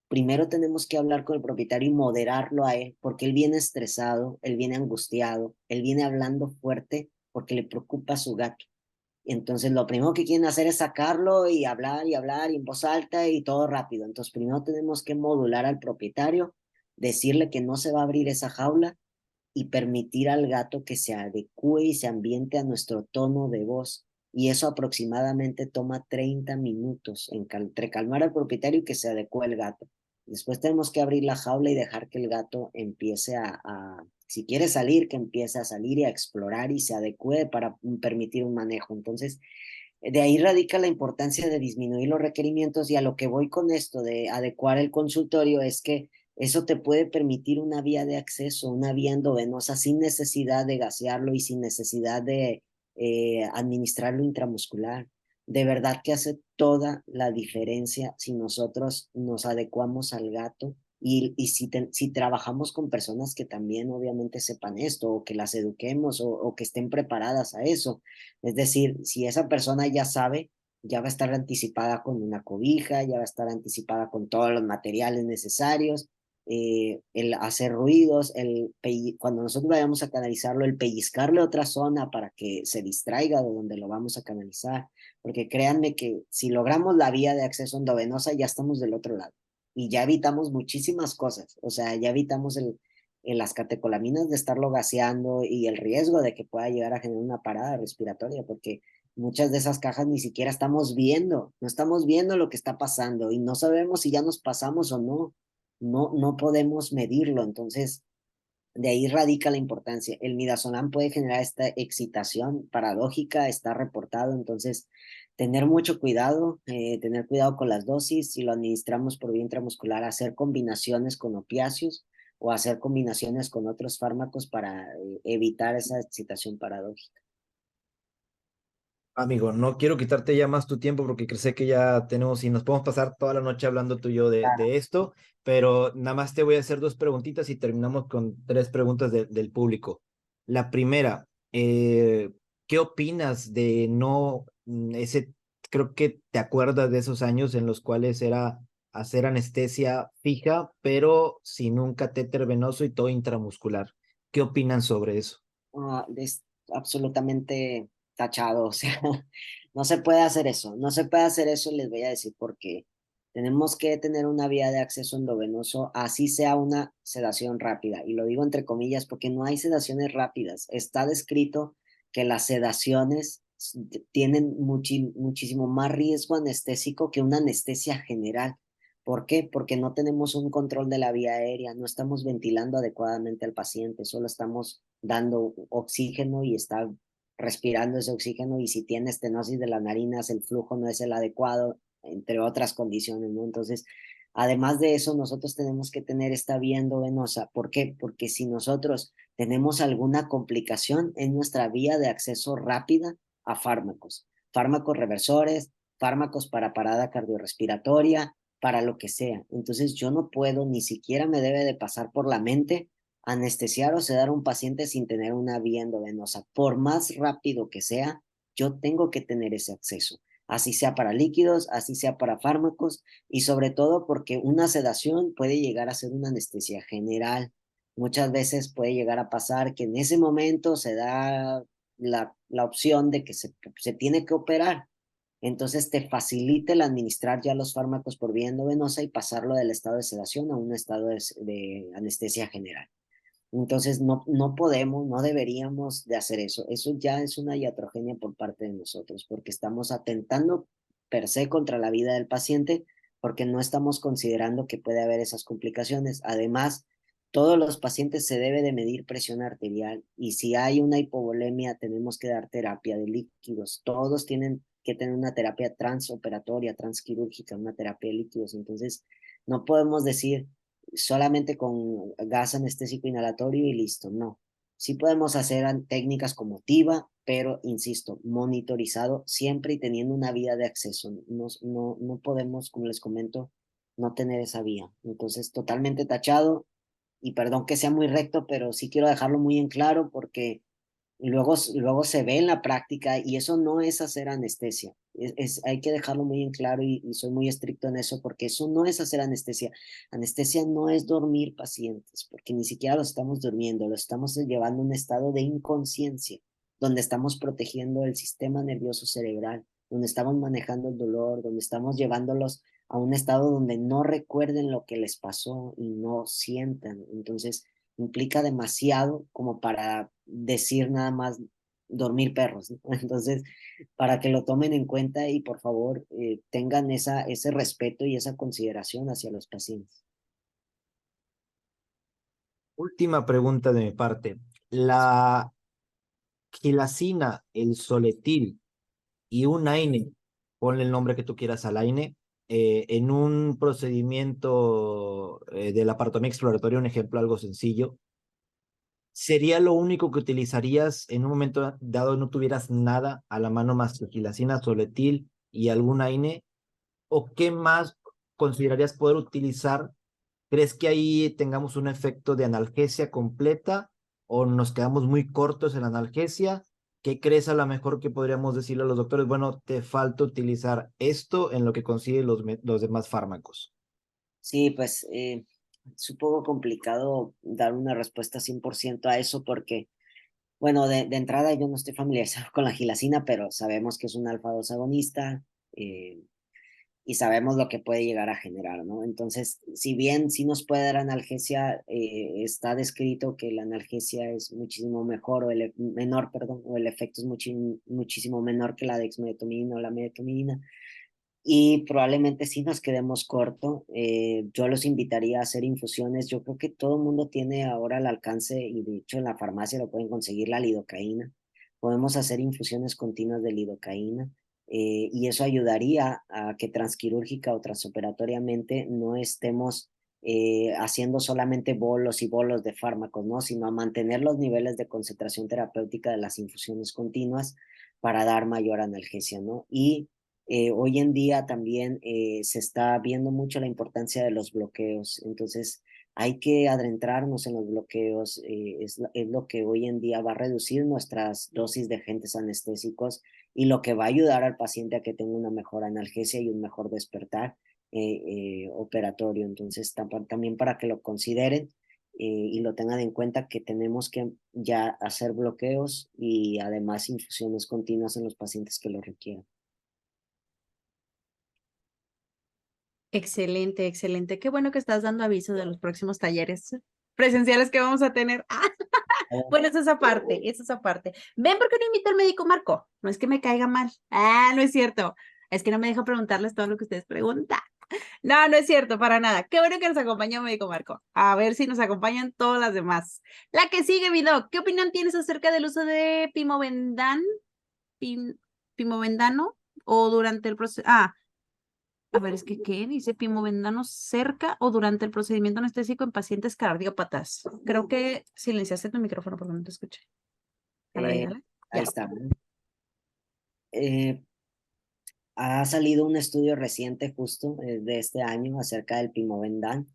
Primero tenemos que hablar con el propietario y moderarlo a él, porque él viene estresado, él viene angustiado, él viene hablando fuerte porque le preocupa a su gato. Entonces, lo primero que quieren hacer es sacarlo y hablar y en voz alta y todo rápido. Entonces, primero tenemos que modular al propietario, decirle que no se va a abrir esa jaula y permitir al gato que se adecue y se ambiente a nuestro tono de voz. Y eso aproximadamente toma 30 minutos entre calmar al propietario y que se adecue el gato. Después tenemos que abrir la jaula y dejar que el gato empiece si quiere salir, que empiece a salir y a explorar y se adecue para permitir un manejo. Entonces, de ahí radica la importancia de disminuir los requerimientos, y a lo que voy con esto de adecuar el consultorio es que eso te puede permitir una vía de acceso, una vía endovenosa sin necesidad de gasearlo y sin necesidad de administrarlo intramuscular. De verdad que hace toda la diferencia si nosotros nos adecuamos al gato y si trabajamos con personas que también obviamente sepan esto o que las eduquemos o que estén preparadas a eso. Es decir, si esa persona ya sabe, ya va a estar anticipada con una cobija, ya va a estar anticipada con todos los materiales necesarios, el hacer ruidos, cuando nosotros vayamos a canalizarlo, el pellizcarle otra zona para que se distraiga de donde lo vamos a canalizar, porque créanme que si logramos la vía de acceso endovenosa, ya estamos del otro lado y ya evitamos muchísimas cosas. O sea, ya evitamos las catecolaminas de estarlo gaseando y el riesgo de que pueda llegar a generar una parada respiratoria, porque Muchas de esas cajas ni siquiera estamos viendo, no estamos viendo lo que está pasando y no sabemos si ya nos pasamos o no. No podemos medirlo, entonces de ahí radica la importancia. El midazolam puede generar esta excitación paradójica, está reportado, entonces tener mucho cuidado, tener cuidado con las dosis, si lo administramos por vía intramuscular, hacer combinaciones con opiáceos o hacer combinaciones con otros fármacos para evitar esa excitación paradójica. Amigo, no quiero quitarte ya más tu tiempo porque sé que ya tenemos y nos podemos pasar toda la noche hablando tú y yo de esto, pero nada más te voy a hacer dos preguntitas y terminamos con tres preguntas del público. La primera, ¿qué opinas de no, creo que te acuerdas de esos años en los cuales era hacer anestesia fija, pero sin un catéter venoso y todo intramuscular? ¿Qué opinan sobre eso? Es absolutamente tachado, o sea, no se puede hacer eso, no se puede hacer eso, les voy a decir por qué. Tenemos que tener una vía de acceso endovenoso, así sea una sedación rápida, y lo digo entre comillas porque no hay sedaciones rápidas. Está descrito que las sedaciones tienen muchísimo más riesgo anestésico que una anestesia general. ¿Por qué? Porque no tenemos un control de la vía aérea, no estamos ventilando adecuadamente al paciente, solo estamos dando oxígeno y está respirando ese oxígeno, y si tiene estenosis de las narinas, el flujo no es el adecuado, entre otras condiciones, ¿no? Entonces, además de eso, nosotros tenemos que tener esta vía endovenosa. ¿Por qué? Porque si nosotros tenemos alguna complicación en nuestra vía de acceso rápida a fármacos, fármacos reversores, fármacos para parada cardiorrespiratoria, para lo que sea. Entonces yo no puedo, ni siquiera me debe de pasar por la mente anestesiar o sedar a un paciente sin tener una vía endovenosa. Por más rápido que sea, yo tengo que tener ese acceso, así sea para líquidos, así sea para fármacos, y sobre todo porque una sedación puede llegar a ser una anestesia general. Muchas veces puede llegar a pasar que en ese momento se da la opción de que se tiene que operar. Entonces te facilita el administrar ya los fármacos por vía endovenosa y pasarlo del estado de sedación a un estado de anestesia general. Entonces no podemos, no deberíamos de hacer eso. Eso ya es una iatrogenia por parte de nosotros, porque estamos atentando per se contra la vida del paciente, porque no estamos considerando que puede haber esas complicaciones. Además, todos los pacientes se debe de medir presión arterial, y si hay una hipovolemia tenemos que dar terapia de líquidos. Todos tienen que tener una terapia transoperatoria, transquirúrgica, una terapia de líquidos. Entonces, no podemos decir solamente con gas anestésico inhalatorio y listo, no. Sí podemos hacer técnicas como TIVA, pero insisto, monitorizado siempre y teniendo una vía de acceso. No podemos, como les comento, no tener esa vía. Entonces, totalmente tachado, y perdón que sea muy recto, pero sí quiero dejarlo muy en claro porque luego se ve en la práctica y eso no es hacer anestesia. Hay que dejarlo muy en claro, y soy muy estricto en eso porque eso no es hacer anestesia. Anestesia no es dormir pacientes, porque ni siquiera los estamos durmiendo, los estamos llevando a un estado de inconsciencia, donde estamos protegiendo el sistema nervioso cerebral, donde estamos manejando el dolor, donde estamos llevándolos a un estado donde no recuerden lo que les pasó y no sientan. Entonces, implica demasiado como para decir nada más dormir perros, ¿no? Entonces, para que lo tomen en cuenta y por favor tengan ese respeto y esa consideración hacia los pacientes. Última pregunta de mi parte. La gilacina, el soletil y un AINE, ponle el nombre que tú quieras al AINE, en un procedimiento de la laparotomía exploratoria, un ejemplo algo sencillo, ¿sería lo único que utilizarías en un momento dado no tuvieras nada a la mano más que gilacina, soletil y algún AINE? ¿O qué más considerarías poder utilizar? ¿Crees que ahí tengamos un efecto de analgesia completa o nos quedamos muy cortos en la analgesia? ¿Qué crees a lo mejor que podríamos decirle a los doctores? Bueno, te falta utilizar esto en lo que consigue los demás fármacos. Sí, pues es un poco complicado dar una respuesta 100% a eso porque, bueno, de entrada yo no estoy familiarizado con la gilacina, pero sabemos que es un alfa-2 agonista. y sabemos lo que puede llegar a generar, ¿no? Entonces, si bien sí nos puede dar analgesia, está descrito que la analgesia es muchísimo mejor, menor, perdón, o el efecto es muchísimo menor que la dexmedetomidina o la medetomidina, y probablemente sí nos quedemos corto. Yo los invitaría a hacer infusiones. Yo creo que todo el mundo tiene ahora al alcance, y de hecho en la farmacia lo pueden conseguir, la lidocaína. Podemos hacer infusiones continuas de lidocaína, y eso ayudaría a que transquirúrgica o transoperatoriamente no estemos haciendo solamente bolos y bolos de fármacos, ¿no? Sino a mantener los niveles de concentración terapéutica de las infusiones continuas para dar mayor analgesia, ¿no? Y hoy en día también se está viendo mucho la importancia de los bloqueos, entonces hay que adentrarnos en los bloqueos, es lo que hoy en día va a reducir nuestras dosis de agentes anestésicos y lo que va a ayudar al paciente a que tenga una mejor analgesia y un mejor despertar operatorio. Entonces también para que lo consideren y lo tengan en cuenta, que tenemos que ya hacer bloqueos y además infusiones continuas en los pacientes que lo requieran. Excelente, excelente. Qué bueno que estás dando aviso de los próximos talleres presenciales que vamos a tener. Bueno, eso es aparte, eso es aparte. Ven, ¿por qué no invita al médico Marco? No es que me caiga mal. No es cierto. Es que no me deja preguntarles todo lo que ustedes preguntan. No, no es cierto, para nada. Qué bueno que nos acompañó médico Marco. A ver si nos acompañan todas las demás. La que sigue, mi doc, ¿qué opinión tienes acerca del uso de pimovendano o durante el proceso? A ver, es que ¿qué? Dice pimovendano cerca o durante el procedimiento anestésico en pacientes cardiópatas. Creo que silenciaste tu micrófono porque no te escuché. A ver, dígale. Ahí Ya. está. Ha salido un estudio reciente justo de este año acerca del Pimovendan,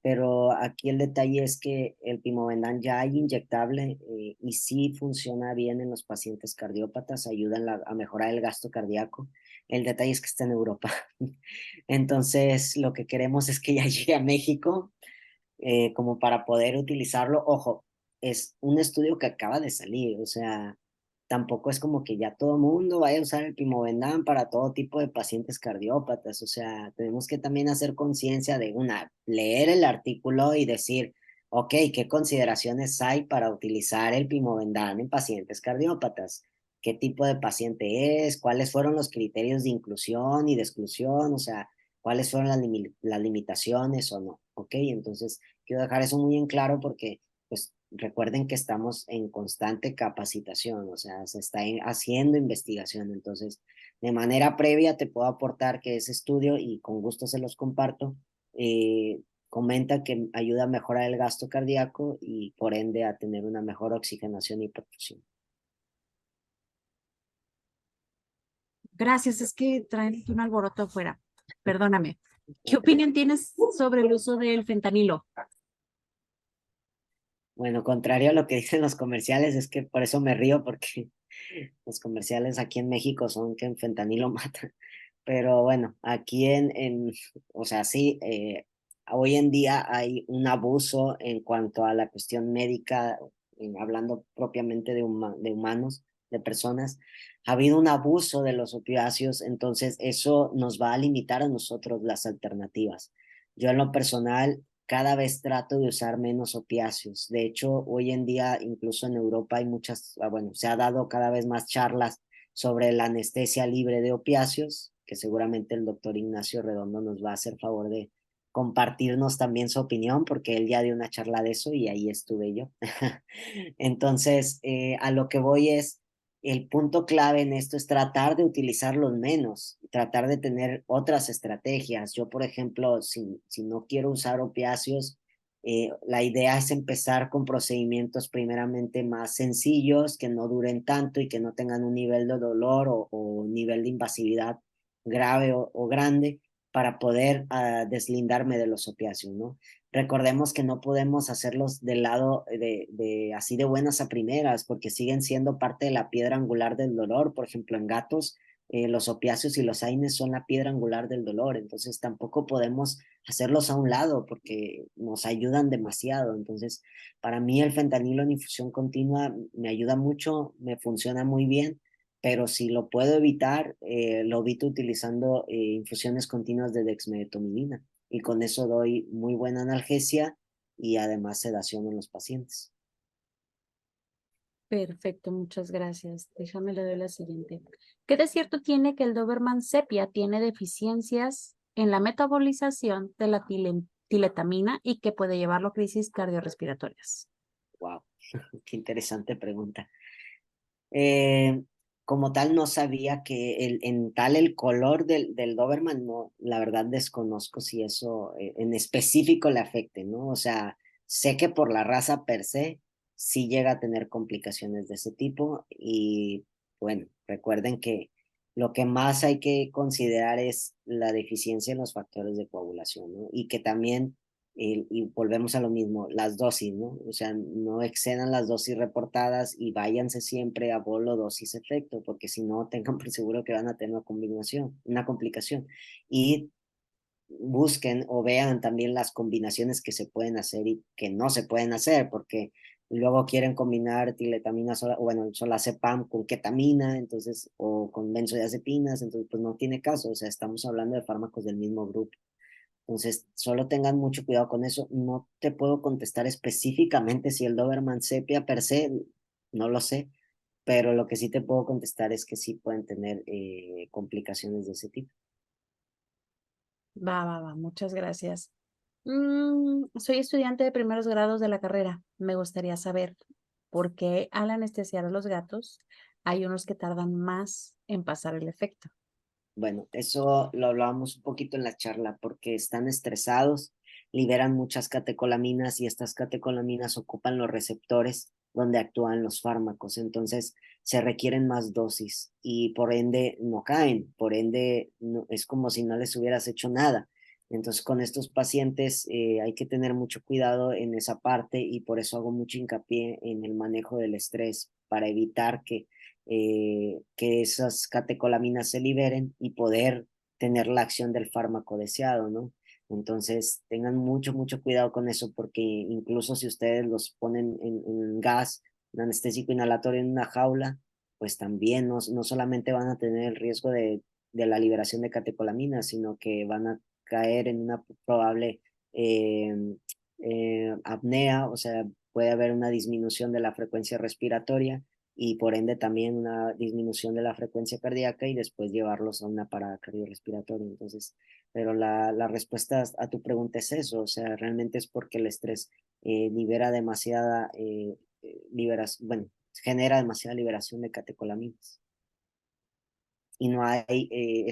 pero aquí el detalle es que el Pimovendan ya hay inyectable, y sí funciona bien en los pacientes cardiópatas, ayuda a mejorar el gasto cardíaco. El detalle es que está en Europa. Entonces, lo que queremos es que ya llegue a México, como para poder utilizarlo. Ojo, es un estudio que acaba de salir, o sea, tampoco es como que ya todo mundo vaya a usar el Pimovendan para todo tipo de pacientes cardiópatas. O sea, tenemos que también hacer conciencia de leer el artículo y decir, ok, ¿qué consideraciones hay para utilizar el Pimovendan en pacientes cardiópatas? ¿Qué tipo de paciente es? ¿Cuáles fueron los criterios de inclusión y de exclusión? O sea, ¿cuáles fueron las limitaciones o no? Ok, entonces quiero dejar eso muy en claro, porque pues recuerden que estamos en constante capacitación, o sea, se está haciendo investigación. Entonces, de manera previa te puedo aportar que ese estudio, y con gusto se los comparto, comenta que ayuda a mejorar el gasto cardíaco y por ende a tener una mejor oxigenación y perfusión. Gracias, es que traen un alboroto afuera. Perdóname. ¿Qué opinión tienes sobre el uso del fentanilo? Bueno, contrario a lo que dicen los comerciales, es que por eso me río, porque los comerciales aquí en México son que en fentanilo mata. Pero bueno, aquí o sea, sí, hoy en día hay un abuso en cuanto a la cuestión médica, hablando propiamente de humanos, de personas. Ha habido un abuso de los opiáceos, entonces eso nos va a limitar a nosotros las alternativas. Yo en lo personal cada vez trato de usar menos opiáceos. De hecho, hoy en día, incluso en Europa hay bueno, se ha dado cada vez más charlas sobre la anestesia libre de opiáceos, que seguramente el doctor Ignacio Redondo nos va a hacer favor de compartirnos también su opinión, porque él ya dio una charla de eso y ahí estuve yo. Entonces, a lo que voy es, el punto clave en esto es tratar de utilizarlos menos, tratar de tener otras estrategias. Yo, por ejemplo, si no quiero usar opiáceos, la idea es empezar con procedimientos primeramente más sencillos, que no duren tanto y que no tengan un nivel de dolor o nivel de invasividad grave o grande, para poder deslindarme de los opiáceos, ¿no? Recordemos que no podemos hacerlos del lado así de buenas a primeras, porque siguen siendo parte de la piedra angular del dolor. Por ejemplo, en gatos, los opiáceos y los AINES son la piedra angular del dolor, entonces tampoco podemos hacerlos a un lado porque nos ayudan demasiado. Entonces, para mí el fentanilo en infusión continua me ayuda mucho, me funciona muy bien, pero si lo puedo evitar, lo evito utilizando infusiones continuas de dexmedetomidina y con eso doy muy buena analgesia y además sedación en los pacientes. Perfecto, muchas gracias. Déjame le doy la siguiente. ¿Qué de cierto tiene que el Doberman sepia tiene deficiencias en la metabolización de la tiletamina y que puede llevarlo a crisis cardiorrespiratorias? Wow, qué interesante pregunta. Eh, Como tal, no sabía que en tal el color del Doberman, no, la verdad desconozco si eso en específico le afecte, ¿no? O sea, sé que por la raza per se sí llega a tener complicaciones de ese tipo y bueno, recuerden que lo que más hay que considerar es la deficiencia en los factores de coagulación, ¿no? Y que también y volvemos a lo mismo, las dosis, ¿no? O sea, no excedan las dosis reportadas y váyanse siempre a bolo dosis efecto, porque si no, tengan por seguro que van a tener una complicación. Y busquen o vean también las combinaciones que se pueden hacer y que no se pueden hacer, porque luego quieren combinar tiletamina sola, o bueno, solazepam con ketamina, entonces, o con benzodiazepinas, entonces, pues no tiene caso, o sea, estamos hablando de fármacos del mismo grupo. Entonces, solo tengan mucho cuidado con eso. No te puedo contestar específicamente si el Doberman sepia per se, no lo sé, pero lo que sí te puedo contestar es que sí pueden tener complicaciones de ese tipo. Va, muchas gracias. Soy estudiante de primeros grados de la carrera. Me gustaría saber por qué al anestesiar a los gatos hay unos que tardan más en pasar el efecto. Bueno, eso lo hablábamos un poquito en la charla porque están estresados, liberan muchas catecolaminas y estas catecolaminas ocupan los receptores donde actúan los fármacos. Entonces se requieren más dosis y por ende no caen, por ende es como si no les hubieras hecho nada. Entonces con estos pacientes hay que tener mucho cuidado en esa parte y por eso hago mucho hincapié en el manejo del estrés para evitar que esas catecolaminas se liberen y poder tener la acción del fármaco deseado, ¿no? Entonces, tengan mucho, mucho cuidado con eso, porque incluso si ustedes los ponen en gas, un anestésico inhalatorio en una jaula, pues también no solamente van a tener el riesgo de la liberación de catecolaminas, sino que van a caer en una probable eh, apnea, o sea, puede haber una disminución de la frecuencia respiratoria y por ende también una disminución de la frecuencia cardíaca y después llevarlos a una parada cardiorrespiratoria. Entonces, pero la respuesta a tu pregunta es eso, o sea, realmente es porque el estrés libera demasiada, bueno, genera demasiada liberación de catecolaminas. Y no hay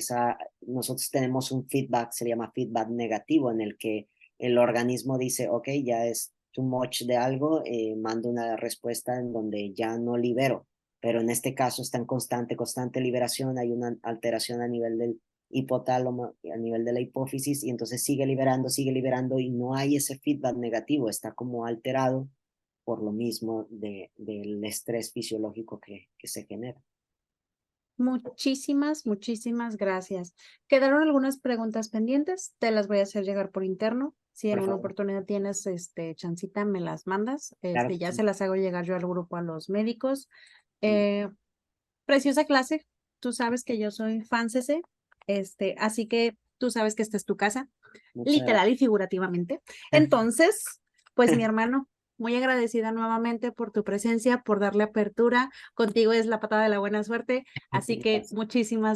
nosotros tenemos un feedback, se llama feedback negativo, en el que el organismo dice, ok, ya es too much de algo, mando una respuesta en donde ya no libero, pero en este caso está en constante liberación, hay una alteración a nivel del hipotálamo, a nivel de la hipófisis, y entonces sigue liberando, y no hay ese feedback negativo, está como alterado por lo mismo del estrés fisiológico que se genera. Muchísimas gracias. Quedaron algunas preguntas pendientes, te las voy a hacer llegar por interno. Si en Por una favor. oportunidad tienes chancita, me las mandas. Claro que Ya sí. se las hago llegar yo al grupo a los médicos. Sí. Preciosa clase, tú sabes que yo soy fan CC, así que tú sabes que esta es tu casa, Muchas literal gracias. y figurativamente. Entonces, pues mi hermano, muy agradecida nuevamente por tu presencia, por darle apertura. Contigo es la patada de la buena suerte, así que Gracias.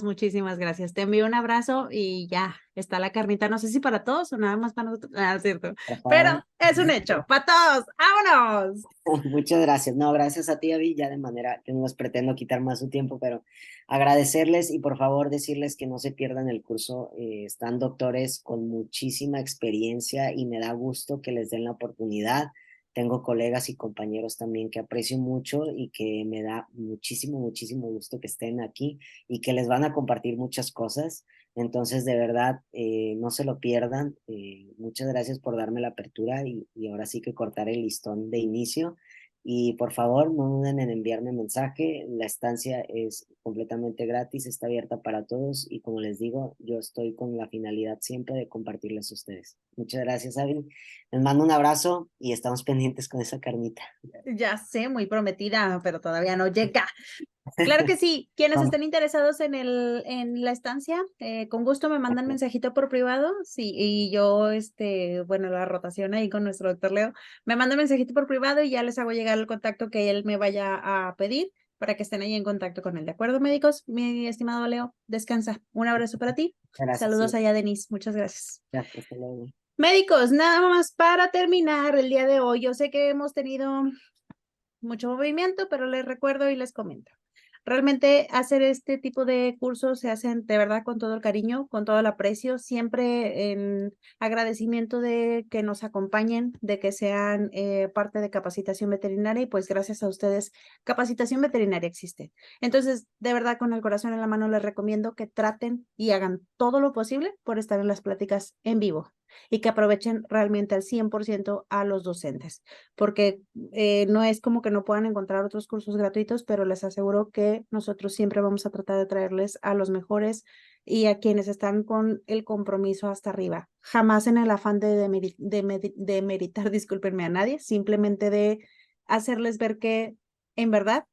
muchísimas gracias. Te envío un abrazo y ya está la carnita. No sé si para todos o nada más para nosotros. Ah, cierto. Por Pero favor. es un hecho. Para todos. ¡Vámonos! Muchas gracias. No, gracias a ti, Avi, ya de manera que no les pretendo quitar más su tiempo, pero agradecerles y por favor decirles que no se pierdan el curso. Están doctores con muchísima experiencia y me da gusto que les den la oportunidad. Tengo colegas y compañeros también que aprecio mucho y que me da muchísimo gusto que estén aquí y que les van a compartir muchas cosas. Entonces, de verdad, no se lo pierdan. Muchas gracias por darme la apertura y ahora sí que cortar el listón de inicio. Y por favor, no duden en enviarme mensaje. La estancia es completamente gratis, está abierta para todos y como les digo, yo estoy con la finalidad siempre de compartirles a ustedes. Muchas gracias, Abby. Les mando un abrazo y estamos pendientes con esa carnita. Ya sé, muy prometida, pero todavía no llega. Claro que sí. Quienes Vamos. estén interesados en la estancia, con gusto me mandan mensajito por privado. Sí, y yo, bueno, la rotación ahí con nuestro doctor Leo, me manda mensajito por privado y ya les hago llegar el contacto que él me vaya a pedir para que estén ahí en contacto con él. ¿De acuerdo, médicos? Mi estimado Leo, descansa. Un abrazo para ti. Gracias, Saludos sí, allá, Denise. Muchas gracias. gracias, hasta luego. Médicos, nada más para terminar el día de hoy. Yo sé que hemos tenido mucho movimiento, pero les recuerdo y les comento. Realmente hacer este tipo de cursos se hacen de verdad con todo el cariño, con todo el aprecio, siempre en agradecimiento de que nos acompañen, de que sean parte de capacitación veterinaria y pues gracias a ustedes capacitación veterinaria existe. Entonces, de verdad con el corazón en la mano les recomiendo que traten y hagan todo lo posible por estar en las pláticas en vivo y que aprovechen realmente al 100% a los docentes, porque no es como que no puedan encontrar otros cursos gratuitos, pero les aseguro que nosotros siempre vamos a tratar de traerles a los mejores y a quienes están con el compromiso hasta arriba. Jamás en el afán de demeritar, discúlpenme, a nadie, simplemente de hacerles ver que en verdad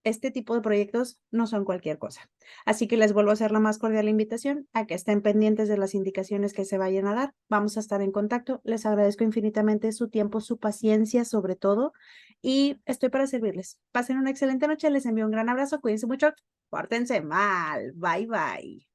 este tipo de proyectos no son cualquier cosa. Así que les vuelvo a hacer la más cordial invitación a que estén pendientes de las indicaciones que se vayan a dar. Vamos a estar en contacto. Les agradezco infinitamente su tiempo, su paciencia sobre todo y estoy para servirles. Pasen una excelente noche. Les envío un gran abrazo. Cuídense mucho. Pórtense mal. Bye, bye.